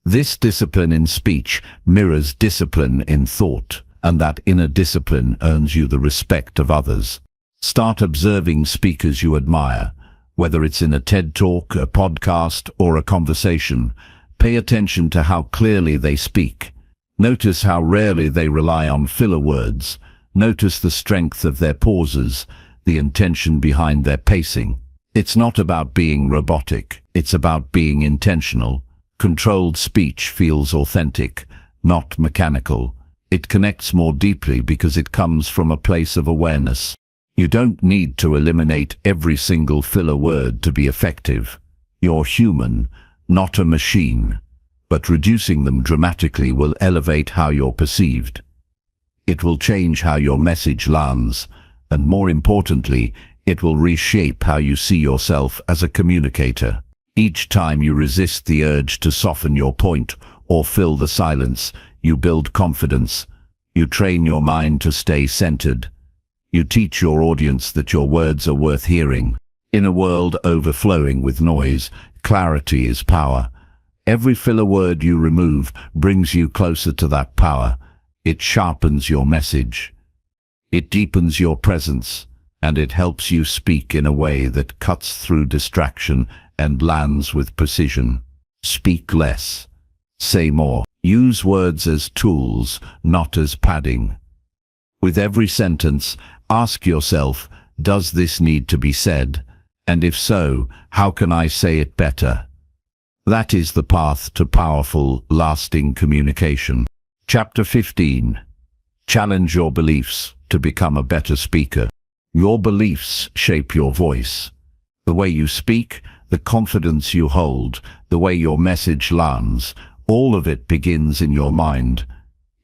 This discipline in speech mirrors discipline in thought, and that inner discipline earns you the respect of others. Start observing speakers you admire, whether it's in a TED Talk, a podcast, or a conversation. Pay attention to how clearly they speak. Notice how rarely they rely on filler words. Notice the strength of their pauses, the intention behind their pacing. It's not about being robotic, it's about being intentional. Controlled speech feels authentic, not mechanical. It connects more deeply because it comes from a place of awareness. You don't need to eliminate every single filler word to be effective. You're human, not a machine, but reducing them dramatically will elevate how you're perceived. It will change how your message lands, and more importantly, it will reshape how you see yourself as a communicator. Each time you resist the urge to soften your point or fill the silence, you build confidence. You train your mind to stay centered. You teach your audience that your words are worth hearing. In a world overflowing with noise, clarity is power. Every filler word you remove brings you closer to that power. It sharpens your message. It deepens your presence, and it helps you speak in a way that cuts through distraction and lands with precision. Speak less. Say more. Use words as tools, not as padding. With every sentence, ask yourself, does this need to be said? And if so, how can I say it better? That is the path to powerful, lasting communication. Chapter 15. Challenge your beliefs to become a better speaker. Your beliefs shape your voice. The way you speak, the confidence you hold, the way your message lands, all of it begins in your mind.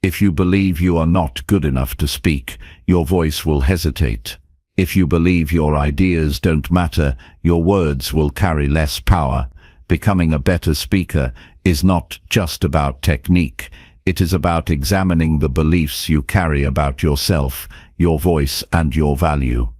If you believe you are not good enough to speak, your voice will hesitate. If you believe your ideas don't matter, your words will carry less power. Becoming a better speaker is not just about technique. It is about examining the beliefs you carry about yourself, your voice, and your value.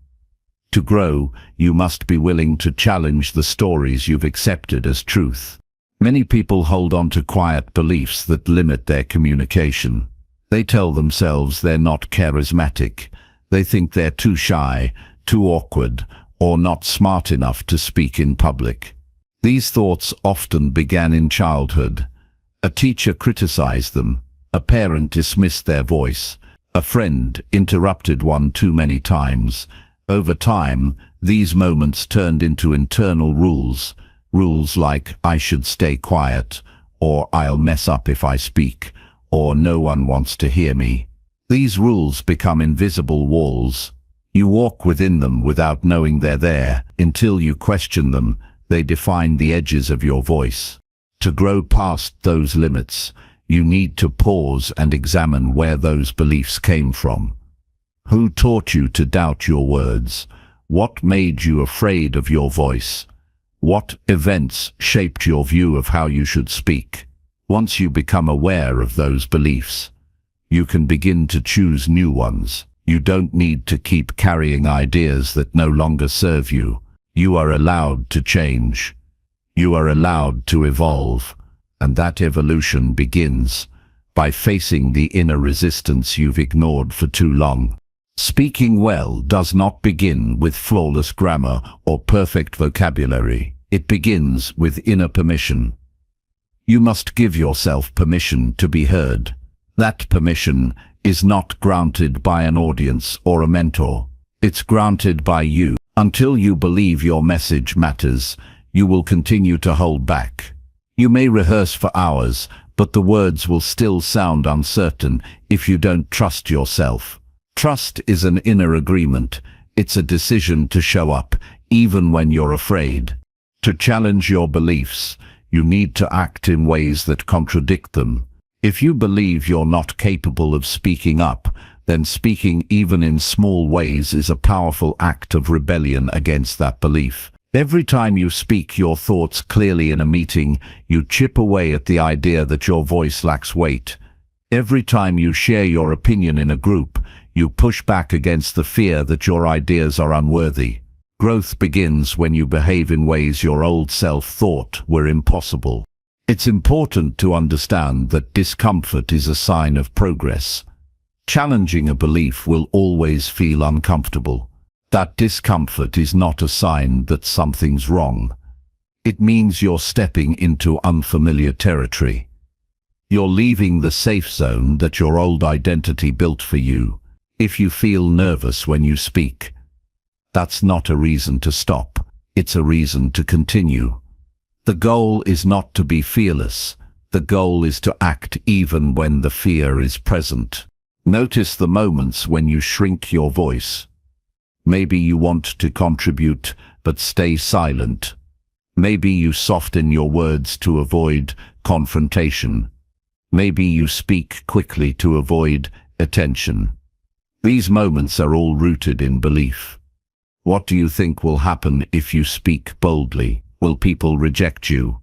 To grow, you must be willing to challenge the stories you've accepted as truth. Many people hold on to quiet beliefs that limit their communication. They tell themselves they're not charismatic. They think they're too shy, too awkward, or not smart enough to speak in public. These thoughts often began in childhood. A teacher criticized them. A parent dismissed their voice. A friend interrupted one too many times. Over time, these moments turned into internal rules. Rules like, I should stay quiet, or I'll mess up if I speak, or no one wants to hear me. These rules become invisible walls. You walk within them without knowing they're there. Until you question them, they define the edges of your voice. To grow past those limits, you need to pause and examine where those beliefs came from. Who taught you to doubt your words? What made you afraid of your voice? What events shaped your view of how you should speak? Once you become aware of those beliefs, you can begin to choose new ones. You don't need to keep carrying ideas that no longer serve you. You are allowed to change. You are allowed to evolve. And that evolution begins by facing the inner resistance you've ignored for too long. Speaking well does not begin with flawless grammar or perfect vocabulary. It begins with inner permission. You must give yourself permission to be heard. That permission is not granted by an audience or a mentor. It's granted by you. Until you believe your message matters, you will continue to hold back. You may rehearse for hours, but the words will still sound uncertain if you don't trust yourself. Trust is an inner agreement. It's a decision to show up, even when you're afraid. To challenge your beliefs, you need to act in ways that contradict them. If you believe you're not capable of speaking up, then speaking even in small ways is a powerful act of rebellion against that belief. Every time you speak your thoughts clearly in a meeting, you chip away at the idea that your voice lacks weight. Every time you share your opinion in a group, you push back against the fear that your ideas are unworthy. Growth begins when you behave in ways your old self thought were impossible. It's important to understand that discomfort is a sign of progress. Challenging a belief will always feel uncomfortable. That discomfort is not a sign that something's wrong. It means you're stepping into unfamiliar territory. You're leaving the safe zone that your old identity built for you. If you feel nervous when you speak, that's not a reason to stop. It's a reason to continue. The goal is not to be fearless. The goal is to act even when the fear is present. Notice the moments when you shrink your voice. Maybe you want to contribute, but stay silent. Maybe you soften your words to avoid confrontation. Maybe you speak quickly to avoid attention. These moments are all rooted in belief. What do you think will happen if you speak boldly? Will people reject you?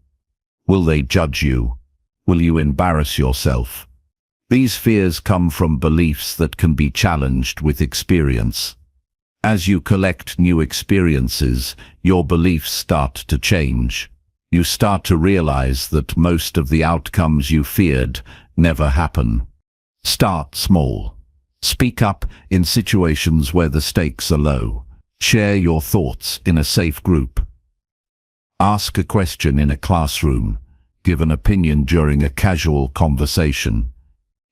Will they judge you? Will you embarrass yourself? These fears come from beliefs that can be challenged with experience. As you collect new experiences, your beliefs start to change. You start to realize that most of the outcomes you feared never happen. Start small. Speak up in situations where the stakes are low. Share your thoughts in a safe group. Ask a question in a classroom. Give an opinion during a casual conversation.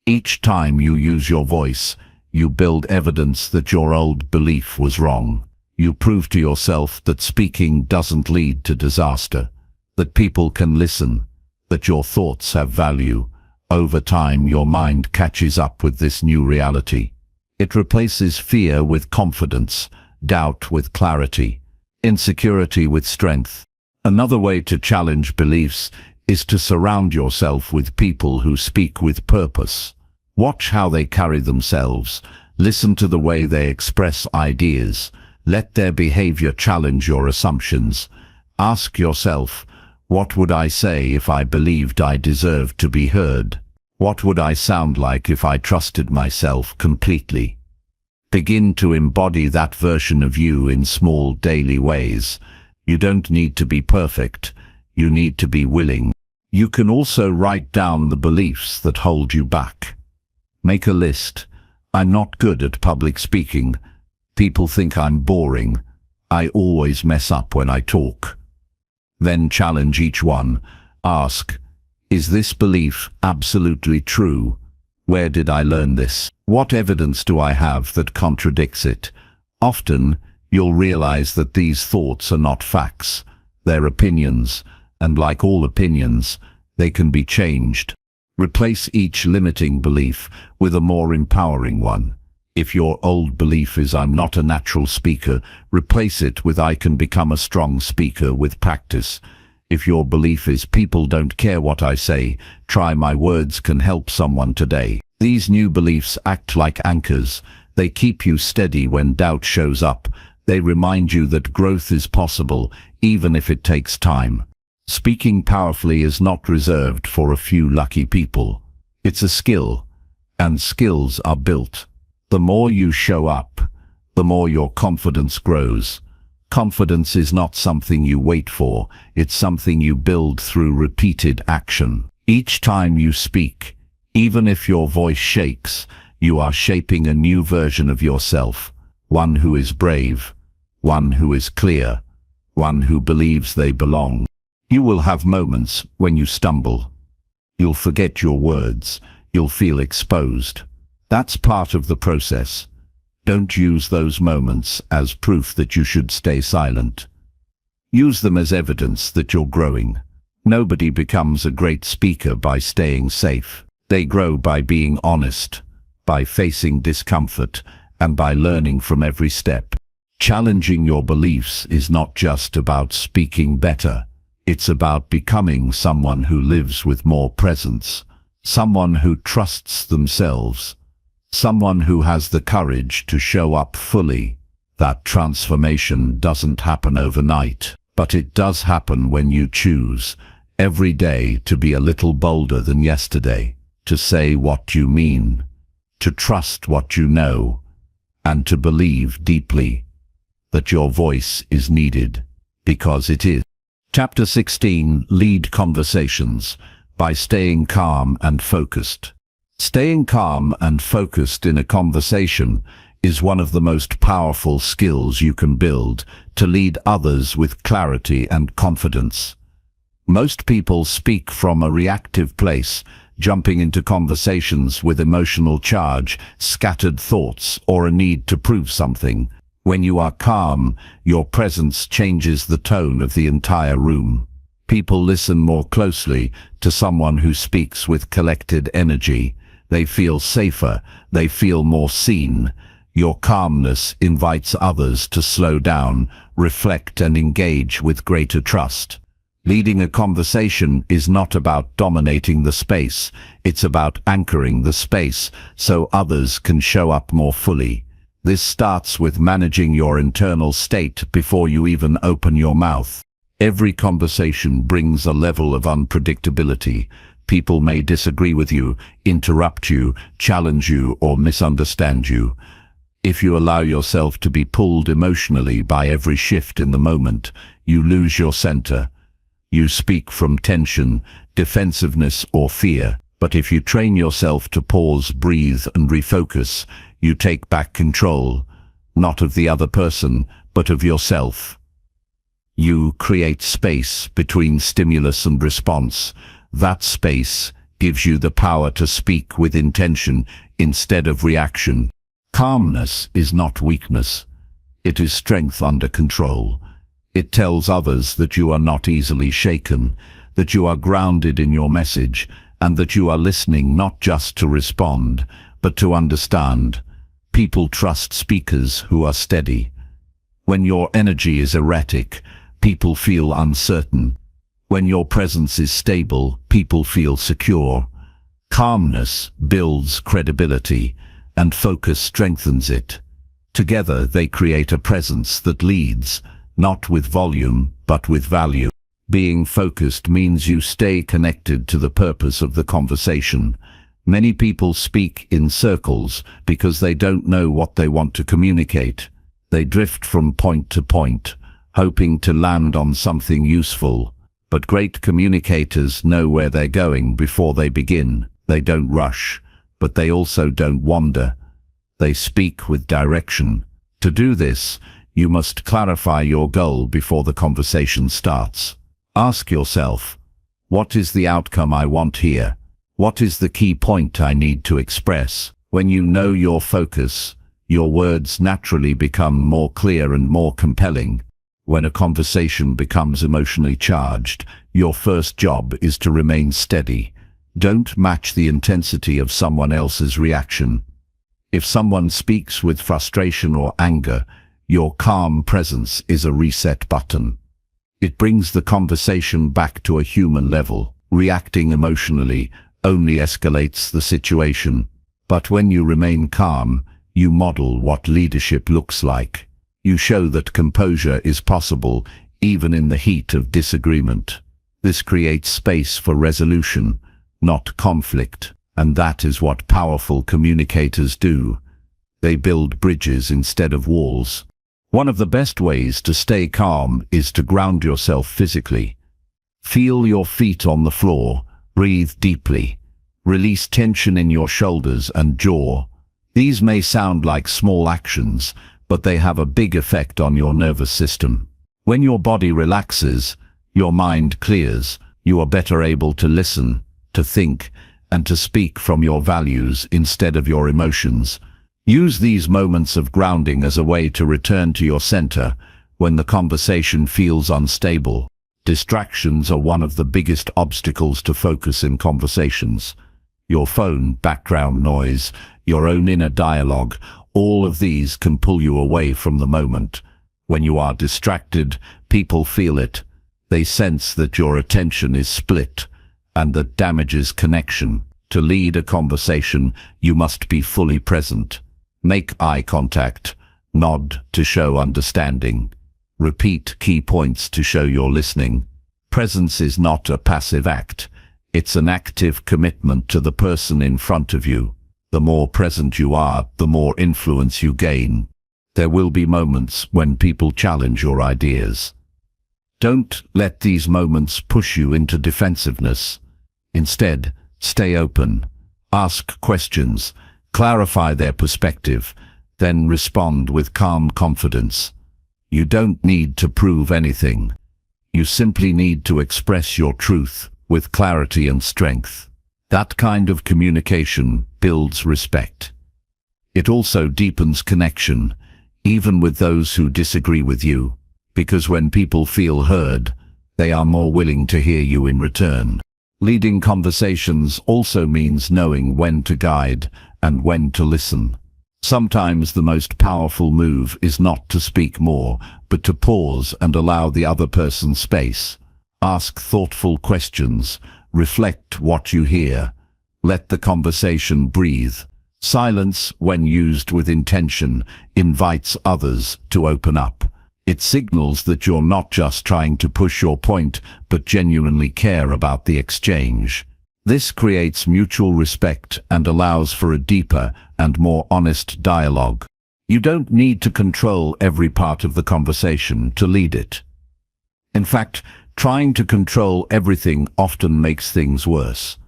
Each time you use your voice, You build evidence that your old belief was wrong. You prove to yourself that speaking doesn't lead to disaster, that people can listen, that your thoughts have value. Over time, your mind catches up with this new reality. It replaces fear with confidence, doubt with clarity, insecurity with strength. Another way to challenge beliefs is to surround yourself with people who speak with purpose. Watch how they carry themselves. Listen to the way they express ideas. Let their behavior challenge your assumptions. Ask yourself, what would I say if I believed I deserved to be heard? What would I sound like if I trusted myself completely? Begin to embody that version of you in small daily ways. You don't need to be perfect. You need to be willing. You can also write down the beliefs that hold you back. Make a list. I'm not good at public speaking. People think I'm boring. I always mess up when I talk. Then challenge each one. Ask, is this belief absolutely true? Where did I learn this? What evidence do I have that contradicts it? Often, you'll realize that these thoughts are not facts. They're opinions, and like all opinions, they can be changed. Replace each limiting belief with a more empowering one. If your old belief is I'm not a natural speaker, replace it with I can become a strong speaker with practice. If your belief is people don't care what I say, try my words can help someone today. These new beliefs act like anchors. They keep you steady when doubt shows up. They remind you that growth is possible, even if it takes time. Speaking powerfully is not reserved for a few lucky people. It's a skill, and skills are built. The more you show up, the more your confidence grows. Confidence is not something you wait for, it's something you build through repeated action. Each time you speak, even if your voice shakes, you are shaping a new version of yourself. One who is brave, one who is clear, one who believes they belong. You will have moments when you stumble. You'll forget your words. You'll feel exposed. That's part of the process. Don't use those moments as proof that you should stay silent. Use them as evidence that you're growing. Nobody becomes a great speaker by staying safe. They grow by being honest, by facing discomfort, and by learning from every step. Challenging your beliefs is not just about speaking better. It's about becoming someone who lives with more presence, someone who trusts themselves, someone who has the courage to show up fully. That transformation doesn't happen overnight, but it does happen when you choose every day to be a little bolder than yesterday, to say what you mean, to trust what you know, and to believe deeply that your voice is needed, because it is. Chapter 16, Lead Conversations, by staying calm and focused. Staying calm and focused in a conversation is one of the most powerful skills you can build to lead others with clarity and confidence. Most people speak from a reactive place, jumping into conversations with emotional charge, scattered thoughts, or a need to prove something. When you are calm, your presence changes the tone of the entire room. People listen more closely to someone who speaks with collected energy. They feel safer, they feel more seen. Your calmness invites others to slow down, reflect, and engage with greater trust. Leading a conversation is not about dominating the space, it's about anchoring the space so others can show up more fully. This starts with managing your internal state before you even open your mouth. Every conversation brings a level of unpredictability. People may disagree with you, interrupt you, challenge you, or misunderstand you. If you allow yourself to be pulled emotionally by every shift in the moment, you lose your center. You speak from tension, defensiveness, or fear. But if you train yourself to pause, breathe, and refocus, you take back control, not of the other person, but of yourself. You create space between stimulus and response. That space gives you the power to speak with intention instead of reaction. Calmness is not weakness. It is strength under control. It tells others that you are not easily shaken, that you are grounded in your message, and that you are listening not just to respond, but to understand. People trust speakers who are steady. When your energy is erratic, people feel uncertain. When your presence is stable, people feel secure. Calmness builds credibility, and focus strengthens it. Together they create a presence that leads, not with volume, but with value. Being focused means you stay connected to the purpose of the conversation. Many people speak in circles because they don't know what they want to communicate. They drift from point to point, hoping to land on something useful. But great communicators know where they're going before they begin. They don't rush, but they also don't wander. They speak with direction. To do this, you must clarify your goal before the conversation starts. Ask yourself, what is the outcome I want here? What is the key point I need to express? When you know your focus, your words naturally become more clear and more compelling. When a conversation becomes emotionally charged, your first job is to remain steady. Don't match the intensity of someone else's reaction. If someone speaks with frustration or anger, your calm presence is a reset button. It brings the conversation back to a human level. Reacting emotionally only escalates the situation. But when you remain calm, you model what leadership looks like. You show that composure is possible even in the heat of disagreement. This creates space for resolution, not conflict, and that is what powerful communicators do. They build bridges instead of walls. One of the best ways to stay calm is to ground yourself physically. Feel your feet on the floor, breathe deeply, release tension in your shoulders and jaw. These may sound like small actions, but they have a big effect on your nervous system. When your body relaxes, your mind clears. You are better able to listen, to think, and to speak from your values instead of your emotions. Use these moments of grounding as a way to return to your center when the conversation feels unstable. Distractions are one of the biggest obstacles to focus in conversations. Your phone, background noise, your own inner dialogue, all of these can pull you away from the moment. When you are distracted, people feel it. They sense that your attention is split, and that damages connection. To lead a conversation, you must be fully present. Make eye contact. Nod to show understanding. Repeat key points to show you're listening. Presence is not a passive act. It's an active commitment to the person in front of you. The more present you are, the more influence you gain. There will be moments when people challenge your ideas. Don't let these moments push you into defensiveness. Instead, stay open. Ask questions. Clarify their perspective. Then respond with calm confidence. You don't need to prove anything. You simply need to express your truth with clarity and strength. That kind of communication builds respect. It also deepens connection, even with those who disagree with you, because when people feel heard, they are more willing to hear you in return. Leading conversations also means knowing when to guide and when to listen. Sometimes the most powerful move is not to speak more, but to pause and allow the other person space. Ask thoughtful questions. Reflect what you hear. Let the conversation breathe. Silence, when used with intention, invites others to open up. It signals that you're not just trying to push your point, but genuinely care about the exchange. This creates mutual respect and allows for a deeper and more honest dialogue. You don't need to control every part of the conversation to lead it. In fact, trying to control everything often makes things worse.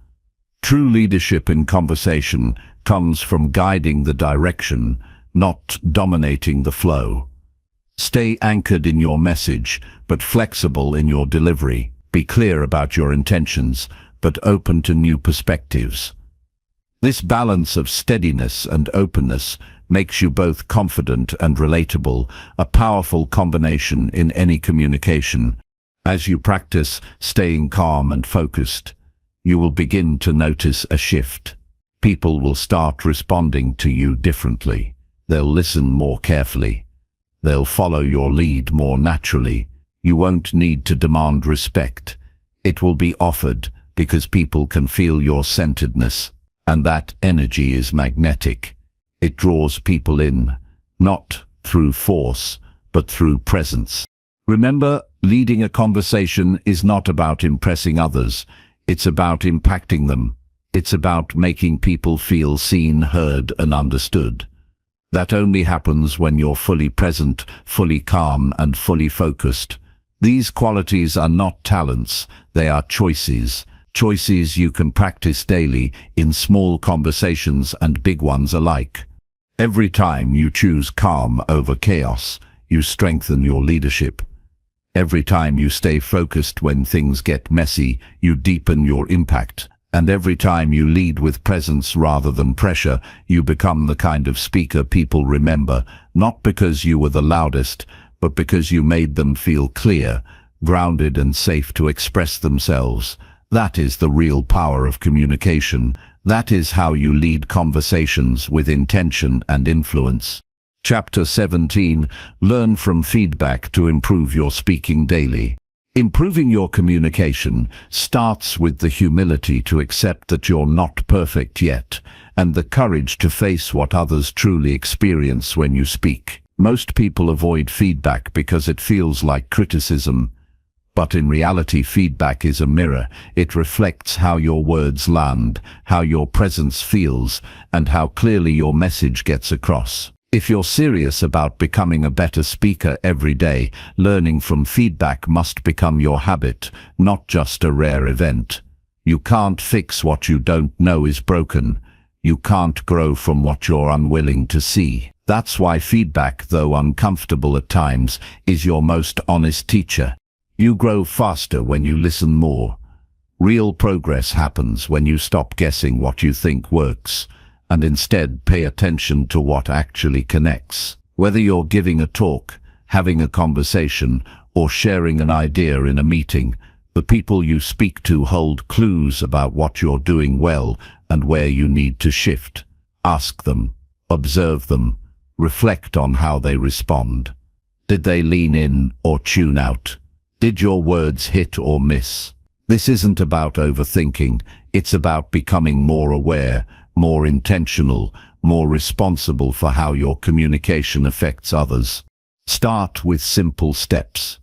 True leadership in conversation comes from guiding the direction, not dominating the flow. Stay anchored in your message, but flexible in your delivery. Be clear about your intentions, but open to new perspectives. This balance of steadiness and openness makes you both confident and relatable, a powerful combination in any communication. As you practice staying calm and focused, you will begin to notice a shift. People will start responding to you differently. They'll listen more carefully. They'll follow your lead more naturally. You won't need to demand respect. It will be offered because people can feel your centeredness, and that energy is magnetic. It draws people in, not through force, but through presence. Remember, leading a conversation is not about impressing others. It's about impacting them. It's about making people feel seen, heard, and understood. That only happens when you're fully present, fully calm, and fully focused. These qualities are not talents, they are choices. Choices you can practice daily in small conversations and big ones alike. Every time you choose calm over chaos, you strengthen your leadership. Every time you stay focused when things get messy, you deepen your impact. And every time you lead with presence rather than pressure, you become the kind of speaker people remember, not because you were the loudest, but because you made them feel clear, grounded, and safe to express themselves. That is the real power of communication. That is how you lead conversations with intention and influence. Chapter 17. Learn from feedback to improve your speaking daily. Improving your communication starts with the humility to accept that you're not perfect yet, and the courage to face what others truly experience when you speak. Most people avoid feedback because it feels like criticism. But in reality, feedback is a mirror. It reflects how your words land, how your presence feels, and how clearly your message gets across. If you're serious about becoming a better speaker every day, learning from feedback must become your habit, not just a rare event. You can't fix what you don't know is broken. You can't grow from what you're unwilling to see. That's why feedback, though uncomfortable at times, is your most honest teacher. You grow faster when you listen more. Real progress happens when you stop guessing what you think works, and instead pay attention to what actually connects. Whether you're giving a talk, having a conversation, or sharing an idea in a meeting, the people you speak to hold clues about what you're doing well and where you need to shift. Ask them, observe them, reflect on how they respond. Did they lean in or tune out? Did your words hit or miss? This isn't about overthinking, it's about becoming more aware, more intentional, more responsible for how your communication affects others. Start with simple steps.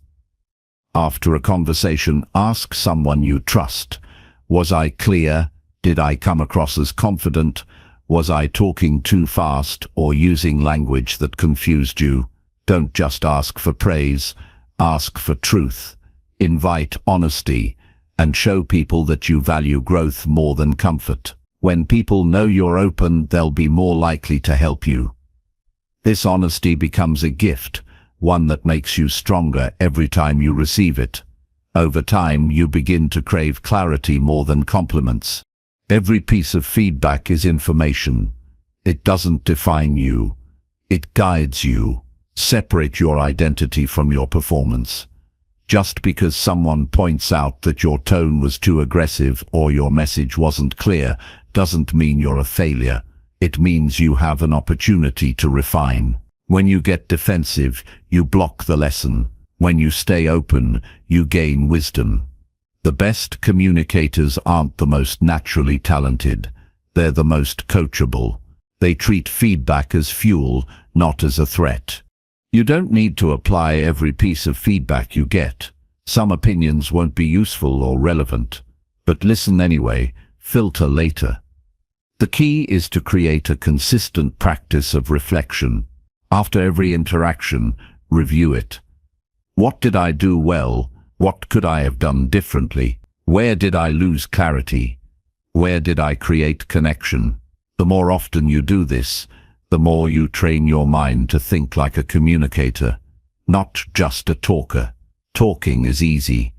After a conversation, ask someone you trust. Was I clear? Did I come across as confident? Was I talking too fast or using language that confused you? Don't just ask for praise, ask for truth. Invite honesty and show people that you value growth more than comfort. When people know you're open, they'll be more likely to help you. This honesty becomes a gift, one that makes you stronger every time you receive it. Over time, you begin to crave clarity more than compliments. Every piece of feedback is information. It doesn't define you. It guides you. Separate your identity from your performance. Just because someone points out that your tone was too aggressive or your message wasn't clear doesn't mean you're a failure. It means you have an opportunity to refine. When you get defensive, you block the lesson. When you stay open, you gain wisdom. The best communicators aren't the most naturally talented. They're the most coachable. They treat feedback as fuel, not as a threat. You don't need to apply every piece of feedback you get. Some opinions won't be useful or relevant. But listen anyway, filter later. The key is to create a consistent practice of reflection. After every interaction, review it. What did I do well? What could I have done differently? Where did I lose clarity? Where did I create connection? The more often you do this, the more you train your mind to think like a communicator, not just a talker. Talking is easy.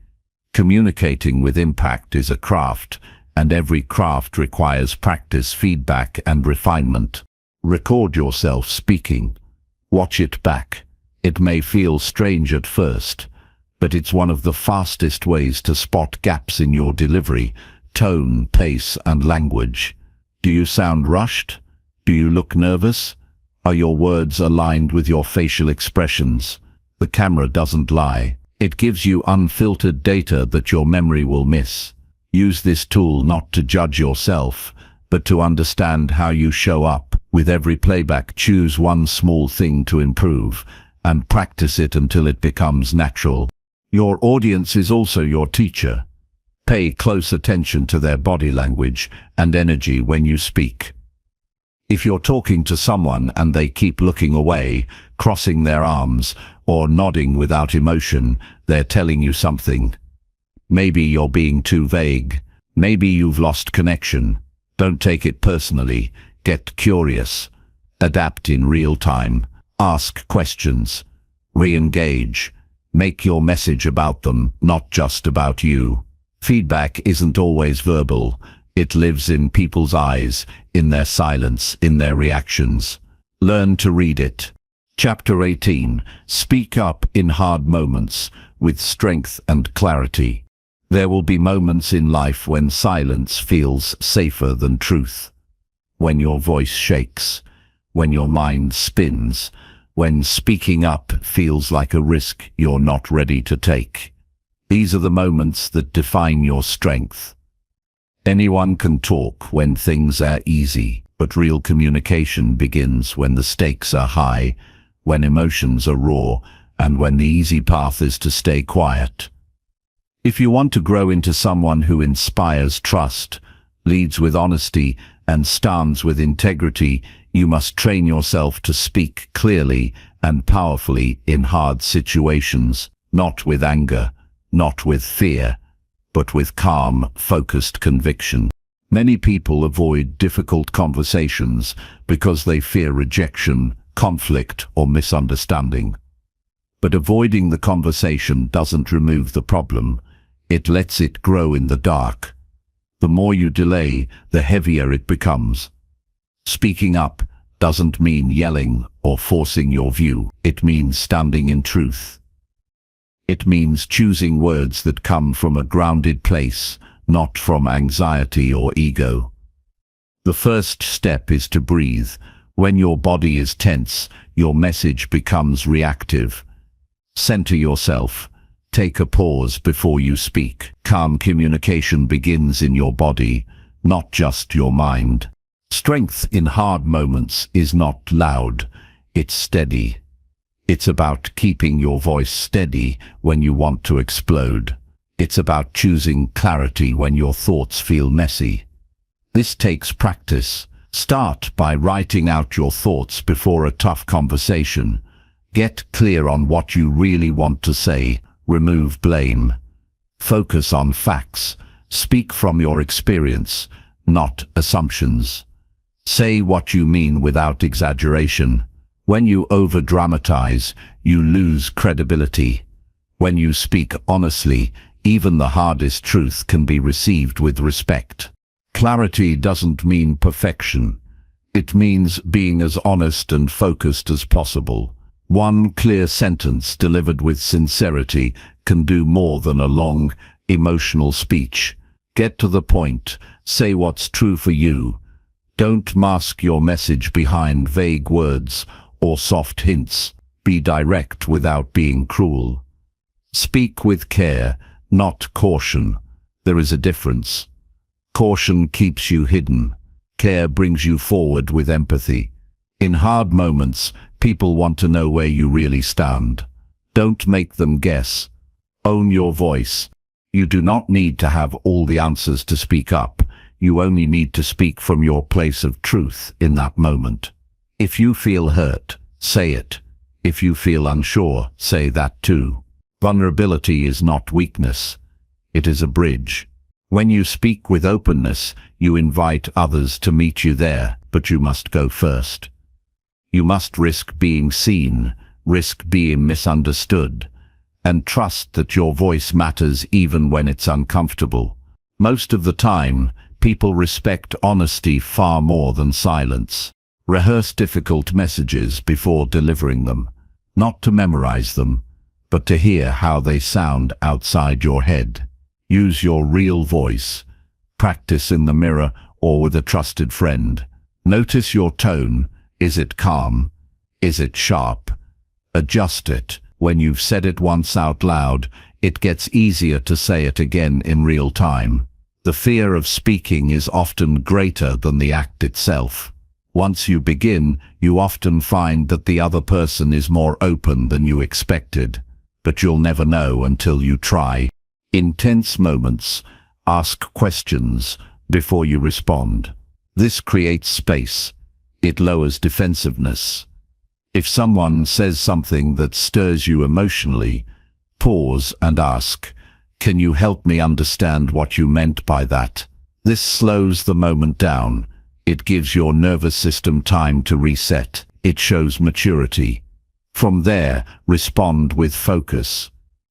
Communicating with impact is a craft, and every craft requires practice, feedback, and refinement. Record yourself speaking. Watch it back. It may feel strange at first, but it's one of the fastest ways to spot gaps in your delivery, tone, pace, and language. Do you sound rushed? Do you look nervous? Are your words aligned with your facial expressions? The camera doesn't lie. It gives you unfiltered data that your memory will miss. Use this tool not to judge yourself, but to understand how you show up. With every playback, choose one small thing to improve, and practice it until it becomes natural. Your audience is also your teacher. Pay close attention to their body language and energy when you speak. If you're talking to someone and they keep looking away, crossing their arms, or nodding without emotion, they're telling you something. Maybe you're being too vague. Maybe you've lost connection. Don't take it personally. Get curious. Adapt in real time. Ask questions. Re-engage. Make your message about them, not just about you. Feedback isn't always verbal. It lives in people's eyes, in their silence, in their reactions. Learn to read it. Chapter 18. Speak up in hard moments, with strength and clarity. There will be moments in life when silence feels safer than truth. When your voice shakes, when your mind spins, when speaking up feels like a risk you're not ready to take. These are the moments that define your strength. Anyone can talk when things are easy, but real communication begins when the stakes are high, when emotions are raw, and when the easy path is to stay quiet. If you want to grow into someone who inspires trust, leads with honesty, and stands with integrity, you must train yourself to speak clearly and powerfully in hard situations, not with anger, not with fear, but with calm, focused conviction. Many people avoid difficult conversations because they fear rejection, conflict, or misunderstanding. But avoiding the conversation doesn't remove the problem. It lets it grow in the dark. The more you delay, the heavier it becomes. Speaking up doesn't mean yelling or forcing your view. It means standing in truth. It means choosing words that come from a grounded place, not from anxiety or ego. The first step is to breathe. When your body is tense, your message becomes reactive. Center yourself. Take a pause before you speak. Calm communication begins in your body, not just your mind. Strength in hard moments is not loud, it's steady. It's about keeping your voice steady when you want to explode. It's about choosing clarity when your thoughts feel messy. This takes practice. Start by writing out your thoughts before a tough conversation. Get clear on what you really want to say. Remove blame. Focus on facts. Speak from your experience, not assumptions. Say what you mean without exaggeration. When you over-dramatize, you lose credibility. When you speak honestly, even the hardest truth can be received with respect. Clarity doesn't mean perfection. It means being as honest and focused as possible. One clear sentence delivered with sincerity can do more than a long, emotional speech. Get to the point. Say what's true for you. Don't mask your message behind vague words or soft hints. Be direct without being cruel. Speak with care, not caution. There is a difference. Caution keeps you hidden. Care brings you forward with empathy. In hard moments, people want to know where you really stand. Don't make them guess. Own your voice. You do not need to have all the answers to speak up. You only need to speak from your place of truth in that moment. If you feel hurt, say it. If you feel unsure, say that too. Vulnerability is not weakness. It is a bridge. When you speak with openness, you invite others to meet you there, but you must go first. You must risk being seen, risk being misunderstood, and trust that your voice matters even when it's uncomfortable. Most of the time, People respect honesty far more than silence. Rehearse difficult messages before delivering them, not to memorize them, but to hear how they sound outside your head. Use your real voice. Practice in the mirror or with a trusted friend. Notice your tone. Is it calm? Is it sharp? Adjust it. When you've said it once out loud, it gets easier to say it again in real time. The fear of speaking is often greater than the act itself. Once you begin, you often find that the other person is more open than you expected, but you'll never know until you try. In tense moments, ask questions before you respond. This creates space. It lowers defensiveness. If someone says something that stirs you emotionally, pause and ask, "Can you help me understand what you meant by that?" This slows the moment down. It gives your nervous system time to reset. It shows maturity. From there, respond with focus,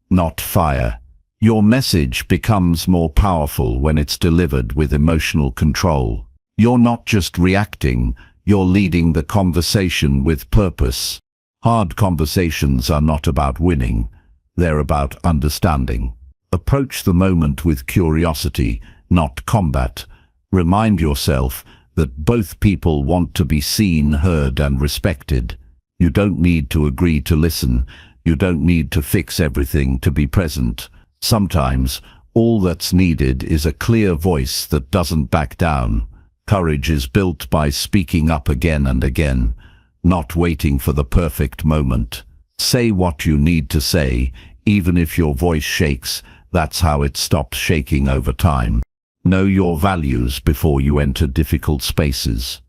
not fire. Your message becomes more powerful when it's delivered with emotional control. You're not just reacting, you're leading the conversation with purpose. Hard conversations are not about winning, they're about understanding. Approach the moment with curiosity, not combat. Remind yourself that both people want to be seen, heard, and respected. You don't need to agree to listen. You don't need to fix everything to be present. Sometimes, all that's needed is a clear voice that doesn't back down. Courage is built by speaking up again and again, not waiting for the perfect moment. Say what you need to say, even if your voice shakes. That's how it stops shaking over time. Know your values before you enter difficult spaces.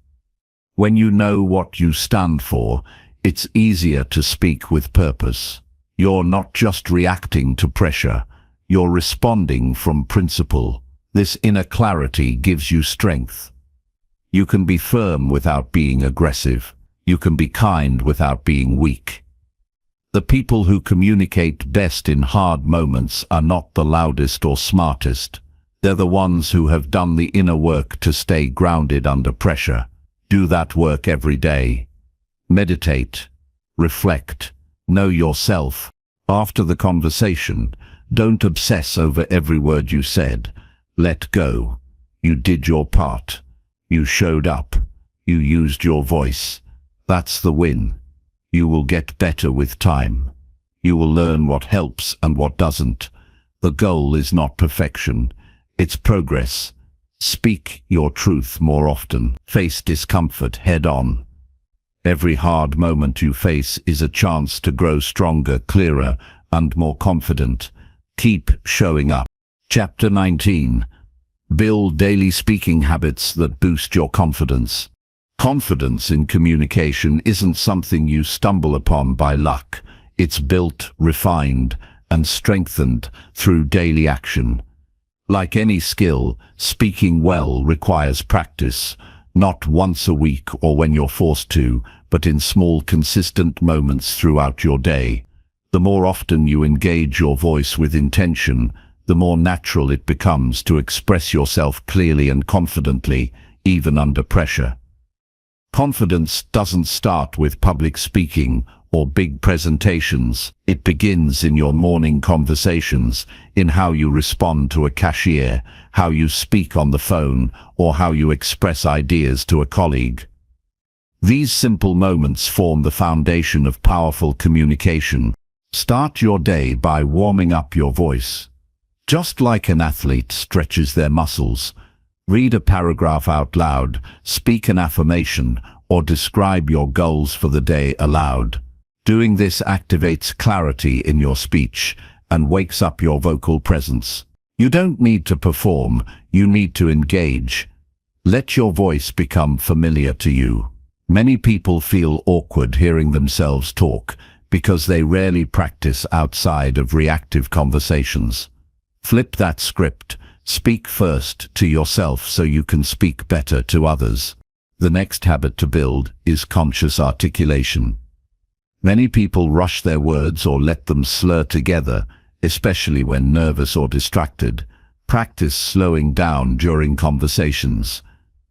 When you know what you stand for, it's easier to speak with purpose. You're not just reacting to pressure, you're responding from principle. This inner clarity gives you strength. You can be firm without being aggressive. You can be kind without being weak. The people who communicate best in hard moments are not the loudest or smartest. They're the ones who have done the inner work to stay grounded under pressure. Do that work every day. Meditate. Reflect. Know yourself. After the conversation, don't obsess over every word you said. Let go. You did your part. You showed up. You used your voice. That's the win. You will get better with time. You will learn what helps and what doesn't. The goal is not perfection. It's progress. Speak your truth more often. Face discomfort head on. Every hard moment you face is a chance to grow stronger, clearer, and more confident. Keep showing up. Chapter 19. Build daily speaking habits that boost your confidence. Confidence in communication isn't something you stumble upon by luck. It's built, refined, and strengthened through daily action. Like any skill, speaking well requires practice, not once a week or when you're forced to, but in small, consistent moments throughout your day. The more often you engage your voice with intention, the more natural it becomes to express yourself clearly and confidently, even under pressure. Confidence doesn't start with public speaking or big presentations. It begins in your morning conversations, in how you respond to a cashier, how you speak on the phone, or how you express ideas to a colleague. These simple moments form the foundation of powerful communication. Start your day by warming up your voice. Just like an athlete stretches their muscles, read a paragraph out loud, speak an affirmation, or describe your goals for the day aloud. Doing this activates clarity in your speech and wakes up your vocal presence. You don't need to perform, you need to engage. Let your voice become familiar to you. Many people feel awkward hearing themselves talk because they rarely practice outside of reactive conversations. Flip that script. Speak first to yourself so you can speak better to others. The next habit to build is conscious articulation. Many people rush their words or let them slur together, especially when nervous or distracted. Practice slowing down during conversations.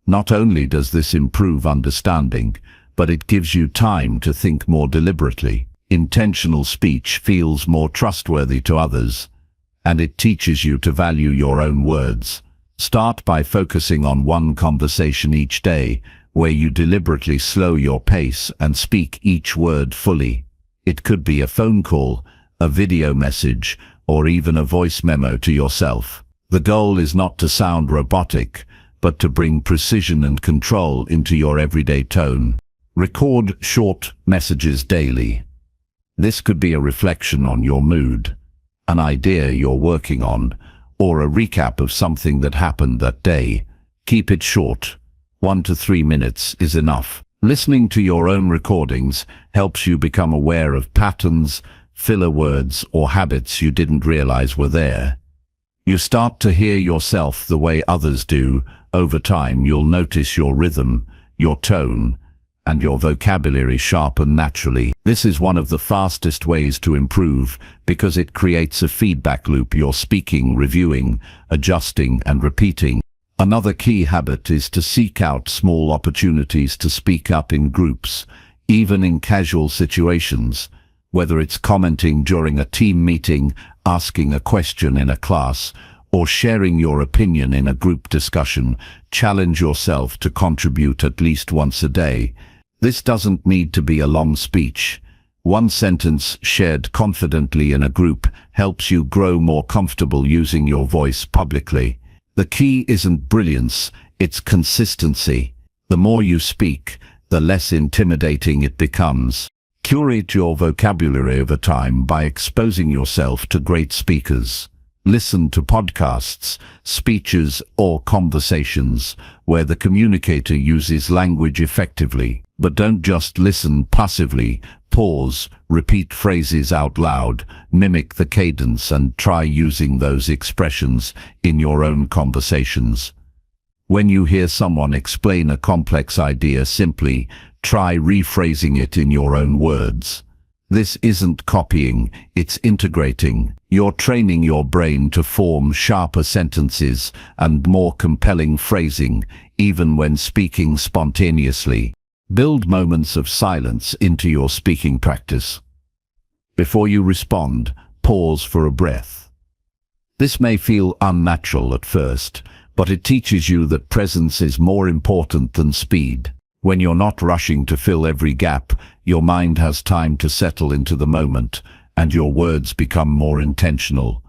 Not only does this improve understanding, but it gives you time to think more deliberately. Intentional speech feels more trustworthy to others, and it teaches you to value your own words. Start by focusing on one conversation each day, where you deliberately slow your pace and speak each word fully. It could be a phone call, a video message, or even a voice memo to yourself. The goal is not to sound robotic, but to bring precision and control into your everyday tone. Record short messages daily. This could be a reflection on your mood, an idea you're working on, or a recap of something that happened that day. Keep it short. 1 to 3 minutes is enough. Listening to your own recordings helps you become aware of patterns, filler words, or habits you didn't realize were there. You start to hear yourself the way others do. Over time, you'll notice your rhythm, your tone, and your vocabulary sharpen naturally. This is one of the fastest ways to improve because it creates a feedback loop. You're speaking, reviewing, adjusting, and repeating. Another key habit is to seek out small opportunities to speak up in groups, even in casual situations. Whether it's commenting during a team meeting, asking a question in a class, or sharing your opinion in a group discussion, challenge yourself to contribute at least once a day. This doesn't need to be a long speech. One sentence shared confidently in a group helps you grow more comfortable using your voice publicly. The key isn't brilliance, it's consistency. The more you speak, the less intimidating it becomes. Curate your vocabulary over time by exposing yourself to great speakers. Listen to podcasts, speeches, or conversations where the communicator uses language effectively. But don't just listen passively. Pause, repeat phrases out loud, mimic the cadence, and try using those expressions in your own conversations. When you hear someone explain a complex idea simply, try rephrasing it in your own words. This isn't copying, it's integrating. You're training your brain to form sharper sentences and more compelling phrasing, even when speaking spontaneously. Build moments of silence into your speaking practice. Before you respond, pause for a breath. This may feel unnatural at first, but it teaches you that presence is more important than speed. When you're not rushing to fill every gap, your mind has time to settle into the moment, and your words become more intentional.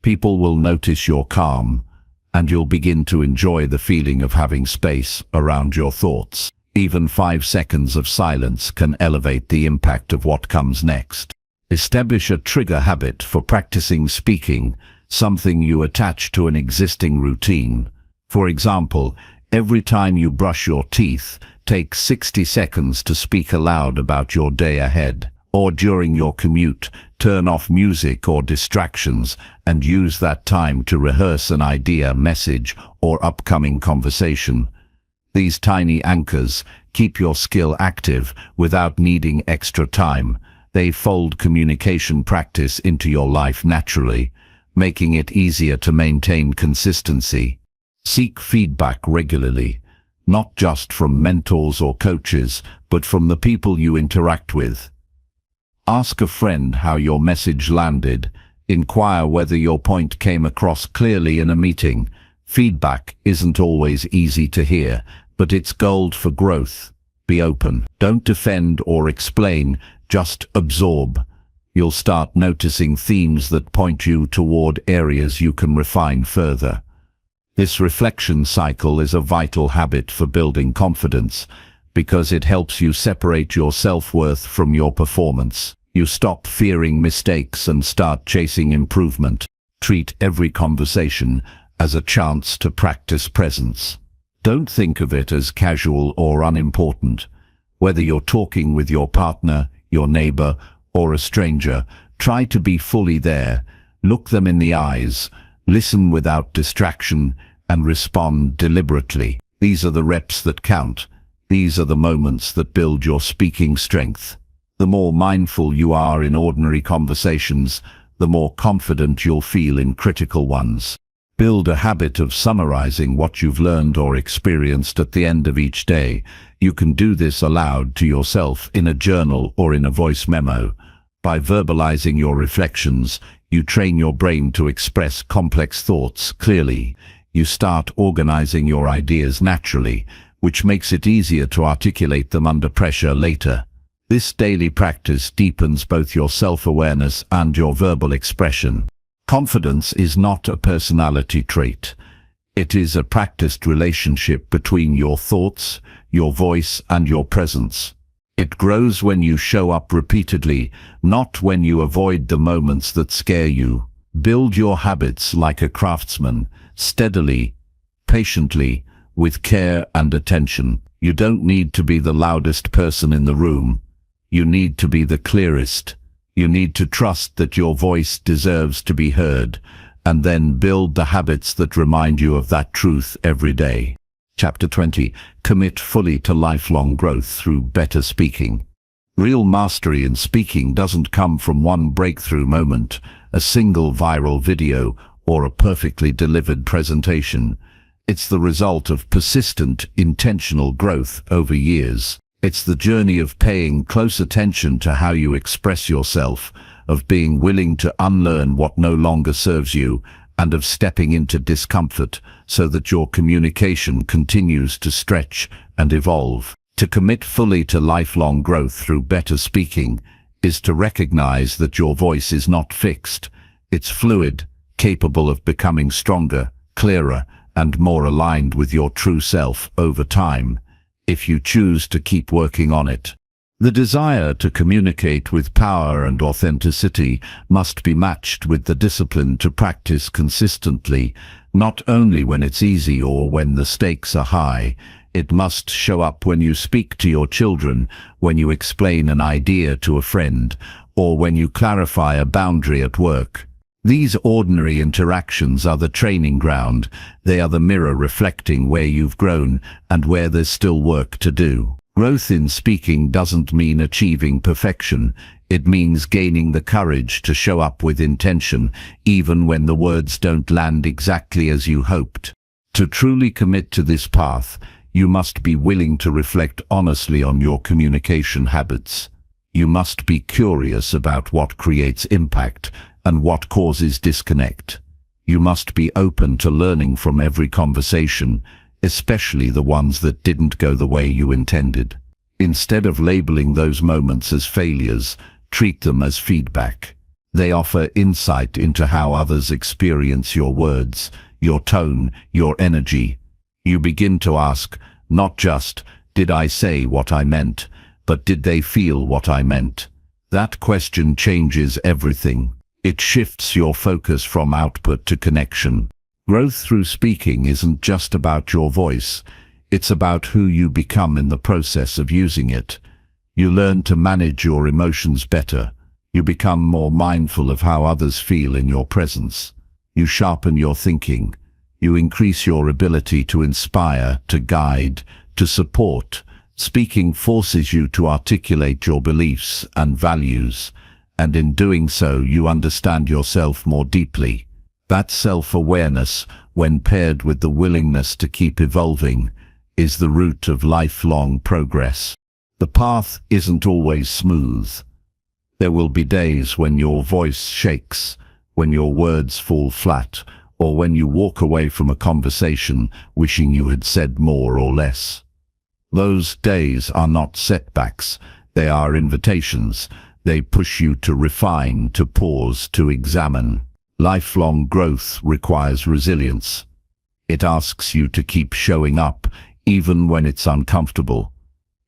People will notice your calm, and you'll begin to enjoy the feeling of having space around your thoughts. Even 5 seconds of silence can elevate the impact of what comes next. Establish a trigger habit for practicing speaking, something you attach to an existing routine. For example, every time you brush your teeth, take 60 seconds to speak aloud about your day ahead. Or during your commute, turn off music or distractions and use that time to rehearse an idea, message, or upcoming conversation. These tiny anchors keep your skill active without needing extra time. They fold communication practice into your life naturally, making it easier to maintain consistency. Seek feedback regularly, not just from mentors or coaches, but from the people you interact with. Ask a friend how your message landed. Inquire whether your point came across clearly in a meeting. Feedback isn't always easy to hear, but it's gold for growth. Be open. Don't defend or explain, just absorb. You'll start noticing themes that point you toward areas you can refine further. This reflection cycle is a vital habit for building confidence because it helps you separate your self-worth from your performance. You stop fearing mistakes and start chasing improvement. Treat every conversation as a chance to practice presence. Don't think of it as casual or unimportant. Whether you're talking with your partner, your neighbor, or a stranger, try to be fully there. Look them in the eyes, listen without distraction, and respond deliberately. These are the reps that count. These are the moments that build your speaking strength. The more mindful you are in ordinary conversations, the more confident you'll feel in critical ones. Build a habit of summarizing what you've learned or experienced at the end of each day. You can do this aloud to yourself in a journal or in a voice memo. By verbalizing your reflections, you train your brain to express complex thoughts clearly. You start organizing your ideas naturally, which makes it easier to articulate them under pressure later. This daily practice deepens both your self-awareness and your verbal expression. Confidence is not a personality trait. It is a practiced relationship between your thoughts, your voice, and your presence. It grows when you show up repeatedly, not when you avoid the moments that scare you. Build your habits like a craftsman, steadily, patiently, with care and attention. You don't need to be the loudest person in the room. You need to be the clearest. You need to trust that your voice deserves to be heard, and then build the habits that remind you of that truth every day. Chapter 20. Commit fully to lifelong growth through better speaking. Real mastery in speaking doesn't come from one breakthrough moment, a single viral video, or a perfectly delivered presentation. It's the result of persistent, intentional growth over years. It's the journey of paying close attention to how you express yourself, of being willing to unlearn what no longer serves you, and of stepping into discomfort so that your communication continues to stretch and evolve. To commit fully to lifelong growth through better speaking is to recognize that your voice is not fixed. It's fluid, capable of becoming stronger, clearer, and more aligned with your true self over time, if you choose to keep working on it. The desire to communicate with power and authenticity must be matched with the discipline to practice consistently, not only when it's easy or when the stakes are high. It must show up when you speak to your children, when you explain an idea to a friend, or when you clarify a boundary at work. These ordinary interactions are the training ground. They are the mirror reflecting where you've grown and where there's still work to do. Growth in speaking doesn't mean achieving perfection. It means gaining the courage to show up with intention, even when the words don't land exactly as you hoped. To truly commit to this path, you must be willing to reflect honestly on your communication habits. You must be curious about what creates impact and what causes disconnect. You must be open to learning from every conversation, especially the ones that didn't go the way you intended. Instead of labeling those moments as failures, treat them as feedback. They offer insight into how others experience your words, your tone, your energy. You begin to ask, not just, did I say what I meant, but did they feel what I meant? That question changes everything. It shifts your focus from output to connection. Growth through speaking isn't just about your voice. It's about who you become in the process of using it. You learn to manage your emotions better. You become more mindful of how others feel in your presence. You sharpen your thinking. You increase your ability to inspire, to guide, to support. Speaking forces you to articulate your beliefs and values, and in doing so you understand yourself more deeply. That self-awareness, when paired with the willingness to keep evolving, is the root of lifelong progress. The path isn't always smooth. There will be days when your voice shakes, when your words fall flat, or when you walk away from a conversation wishing you had said more or less. Those days are not setbacks, they are invitations. They push you to refine, to pause, to examine. Lifelong growth requires resilience. It asks you to keep showing up, even when it's uncomfortable.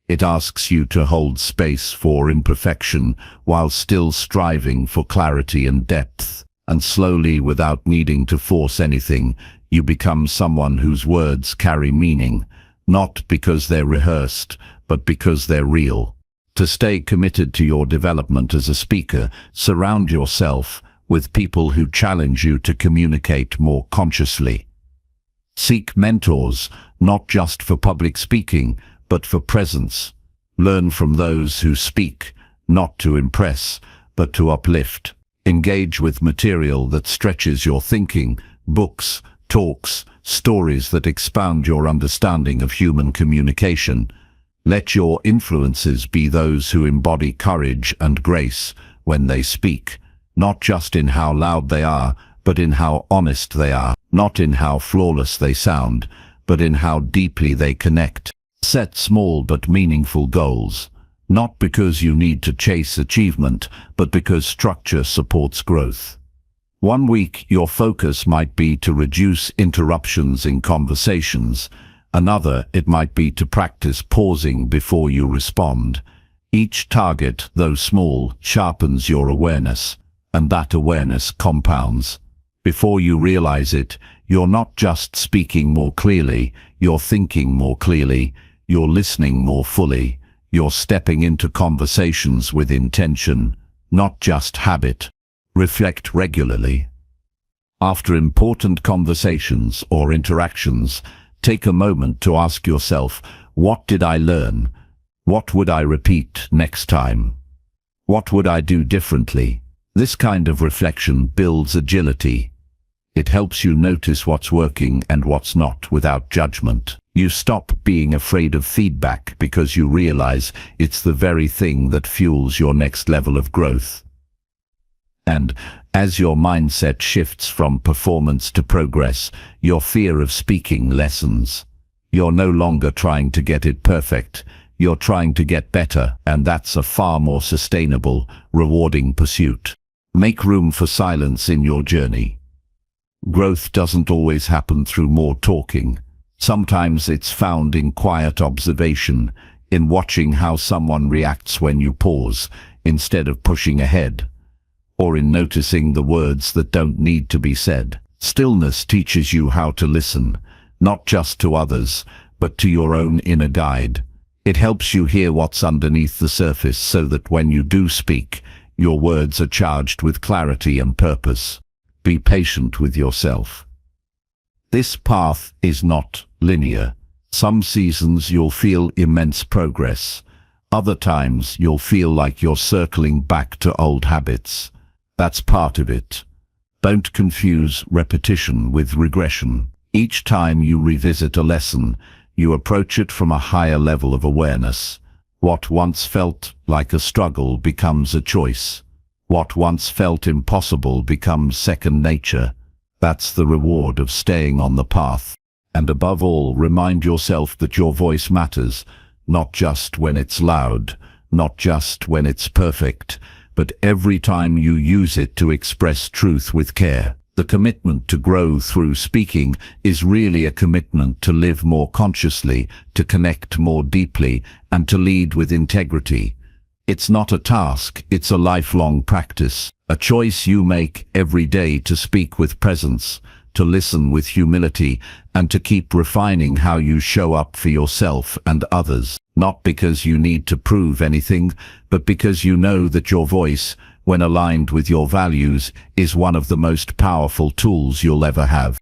It asks you to hold space for imperfection while still striving for clarity and depth. And slowly, without needing to force anything, you become someone whose words carry meaning, not because they're rehearsed, but because they're real. To stay committed to your development as a speaker, surround yourself with people who challenge you to communicate more consciously. Seek mentors, not just for public speaking, but for presence. Learn from those who speak, not to impress, but to uplift. Engage with material that stretches your thinking, books, talks, stories that expound your understanding of human communication. Let your influences be those who embody courage and grace when they speak, not just in how loud they are, but in how honest they are, not in how flawless they sound, but in how deeply they connect. Set small but meaningful goals, not because you need to chase achievement, but because structure supports growth. One week, your focus might be to reduce interruptions in conversations. Another, it might be to practice pausing before you respond. Each target, though small, sharpens your awareness, and that awareness compounds. Before you realize it, you're not just speaking more clearly, you're thinking more clearly, you're listening more fully, you're stepping into conversations with intention, not just habit. Reflect regularly. After important conversations or interactions, take a moment to ask yourself, what did I learn? What would I repeat next time? What would I do differently? This kind of reflection builds agility. It helps you notice what's working and what's not without judgment. You stop being afraid of feedback because you realize it's the very thing that fuels your next level of growth. And as your mindset shifts from performance to progress, your fear of speaking lessens. You're no longer trying to get it perfect. You're trying to get better, and that's a far more sustainable, rewarding pursuit. Make room for silence in your journey. Growth doesn't always happen through more talking. Sometimes it's found in quiet observation, in watching how someone reacts when you pause, instead of pushing ahead, or in noticing the words that don't need to be said. Stillness teaches you how to listen, not just to others, but to your own inner guide. It helps you hear what's underneath the surface so that when you do speak, your words are charged with clarity and purpose. Be patient with yourself. This path is not linear. Some seasons you'll feel immense progress. Other times you'll feel like you're circling back to old habits. That's part of it. Don't confuse repetition with regression. Each time you revisit a lesson, you approach it from a higher level of awareness. What once felt like a struggle becomes a choice. What once felt impossible becomes second nature. That's the reward of staying on the path. And above all, remind yourself that your voice matters, not just when it's loud, not just when it's perfect, but every time you use it to express truth with care. The commitment to grow through speaking is really a commitment to live more consciously, to connect more deeply, and to lead with integrity. It's not a task, it's a lifelong practice, a choice you make every day to speak with presence, to listen with humility, and to keep refining how you show up for yourself and others. Not because you need to prove anything, but because you know that your voice, when aligned with your values, is one of the most powerful tools you'll ever have.